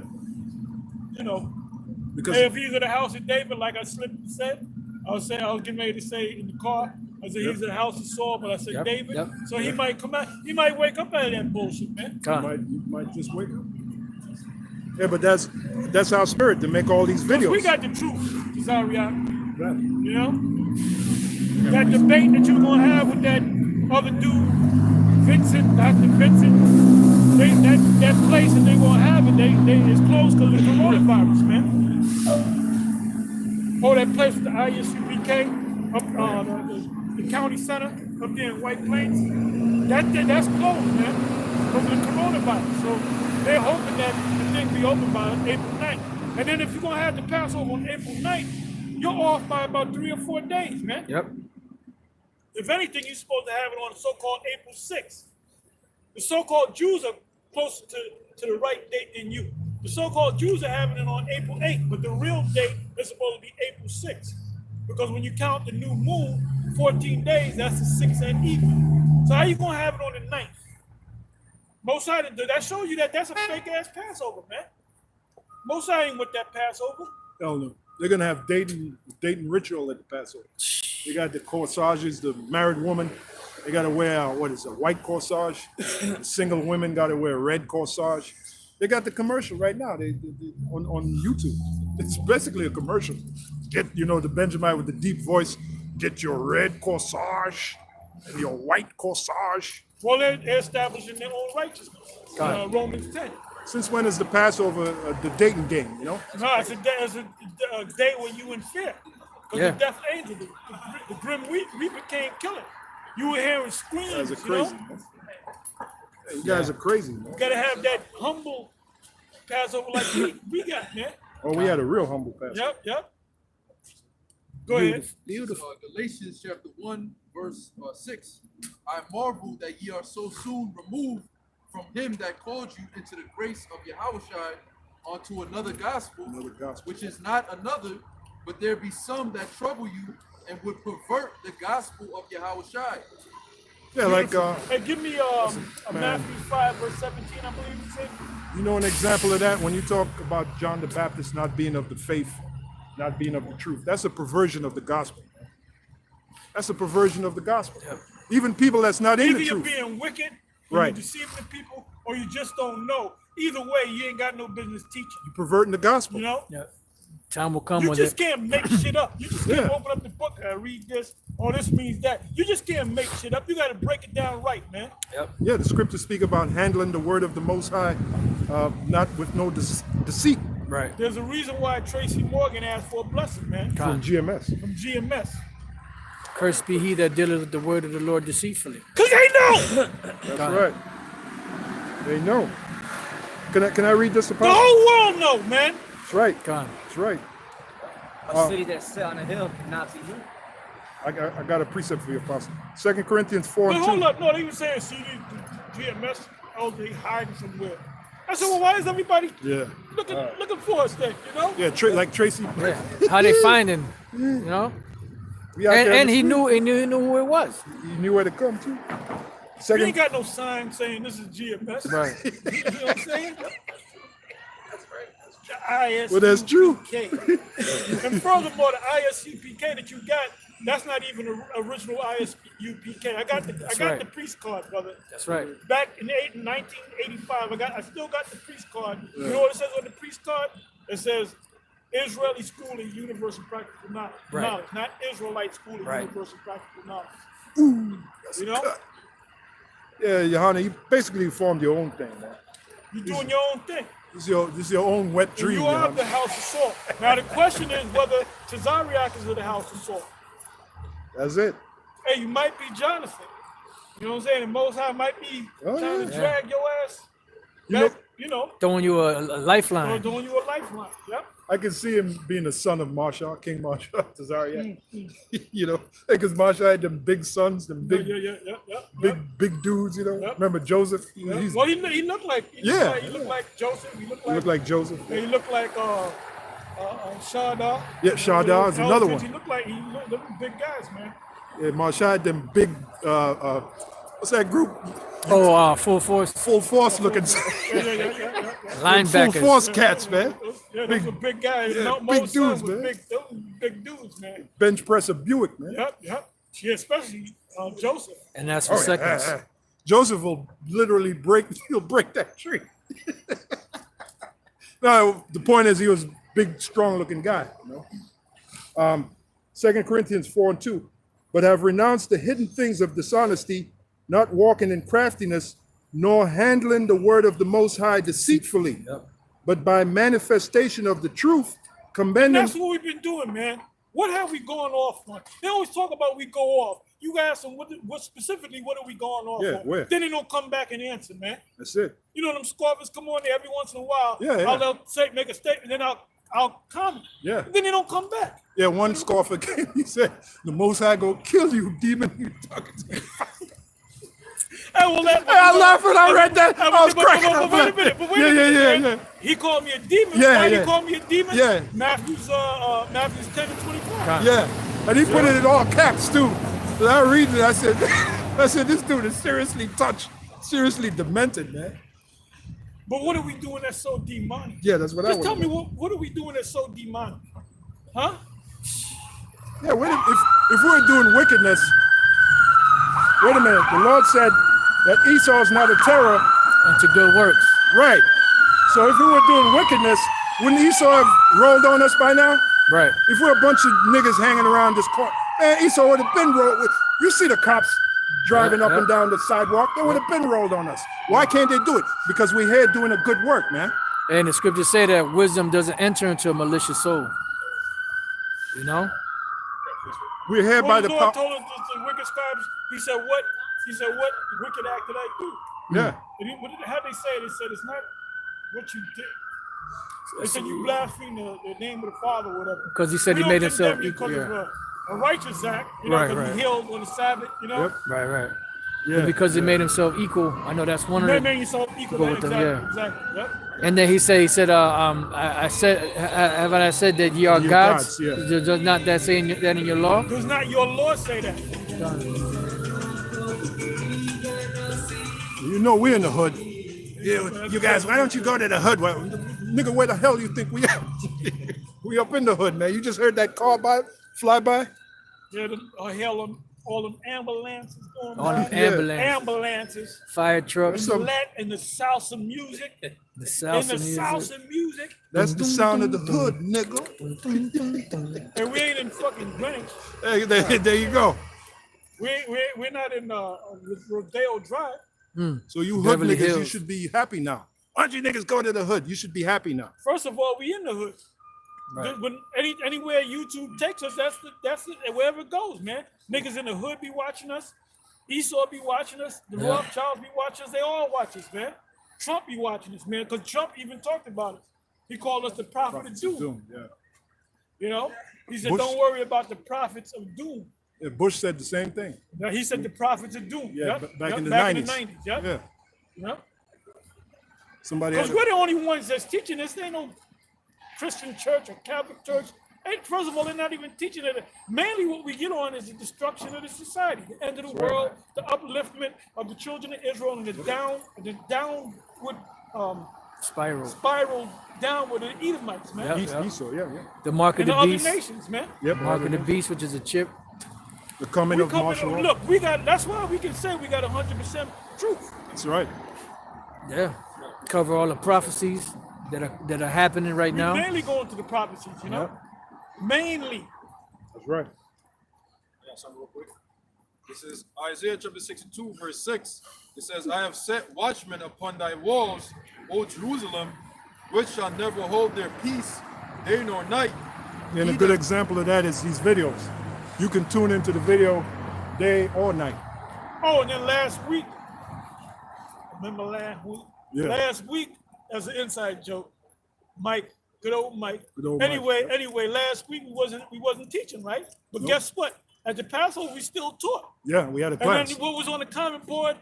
you know, Because hey, if he's at the house of David, like I said, I was getting ready to say in the car, I said he's in the house of Saul, but I said Yep, David. yep. So he might come out, he might wake up out of that bullshit, man. you might just wake up. Yeah, but that's our spirit to make all these videos. We got the truth, Zariak. Right. You know? That debate that you're gonna have with that other dude, Vincent, Dr. Vincent, that place that they gonna have it, it's closed because of the coronavirus, man. Oh, that place with the ISUPK up the county center up there in White Plains, that's closed, man, because of the coronavirus. So they're hoping that the thing be open by April 9th. And then if you're gonna have the Passover on April 9th, you're off by about 3 or 4 days, man. Yep. If anything, you're supposed to have it on the so-called April 6th. The so-called Jews are closer to the right date than you. The so-called Jews are having it on April 8th, but the real date is supposed to be April 6th. Because when you count the new moon, 14 days, that's the 6th and evening. So how you gonna have it on the 9th? Mosai, that shows you that that's a fake-ass Passover, man. Mosai ain't with that Passover. Hell no. They're gonna have dating ritual at the Passover. They got the corsages, the married woman, they gotta wear white corsage. The single women gotta wear red corsage. They got the commercial right now. They on YouTube. It's basically a commercial. Get the Benjamite with the deep voice. Get your red corsage and your white corsage. Well, they're establishing their own righteousness. Romans 10. Since when is the Passover the dating game? You know? No, it's a day when you in fear. Because Yeah. the death angel, the grim reaper came killing. You were hearing screams, You guys are you crazy. know? Hey, you guys are crazy, man. You gotta have that humble Passover like we got, man. Oh, we had a real humble Passover. Yep. Go ahead. Beautiful. Galatians chapter 1, verse 6. I marvel that ye are so soon removed from him that called you into the grace of Yahushua unto another gospel, which is not another, but there be some that trouble you and would pervert the gospel of Yahushua. Yeah, like Hey, give me Matthew 5, verse 17, I believe it said. you know an example of that when you talk about John the Baptist not being of the faith, not being of the truth. That's a perversion of the gospel. That's a perversion of the gospel. Even people that's not in Either the you're truth. being wicked, or Right. you're deceiving the people, or you just don't know. Either way, you ain't got no business teaching. You're perverting the gospel. You know? Yeah. Time will come You with just it. can't make shit up. You just can't Yeah. open up the book and read this. Oh, this means that. You just can't make shit up. You got to break it down right, man. Yeah, the scriptures speak about handling the word of the Most High, not with no deceit. Right. There's a reason why Tracy Morgan asked for a blessing, man, From GMS. from GMS. Cursed be he that dealeth with the word of the Lord deceitfully. Because they know. That's right. They know. Can I read this The about? whole world know, man. That's right. God. That's right. A city that's set on a hill cannot be hid. I got a precept for you, Apostle. 2 Corinthians 4 But and hold 2. up. No, they were saying CD, GMS, oh, they hiding somewhere. I said, well, why is everybody Yeah. looking for us then, you know? Yeah, like Tracy. Yeah. How they finding, you know? We out there in And the he street. knew who it was. He knew where to come to. We ain't Second, got no sign saying this is GMS. Right. You know what I'm saying? The well, that's true. ISUPK. And furthermore, the ISUPK that you got, that's not even the original ISUPK. I got right. the priest card, brother. That's right. Back in 1985, I still got the priest card. You know what it says on the priest card? It says Israeli School of Universal Practical Knowledge. Right. Knowledge, not Israelite School of Right. Universal Practical Knowledge. You know? yeah, Johanna, you basically formed your own thing, man. You're doing your own thing. This is your own wet And dream. you are the house of salt. Now the question is whether Tazariak is of the house of salt. That's it. Hey, you might be Jonathan. You know what I'm saying? And Most High might be trying to drag your ass back, Throwing you a or lifeline. doing you a lifeline. Yep. I can see him being the son of Marshall, King Marshall Tazariak. Because Marshall had them big sons, them big, big dudes. Yep. Remember Joseph? Well, he looked like he looked like Joseph. He looked like Joseph. He looked like Shadar. Yeah, Shadar is another one. He looked like big guys, man. Yeah, Marshall had them big. What's that group? Full force Full force looking. linebackers. Full force cats, man. Yeah, those were big guys. Yeah, Most big dudes, was man. big dudes, man. Bench press a Buick, man. Yep. Yeah, especially Joseph. And that's for seconds. Joseph will literally he'll break that tree. No, the point is he was a big, strong looking guy. 2 Corinthians 4:2. But have renounced the hidden things of dishonesty, not walking in craftiness, nor handling the word of the Most High deceitfully, but by manifestation of the truth, commending. That's what we've been doing, man. What have we gone off on? They always talk about we go off. You ask them what specifically, what are we going off on? Where? Then they don't come back and answer, man. That's it. You know them scoffers come on there every once in a while. Yeah. They'll make a statement, then I'll comment. Yeah. Then they don't come back. Yeah, one scoffer came, he said, the Most High go kill you, demon. You talking to me. Hey, well, I laughed when I read that. I was cracking up. Wait a minute. Yeah. He called me a demon. Yeah, Why yeah. he called me a demon? Yeah. Matthew's 10 and 25. Yeah, and he put it in all caps too. So I read it, I said, this dude is seriously touched, seriously demented, man. But what are we doing that's so demonic? Yeah, that's what I Just was. tell me what are we doing that's so demonic? Huh? Yeah, if we're doing wickedness, wait a minute. The Lord said that Esau is not a terror. Unto good works. Right. So if we were doing wickedness, wouldn't Esau have rolled on us by now? Right. If we're a bunch of niggas hanging around this corner, man, Esau would have been rolled with. You see the cops driving up and down the sidewalk, they would have been rolled on us. Why can't they do it? Because we're here doing a good work, man. And the scriptures say that wisdom doesn't enter into a malicious soul. You know? We're here by the the Lord power. told us the wicked scribes, he said, what wicked act did I do? Yeah. How they say it? They said it's not what you did. They said you blaspheme the name of the Father or whatever. Because he said he made himself equal. Because of a righteous act, Right, because right. he healed on the Sabbath, Yep. Right. Yeah. And because he made himself equal, I know that's one of You the. made yourself equal. Go with them, Exactly. Yep. And then he said, I said that ye are Ye are gods. gods, yeah. Does not that say that in your law? Does not your Lord say that? You know we're in the hood. Yeah, you guys, why don't you go to the hood? Well, nigga, where the hell you think we at? We up in the hood, man. You just heard that car fly by? Yeah, hell, all them ambulances going All them by. Ambulances. Fire trucks, And the salsa music. the salsa music. Salsa music. That's the sound of the hood, nigga. And we ain't in fucking Greenwich. Hey, there you go. We're not in Rodeo Drive. So you hood Beverly niggas, you Hills. should be happy now. Why don't you niggas go to the hood? You should be happy now. First of all, we in the hood. Right. When anywhere YouTube takes us, that's it, wherever it goes, man. Niggas in the hood be watching us. Esau be watching us. The Rothschilds be watching us. They all watch us, man. Trump be watching us, man. Because Trump even talked about it. He called us the prophet of doom. Yeah. You know, he said, Bush- "Don't worry about the prophets of doom." Yeah, Bush said the same thing. Now, he said the prophets of doom. Yeah, Yep, back yep, in the back 90s. In the 90s. Yep. Yeah. Yep. Somebody had Because we're the only ones that's teaching this. There ain't no Christian church or Catholic church. Hey, first of all, they're not even teaching it. Mainly what we get on is the destruction of the society, the end of the world, the upliftment of the children of Israel, and the downward spiral downward of the Edomites, man. Yep. Esau, yeah. The mark of And the the other beast. nations, man. Yep. Mark of the beast, which is a chip. The coming We of coming, martial law. look, that's why we can say we got 100% truth. That's right. Yeah. Cover all the prophecies that are happening right We now. mainly going to the prophecies, you know? Yep. Mainly. That's right. Yeah, something real quick. This is Isaiah chapter 62, verse 6. It says, I have set watchmen upon thy walls, O Jerusalem, which shall never hold their peace, day nor night. And a good example of that is these videos. You can tune into the video day or night. Oh, and then last week, remember last week? Yeah. Last week, as an inside joke, Mike, good old Mike. Good old Mike, Anyway, last week we wasn't teaching, right? But guess what? At the Passover, we still taught. Yeah, we had a And class. then what was on the comment board?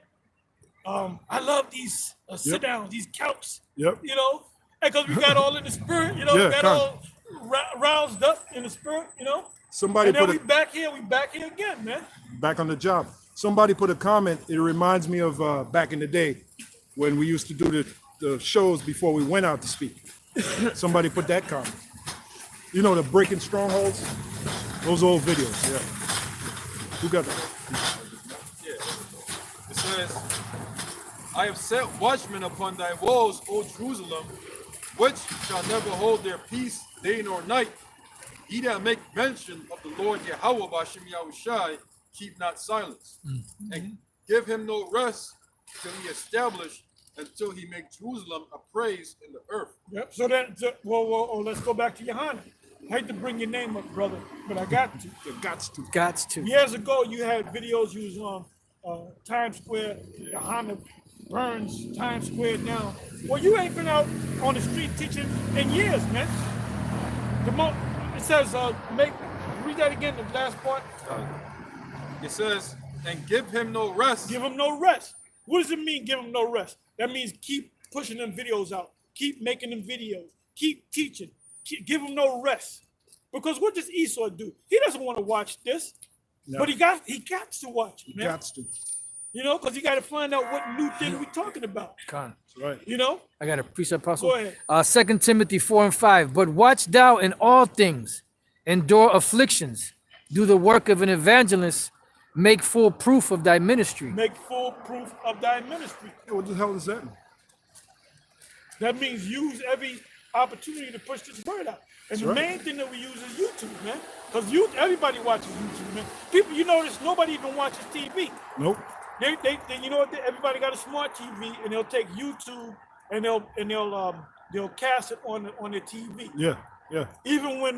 I love these sit downs, these couches. Yep. You know, because we got all in the spirit. You know, Yeah, we got all roused up in the spirit. You know. Somebody And then put we back here again, man. back on the job. Somebody put a comment. It reminds me of back in the day when we used to do the shows before we went out to speak. Somebody put that comment. You know, the breaking strongholds? Those old videos, yeah. Who got that? Yeah. It says, I have set watchmen upon thy walls, O Jerusalem, which shall never hold their peace day nor night. He that make mention of the Lord Yahweh B'Shem Yahushai, keep not silence, and give him no rest till he establish, until he make Jerusalem a praise in the earth. Yep. So let's go back to Johanna. I hate to bring your name up, brother, but I got to. You got to. Gots to. Years ago, you had videos. You was on Times Square. Johanna burns Times Square down. Well, you ain't been out on the street teaching in years, man. It says, read that again, the last part. It says, and give him no rest. Give him no rest. What does it mean, give him no rest? That means keep pushing them videos out. Keep making them videos. Keep teaching. Give him no rest. Because what does Esau do? He doesn't want to watch this. No. But he got to watch it, man. Got to. You know, because you got to find out what new thing we're talking about. Con. That's right. You know? I got a precept, apostle. Go ahead. 2 Timothy 4 and 5. But watch thou in all things, endure afflictions, do the work of an evangelist, make full proof of thy ministry. Make full proof of thy ministry. Hey, what the hell does that mean? That means use every opportunity to push this word out. And That's the right. main thing that we use is YouTube, man. Because everybody watches YouTube, man. People, you notice nobody even watches TV. Nope. They you know what? Everybody got a smart TV, and they'll take YouTube and they'll cast it on their TV. Yeah, yeah. Even when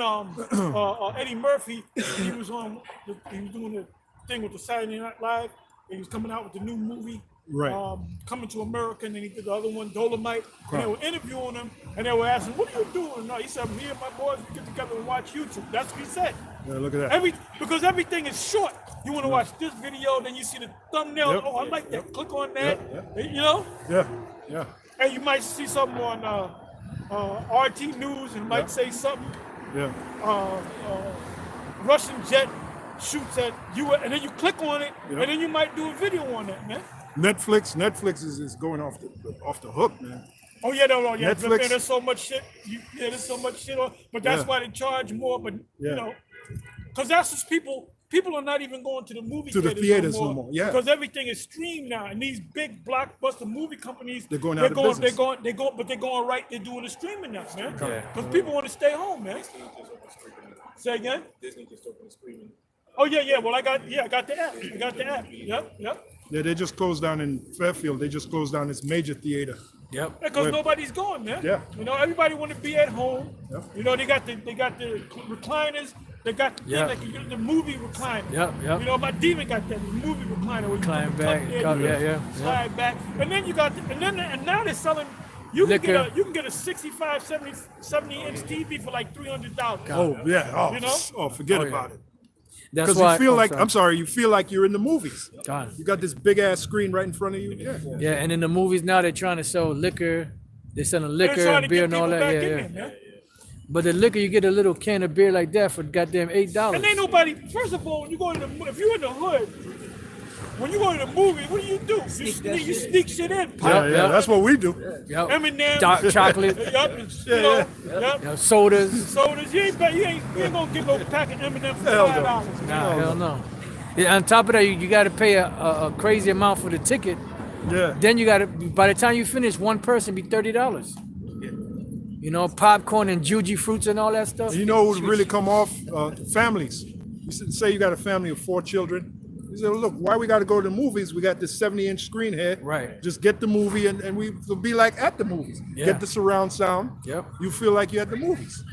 Eddie Murphy, he was doing the thing with the Saturday Night Live. He was coming out with the new movie, Right. Coming to America, and then he did the other one, Dolomite. And they were interviewing him, and they were asking, "What are you doing?" No, he said, "Me and my boys get together and watch YouTube." That's what he said. Yeah, look at that. Because everything is short. You want to watch this video, then you see the thumbnail. Yep. Oh, I like that. Click on that. Yep, You know. Yeah, yeah. And you might see something on RT News, and might say something. Yeah. Russian jet shoots at you, and then you click on it, Yep. and then you might do a video on that, man. Netflix is going off the hook, man. Oh yeah, no, yeah. Netflix. Man, there's so much shit. There's so much shit on, but that's Yeah. why they charge more. But Yeah. you know, because that's just people are not even going to the movie To the theaters no more, yeah. Because everything is streamed now, and these big blockbuster movie companies, They're going out of business. They're going right. They're doing the streaming now, man. Yeah. Because people want to stay home, man. Say again. Disney just opened the streaming. Oh yeah. Well, I got the app. Yep. Yeah, they just closed down in Fairfield. They just closed down this major theater. Yep. Because Right. nobody's going, man. Yeah. You know, everybody want to be at home. Yep. You know, they got the recliners. They got the, Yeah. thing, like the movie recliner. Yep. You know, my demon got that movie recliner. Where you Recline can back, tuck in, come- yeah. slide back, and then you got, and now they're selling. You can Liquor. get a 65, 70 inch TV for like $300. Oh yeah. Oh, You know? forget Oh, yeah. about it. That's Because why you feel like sorry. you feel like you're in the movies. God. You got this big ass screen right in front of you. Yeah. Yeah, and in the movies now they're trying to sell liquor. They're selling They're liquor trying and to beer get and all people that. back Yeah, in yeah. there, man. But the liquor, you get a little can of beer like that for goddamn $8. And ain't nobody. First of all, when you go to if you're in the hood, when you go to the movie, what do? You sneak shit in. Yeah, yeah. That's what we do. Yep. M&M's, Dark chocolate, yup, sodas. sodas. You ain't gonna get no pack of M&M for Hell no. $5. Nah, hell no. Yeah, on top of that, you got to pay a crazy amount for the ticket. Yeah. Then you got to, by the time you finish, one person be $30. You know, popcorn and juji fruits and all that stuff. You know who would really come off? Families. You say you got a family of 4 children. He said, look, why we got to go to the movies? We got this 70-inch screen here. Right. Just get the movie and we will be like at the movies. Yeah. Get the surround sound. Yep. You feel like you're at the movies.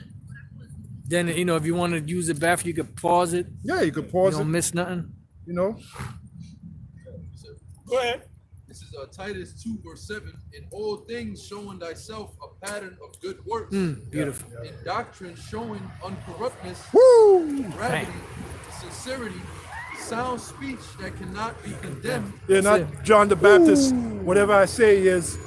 Then, you know, if you want to use the bathroom, you could pause it. Yeah, you could You pause it. don't miss nothing. You know? Go ahead. This is Titus 2 verse 7. In all things showing thyself a pattern of good works. Beautiful. In doctrine showing uncorruptness, Woo! gravity, sincerity, sound speech that cannot be condemned. Yeah, not it. John the Baptist. Whatever I say is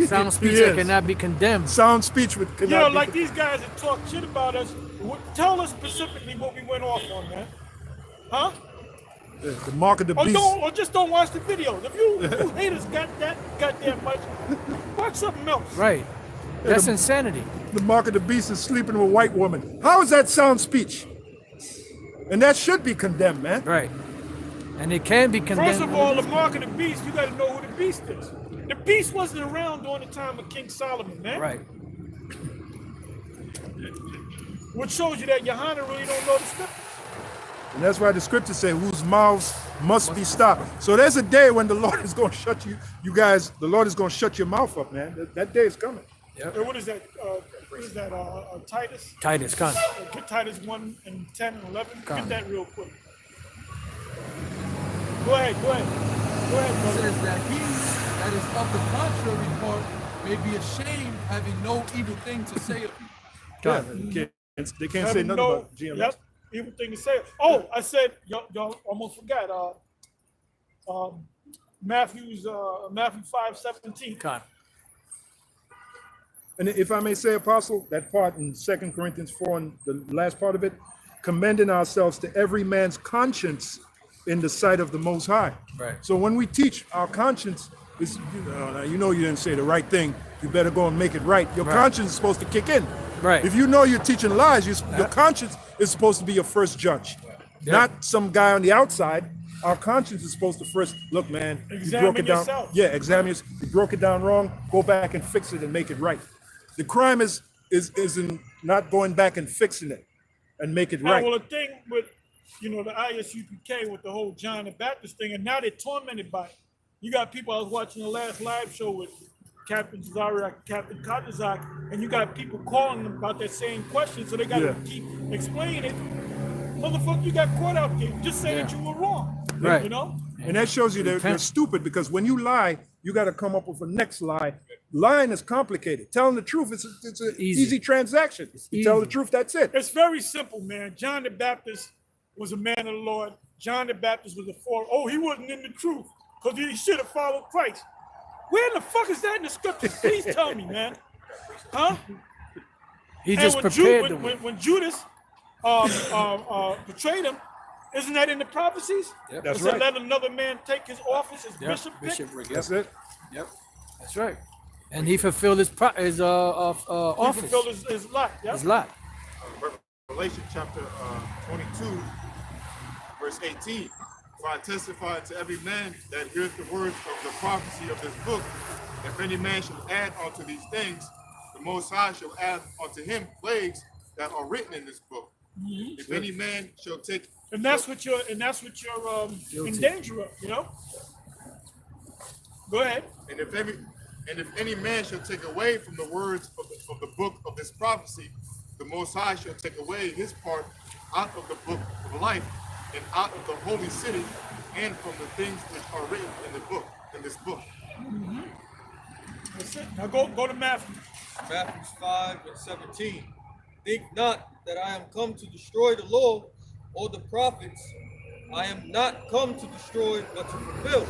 Sound speech He that is. cannot be condemned. sound speech with You know, like these guys that talk shit about us. Tell us specifically what we went off on, man. Huh? the mark of the Or beast. don't, or just don't watch the videos. If you hate us got that goddamn much, watch something else. Right. That's the- insanity. The mark of the beast is sleeping with a white woman. How is that sound speech? And that should be condemned, man. Right. And it can be condemned. First of all, the mark of the beast, you got to know who the beast is. The beast wasn't around during the time of King Solomon, man. Right. Which shows you that Johanna really don't know the scriptures. And that's why the scriptures say whose mouths must be stopped. So there's a day when the Lord is going to shut you guys, the Lord is going to shut your mouth up, man. That day is coming. And what is that? Titus? Titus, come. Get Titus 1 and 10 and 11. Come. Get that real quick. Go ahead, It brother. says that he that is of the contrary part may be ashamed, having no evil thing to say of you. Yeah, they can't say Having nothing no- about GMS. Yep, evil thing to say. Oh, I said, y'all almost forgot. Matthew 5:17. Come. And if I may say, Apostle, that part in 2 Corinthians 4 and the last part of it, commending ourselves to every man's conscience in the sight of the Most High. Right. So when we teach, our conscience is, you know you didn't say the right thing. You better go and make it right. Your Right. conscience is supposed to kick in. Right. If you know you're teaching lies, your conscience is supposed to be your first judge, not some guy on the outside. Our conscience is supposed to first look, man. You Examine broke it down. yourself. Yeah, examine yourself. You broke it down wrong. Go back and fix it and make it right. The crime is in not going back and fixing it and make it right. Well, the thing with, the ISUPK with the whole John the Baptist thing, and now they're tormented by it. You got people, I was watching the last live show with Captain Zarak, Captain Katazak, and you got people calling them about that same question, so they got to keep explaining it. Motherfucker, you got caught out there. Just say that you were wrong. Right. You know? And that shows you they're stupid, because when you lie, you got to come up with a next lie. Lying is complicated. Telling the truth is it's an easy transaction. You tell the truth, that's it. It's very simple, man. John the Baptist was a man of the Lord. John the Baptist was a follower. Oh, he wasn't in the truth because he should have followed Christ. Where the fuck is that in the scriptures? Please tell me, man. Huh? He And just when prepared Ju- the when, when Judas betrayed him, isn't that in the prophecies? Yep. That's It said, right. let another man take his office as bishop. bishopric. Yep. That's it. Yep. That's right. And he fulfilled his He office. fulfilled his lot. Yeah? His lot. Revelation chapter 22, verse 18. For I testify to every man that heareth the words of the prophecy of this book. If any man shall add unto these things, the Most High shall add unto him plagues that are written in this book. If any man shall take, And that's what you're in danger of, you know? Go ahead. and if any man shall take away from the words of the book of this prophecy, the Most High shall take away his part out of the book of life and out of the holy city and from the things which are written in this book. That's it. Now go to Matthew. Matthew 5 and 17. Think not that I am come to destroy the law or the prophets. I am not come to destroy, but to fulfill.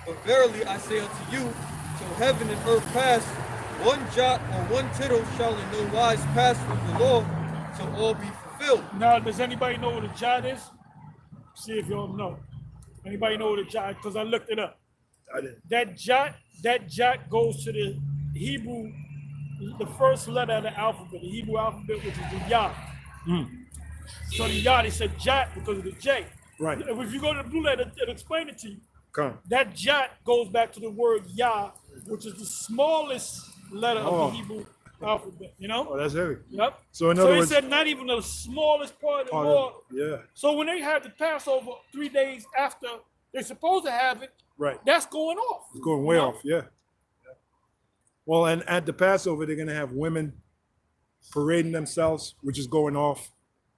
But verily I say unto you, till heaven and earth pass, one jot or one tittle shall in no wise pass from the law, till all be fulfilled. Now, does anybody know what a jot is? See if you don't know. Anybody know what a jot? Because I looked it up. I didn't. That jot goes to the Hebrew, the first letter of the alphabet, the Hebrew alphabet, which is the Yah. So the Yah, they said jot because of the J. Right. If you go to the blue letter, it'll explain it to you. Come. That jot goes back to the word Yah, which is the smallest letter of the Hebrew alphabet, you know? Oh, that's heavy. Yep. So in So other he words, said not even the smallest part of the part law. of- yeah, So when they had the Passover 3 days after they're supposed to have it, right. that's going off. It's going way you know? off, yeah. Well, and at the Passover, they're going to have women parading themselves, which is going off.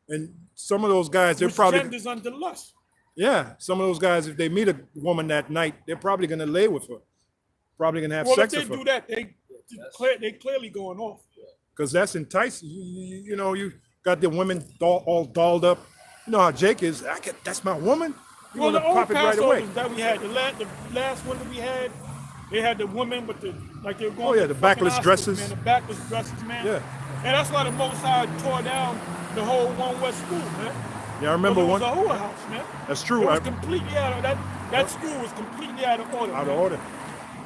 And some of those guys, they're Which probably, genders under lust. yeah, some of those guys, if they meet a woman that night, they're probably going to lay with her. Probably going to have Well, if sex they with her. do that, they clearly going off. Because that's enticing. You know, you got the women all dolled up. You know how Jake is. That's my woman. You Well, want the to old pop it right away. Passovers that we had, the last one that we had, they had the women with the, like they were going Oh, yeah, to the fucking backless Oscars, dresses. Man, the backless dresses, man. Yeah. And that's why the Most High tore down the whole One West school, man. Yeah, I remember it was one. a whore house, man. That's true. It was I- completely out of that school was completely out of order. Out of man. order.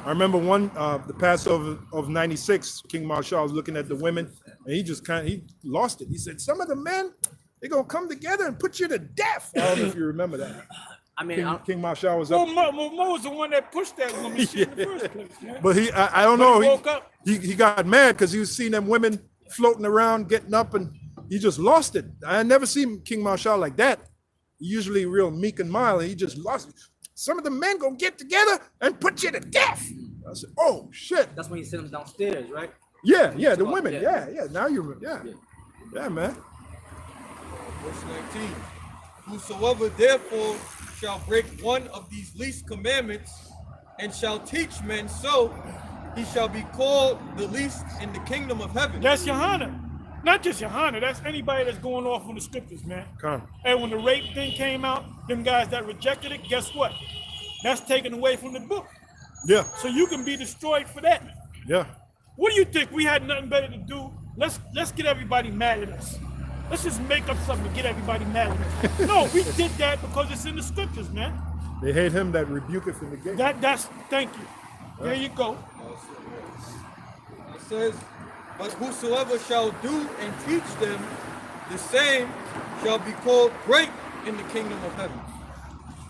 I remember one, the Passover of '96, King Marshall was looking at the women, and he lost it. He said, some of the men, they're going to come together and put you to death. I don't know if you remember that. I mean, King Marshall was Well, up. Mo was the one that pushed that woman shit in the first place, man. But I don't When know. he woke up. He got mad because he was seeing them women floating around, getting up, and he just lost it. I never seen King Marshall like that. He usually real meek and mild, and he just lost it. Some of the men gonna get together and put you to death. I said, oh shit. that's when you sent them downstairs, right? Yeah, the Oh, women. yeah. Yeah. Now you're yeah, man. Verse 19. Whosoever therefore shall break one of these least commandments and shall teach men so, he shall be called the least in the kingdom of heaven. That's Johanna. Not just Johanna, that's anybody that's going off on the scriptures, man. Come. And when the rape thing came out, them guys that rejected it, guess what? That's taken away from the book. Yeah, So you can be destroyed for that. yeah. What do you think? We had nothing better to do. Let's get everybody mad at us. Let's just make up something to get everybody mad at us. No, we did that because it's in the scriptures, man. They hate him that rebuketh in the gate. That's thank you. There you go. It says, but whosoever shall do and teach them, the same shall be called great in the kingdom of heaven.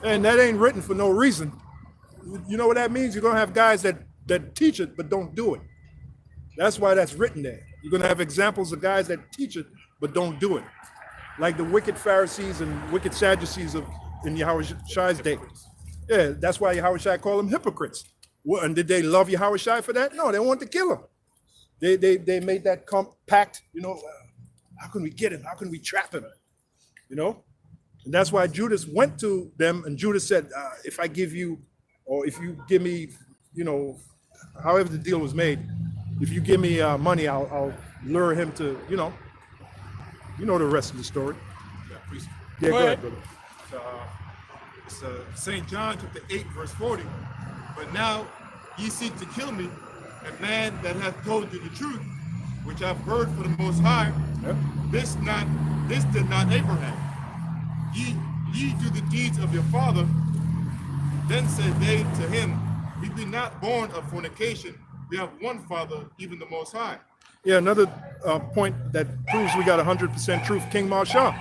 And that ain't written for no reason. You know what that means? You're gonna have guys that teach it but don't do it. That's why that's written there. You're gonna have examples of guys that teach it but don't do it, like the wicked Pharisees and wicked Sadducees in Yahushai's day. Yeah, that's why Yahushai called them hypocrites. Well, and did they love Yahushai for that? No, they wanted to kill him. They made that pact. You know, how can we get him? How can we trap him? You know, and that's why Judas went to them, and Judas said, if I give you, or if you give me, you know, however the deal was made, if you give me money, I'll lure him to, you know the rest of the story. Yeah, please. Yeah, go Go ahead, ahead. brother. It's St. John chapter 8, verse 40. But now ye seek to kill me, a man that hath told you the truth, which I've heard from the Most High. Yep. This did not Abraham. Ye do the deeds of your father. Then said they to him, we be not born of fornication. We have one Father, even the Most High. Yeah, another point that proves we got 100% truth, King Marshall.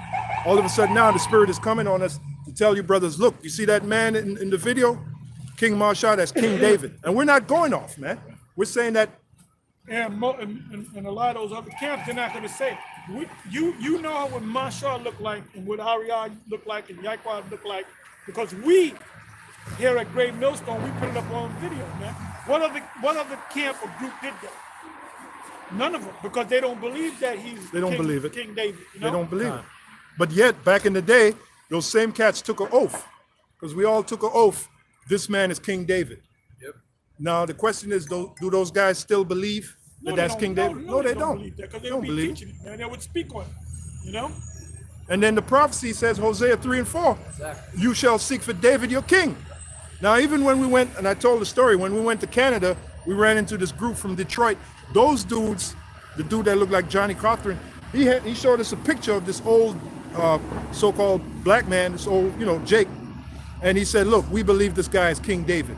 All of a sudden now the Spirit is coming on us to tell you brothers, look, you see that man in the video? King Marshall, that's King David. And we're not going off, man. We're saying that, And a lot of those other camps, they're not going to say, you know what Marshall looked like and what Ariad looked like and Yaquad looked like, because we here at Greatmillstone, we put it up on video, man. What other camp or group did that? None of them, because they don't believe that They don't believe it. King David. You know? they don't believe it. But yet, back in the day, those same cats took an oath, because we all took an oath, this man is King David. Yep. Now, the question is, do those guys still believe that that's King David? No, they don't. believe that, because They they don't would be believe it. teaching it, man. They would speak on it, you know? And then the prophecy says, Hosea 3 and 4, you shall seek for David your king. Now, even when we went, and I told the story, when we went to Canada, we ran into this group from Detroit. Those dudes, the dude that looked like Johnny Cochran, he showed us a picture of this old so-called black man, this old, Jake. And he said, look, we believe this guy is King David.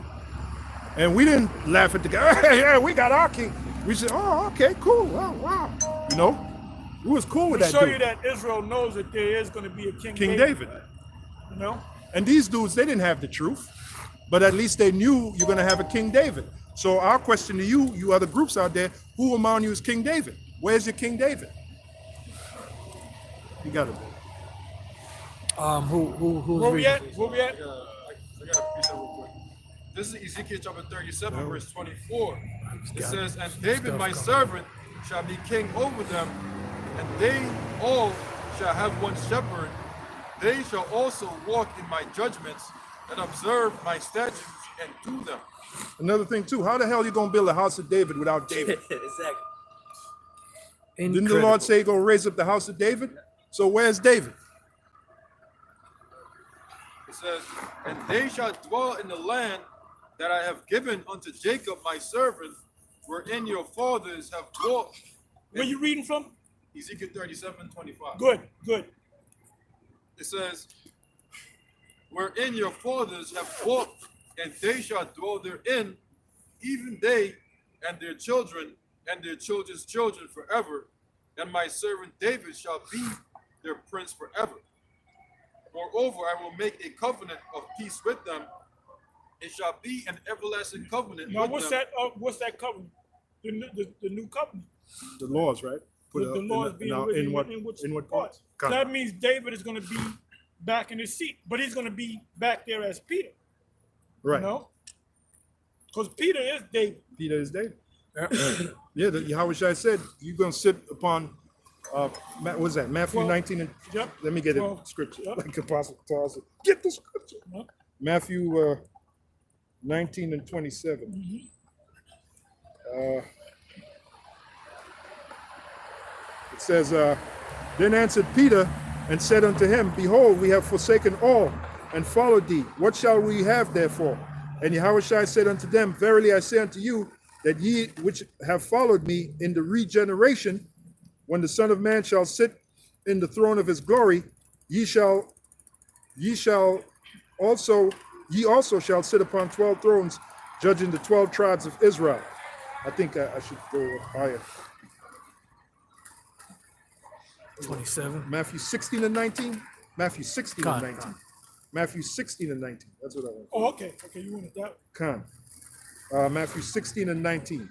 And we didn't laugh at the guy, hey, yeah, we got our king. We said, oh, okay, cool, wow. We was cool with To that show dude. you that Israel knows that there is going to be a King David. You know? And these dudes, they didn't have the truth, but at least they knew you're going to have a King David. So our question to you, you other groups out there, who among you is King David? Where's your King David? You got it. Who's Where we reading? at? Where we at? I got a piece of real quick. This is Ezekiel chapter 37, verse 24. It says, "And David my servant shall be king over them, and they all shall have one shepherd. They shall also walk in my judgments and observe my statutes and do them." Another thing too, how the hell you gonna build a house of David without David? Exactly. Didn't the Lord say he gonna raise up the house of David? So where's David? It says, "And they shall dwell in the land that I have given unto Jacob my servant, wherein your fathers have dwelt." Where you reading from? Ezekiel 37:25. Good, good. It says, "Wherein your fathers have walked, and they shall dwell therein, even they and their children and their children's children forever. And my servant David shall be their prince forever. Moreover, I will make a covenant of peace with them. It shall be an everlasting covenant Now, with what's them." that? What's that covenant? The new covenant. The laws, right? With the laws being written in which what parts? part? That means David is going to be back in his seat, but he's going to be back there as Peter. Right. You know, because Peter is David. Peter is David. Yeah, the Yahweh Shai said, you're gonna sit upon what's that? Matthew 12. 19 and Yep. let me get 12. it scripture. Yep. Like Apostle Charles said, get the scripture. Yep. Matthew 19 and 27. It says, then answered Peter and said unto him, behold, we have forsaken all and followed thee. What shall we have therefore? And Yahweh Shai said unto them, verily I say unto you, that ye which have followed me in the regeneration, when the Son of Man shall sit in the throne of his glory, ye also shall sit upon 12 thrones, judging the 12 tribes of Israel. I think I should go higher. 27. Matthew 16 and 19. Matthew 16 and 19. Matthew 16 and 19. That's what I want. Oh, okay. Okay, you wanted that. Con. Matthew 16 and 19.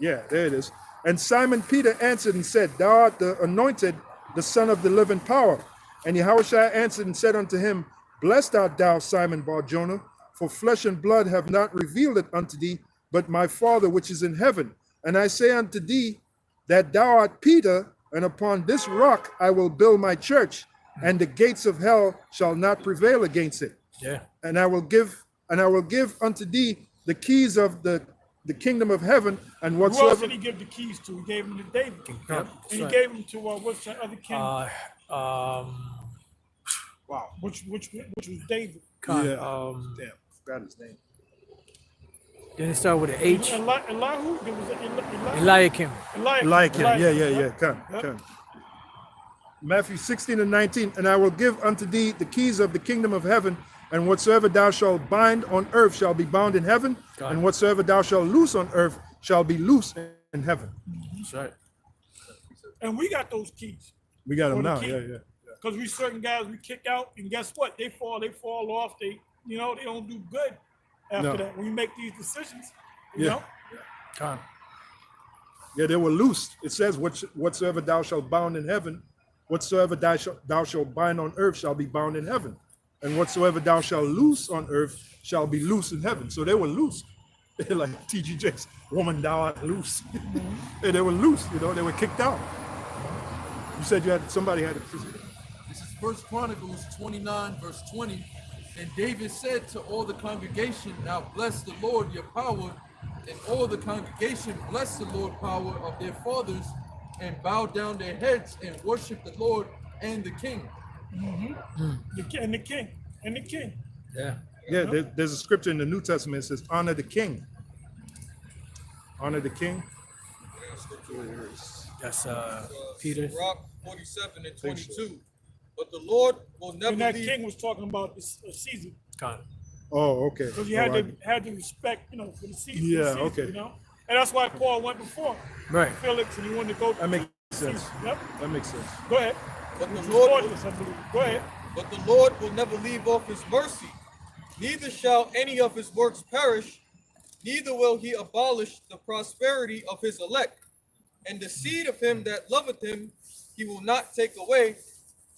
Yeah, there it is. And Simon Peter answered and said, thou art the anointed, the Son of the living power. And Yahushua answered and said unto him, blessed art thou, Simon Bar-Jonah, for flesh and blood have not revealed it unto thee, but my Father which is in heaven. And I say unto thee, that thou art Peter, and upon this rock I will build my church, and the gates of hell shall not prevail against it. Yeah. And I will give unto thee the keys of the kingdom of heaven, and Who else whatsoever. did he give the keys to? He gave them to David. Yep. And he gave them to what's the other king? Wow. Which was David. Damn, forgot his name. Then it started with an H. Elihu? There was Eliakim. Like him. Yeah. Come. Matthew 16 and 19. And I will give unto thee the keys of the kingdom of heaven, and whatsoever thou shalt bind on earth shall be bound in heaven, and whatsoever thou shalt loose on earth shall be loose in heaven. That's right. And we got those keys. We got them For the now. king. Yeah. Because we certain guys we kick out, and guess what? They fall off. They don't do good after that. When we make these decisions, you know. Con. Yeah, they were loosed. It says, whatsoever thou shalt bound in heaven, whatsoever thou shalt bind on earth shall be bound in heaven. And whatsoever thou shalt loose on earth shall be loose in heaven. So they were loose. Like T.G. Jakes, woman, thou art loose. They were loose, they were kicked out. You said somebody had it. This is 1 Chronicles 29, verse 20. And David said to all the congregation, now bless the Lord your power. And all the congregation blessed the Lord power of their fathers, and bowed down their heads and worshiped the Lord and the king. The king. Yeah. Yeah, there's a scripture in the New Testament that says, honor the king. Honor the king. That's Peter. Rock 47 and 22. But the Lord will never And that leave. king was talking about Caesar. Con. Oh, okay. Because you had to respect, for the Caesar. Yeah, Caesar, okay. And that's why Paul went before Right. Felix, and he wanted to go. That makes Caesar. sense. Yep. That makes sense. Go ahead. But the Which Lord was gorgeous, I believe. Go ahead. But the Lord will never leave off his mercy, Neither shall any of his works perish, neither will he abolish the prosperity of his elect. And the seed of him that loveth him he will not take away.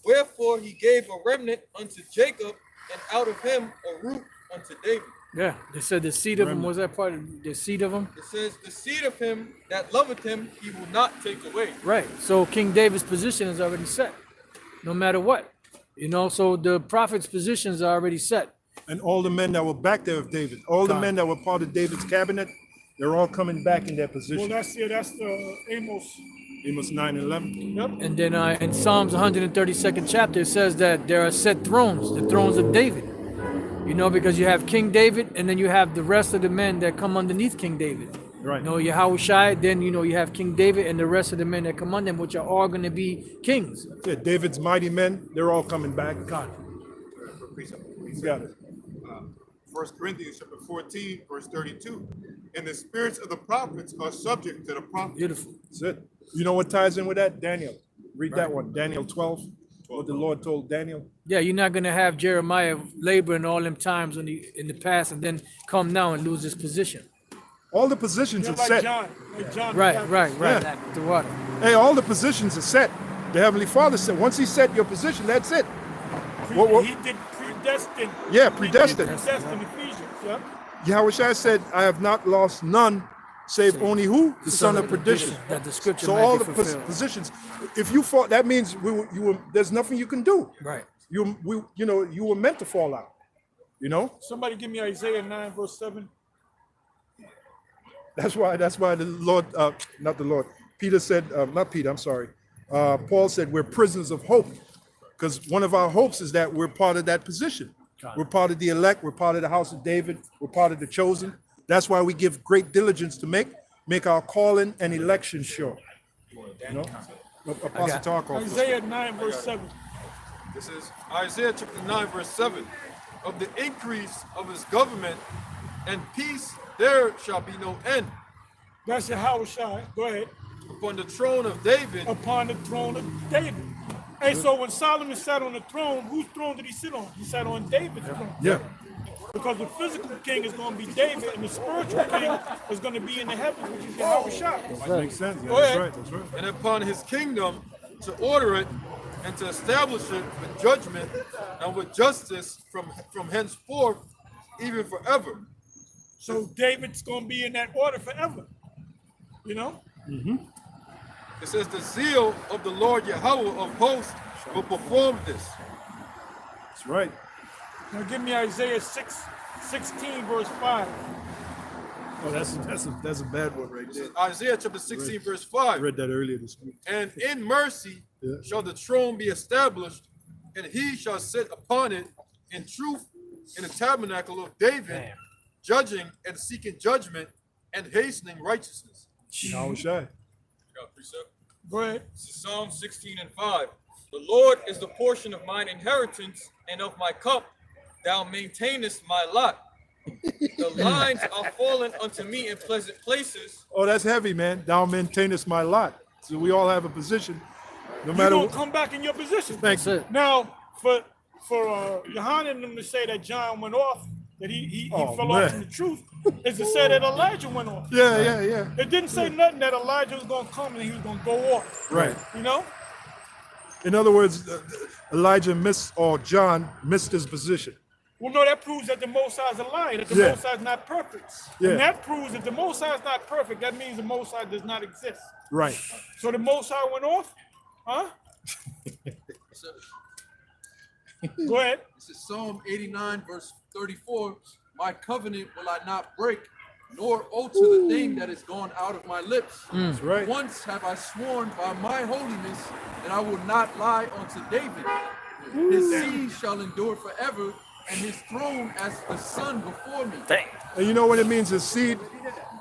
Wherefore he gave a remnant unto Jacob, and out of him a root unto David. Yeah, they said the seed of him. Was that part of the seed of him? It says, the seed of him that loveth him he will not take away. Right. So King David's position is already set, no matter what. You know, so the prophet's positions are already set. And all the men that were back there with David, all the men that were part of David's cabinet, they're all coming back in their Well, position. that's the Amos. Amos 9:11. Yep. And then in Psalms 132nd chapter, it says that there are set thrones, the thrones of David. You know, because you have King David, and then you have the rest of the men that come underneath King David. Right. You know, Yahushua, then, you know, you have King David and the rest of the men that come under him, which are all going to be kings. Yeah, David's mighty men, they're all coming back. God. You got it. 1 Corinthians chapter 14, verse 32. And the spirits of the prophets are subject to the prophets. Beautiful. That's it. You know what ties in with that? Daniel. Read that one. Daniel 12. What the Lord told Daniel. Yeah, you're not going to have Jeremiah laboring all them times in the past and then come now and lose his position. All the positions Yeah, are like set. John. Like John. Right. Yeah. The water. Hey, all the positions are set. The Heavenly Father said, once He set your position, that's it. What- He did predestined. Yeah, He predestined. did predestined Ephesians. Yeah. Yahushua said, I have not lost none, save only who? The son of perdition. That the scripture So might all be the fulfilled. positions, if you fall, that means there's nothing you can do. Right. You were meant to fall out. You know, Somebody give me Isaiah 9, verse 7. that's why the Lord, not the Lord. Peter said, not Peter. I'm sorry. Paul said we're prisoners of hope, because one of our hopes is that we're part of that position. We're part of the elect. We're part of the house of David. We're part of the chosen. That's why we give great diligence to make our calling and election sure. You know, Apostle Tarkov. Isaiah 9, verse 7. This is Isaiah chapter 9, verse 7. Of the increase of his government and peace, there shall be no end. That's Yahushua. Go ahead. Upon the throne of David, Upon the throne of David. Hey, so when Solomon sat on the throne, whose throne did he sit on? He sat on David's throne. Yeah. Because the physical king is going to be David, and the spiritual king is going to be in the heavens, which is Yahushua. That makes sense. Yeah, Go ahead. That's right. and upon his kingdom to order it and to establish it with judgment and with justice from henceforth, even forever. So David's going to be in that order forever. You know? It says, the zeal of the Lord Yahweh of hosts will perform this. That's right. Now give me Isaiah 16, verse 5. Oh, that's a bad one right there. Isaiah chapter 16, verse I 5. read that earlier this week. And in mercy Yeah. shall the throne be established, and he shall sit upon it in truth in the tabernacle of David, judging and seeking judgment and hastening righteousness. Yahushua. Go ahead. This is Psalm 16 and 5. The Lord is the portion of mine inheritance, and of my cup thou maintainest my lot. The lines are fallen unto me in pleasant places. Oh, that's heavy, man. Thou maintainest my lot. So we all have a position. No You're matter going what. to come back in your position. Thank That's you. it. Now, for Yohanan and them to say that John went off, that he Oh, fell man. off from the truth, is to say that Elijah went off. Yeah. It didn't say nothing that Elijah was going to come and he was going to go off. Right. You know? In other words, Elijah John missed his position. Well, no, that proves that the Most High is a liar, that the Yeah. Most High is not perfect. Yeah. And that proves that the Most High is not perfect. That means the Most High does not exist. Right. So the Most High went off? Huh? Go ahead. This is Psalm 89, verse 34. My covenant will I not break, nor alter the thing that is gone out of my lips. That's right. Once have I sworn by my holiness that I will not lie unto David. His seed shall endure forever, and his throne as the sun before me. And you know what it means? His seed,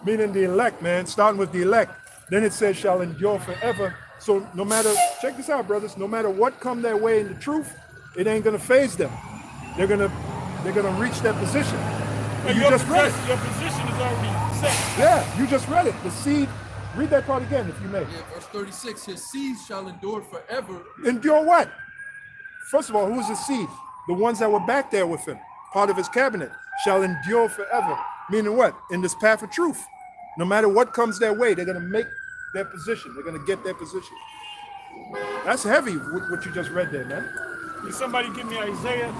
meaning the elect, man, starting with the elect. Then it says shall endure forever. So no matter, check this out, brothers, no matter what come their way in the truth, it ain't gonna phase them. They're gonna reach their position. And You your just read it. position, your position is already set. Yeah, you just read it. The seed, read that part again if you may. Yeah, verse 36. His seed shall endure forever. Endure what? First of all, who was his seed? The ones that were back there with him. part of his cabinet, shall endure forever. Meaning what? In this path of truth. No matter what comes their way, they're going to make their position. They're going to get their position. That's heavy, what you just read there, man. Can somebody give me Isaiah?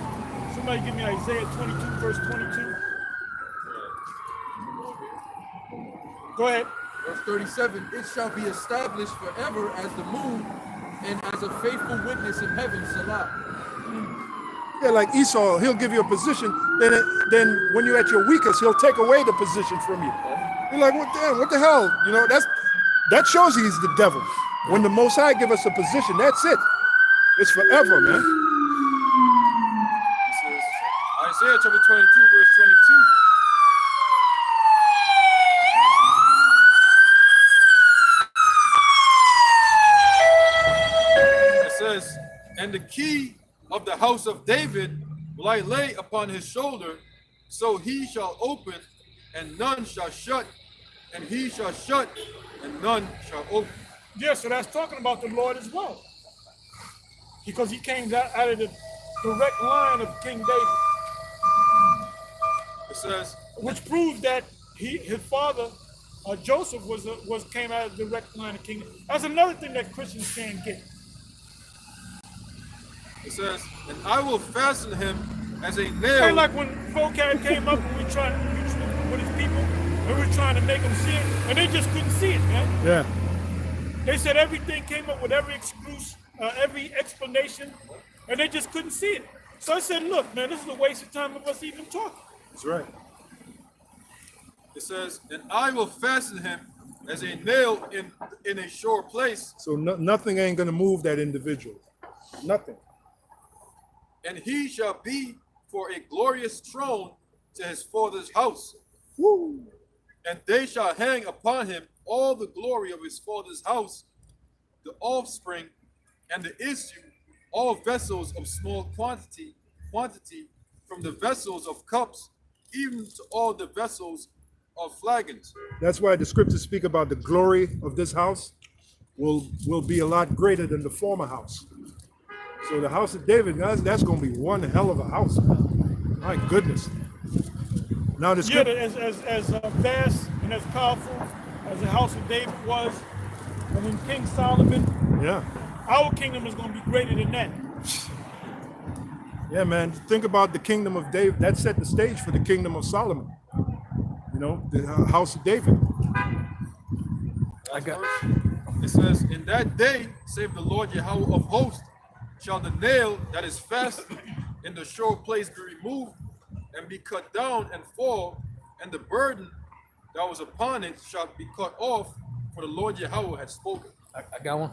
Somebody give me Isaiah 22, verse 22. Go ahead. Verse 37, it shall be established forever as the moon and as a faithful witness in heaven, Salah. Yeah, like Esau, he'll give you a position, then when you're at your weakest, he'll take away the position from you. You're like, what the hell? You know, that shows he's the devil. When the Most High give us a position, that's it. It's forever, man. This is Isaiah chapter 22, verse 22. It says, and the key of the house of David will I lay upon his shoulder, so he shall open, and none shall shut, and he shall shut, and none shall open. Yeah, so that's talking about the Lord as well. Because he came out of the direct line of King David. It says, Which proves that his father, Joseph, came out of the direct line of King. That's another thing that Christians can't get. it says, and I will fasten him as a nail. Hey, like when Vocab came up and we tried with his people, and we were trying to make them see it, and they just couldn't see it, man. Yeah. They said everything came up with every excuse, every explanation, and they just couldn't see it. So I said, look, man, this is a waste of time of us even talking. That's right. It says, and I will fasten him as a nail in a sure place. So nothing ain't going to move that individual. Nothing. And he shall be for a glorious throne to his father's house. Woo. And they shall hang upon him all the glory of his father's house, the offspring and the issue, all vessels of small quantity, from the vessels of cups, even to all the vessels of flagons. That's why the scriptures speak about the glory of this house will be a lot greater than the former house. So the house of David, guys, that's going to be one hell of a house. My goodness. Now the Yeah, scripture, as vast and as powerful as the house of David was, and then King Solomon, yeah. our kingdom is going to be greater than that. Yeah, man. Think about the kingdom of David. That set the stage for the kingdom of Solomon. You know, the house of David. It says, in that day, save the Lord Yahweh of hosts, shall the nail that is fastened in the sure place be removed and be cut down and fall, and the burden that was upon it shall be cut off, for the Lord Yahweh has spoken. I got one.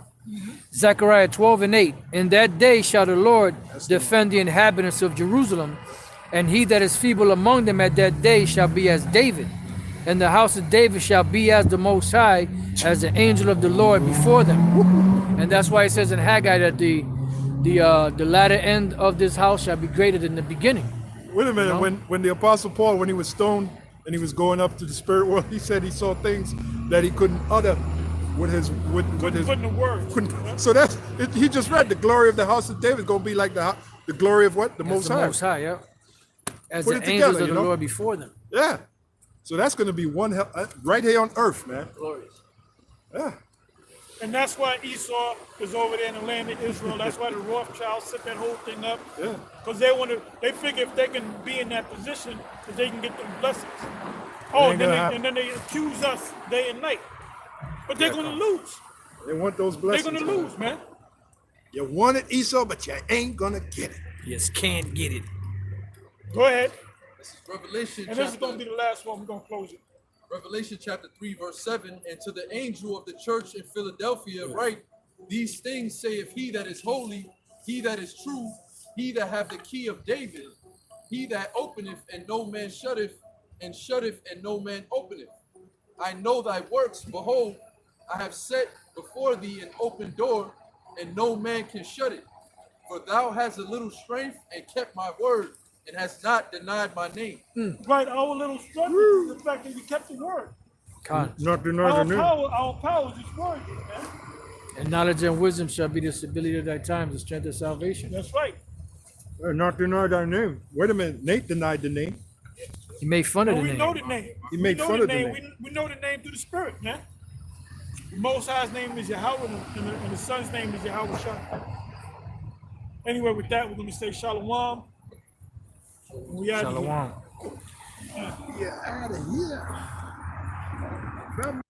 Zechariah 12:8. In that day shall the Lord defend the inhabitants of Jerusalem, and he that is feeble among them at that day shall be as David, and the house of David shall be as the Most High, as the angel of the Lord before them. And that's why it says in Haggai that the latter end of this house shall be greater than the beginning. Wait a minute. No. When the Apostle Paul, when he was stoned and he was going up to the spirit world, he said he saw things that he couldn't utter with his Putting the word. So that's it, he just read the glory of the house of David is going to be like the glory of what? The Most The High. Most High, yeah. As Put the it together, angels of you the know? Lord before them. Yeah. So that's going to be one hell, right here on earth, man. Glorious. Yeah. And that's why Esau is over there in the land of Israel. That's why the Rothschilds set that whole thing up. Yeah. Because they figure if they can be in that position, that they can get them blessings. Oh, ain't gonna happen. and then they accuse us day and night. But they're going to lose. They want those They're blessings. going to lose, man. You wanted Esau, but you ain't going to get it. Yes, can't get it. Go ahead. This is Revelation And this is chapter, going to be the last one. We're going to close it. Revelation chapter 3, verse 7. And to the angel of the church in Philadelphia write, these things saith he that is holy, he that is true, he that hath the key of David, he that openeth and no man shutteth, and shutteth and no man openeth. I know thy works, behold, I have set before thee an open door, and no man can shut it. For thou hast a little strength, and kept my word, and hast not denied my name. Right, our little struggle is the fact that we kept the word. Con. Not denying Our power is his word, man. And knowledge and wisdom shall be the stability of thy times, the strength of salvation. That's right. Not deny thy name. Wait a minute. Nate denied the name. He made fun of But the we know name. the name. He We made know fun the of the name. name. We know the name through the Spirit, man. The Most High's name is Yahweh, and the Son's name is Yahweh Shah. Anyway, with that, we're going to say Shalom. We out of here. Shalom. Yeah, out of here. Come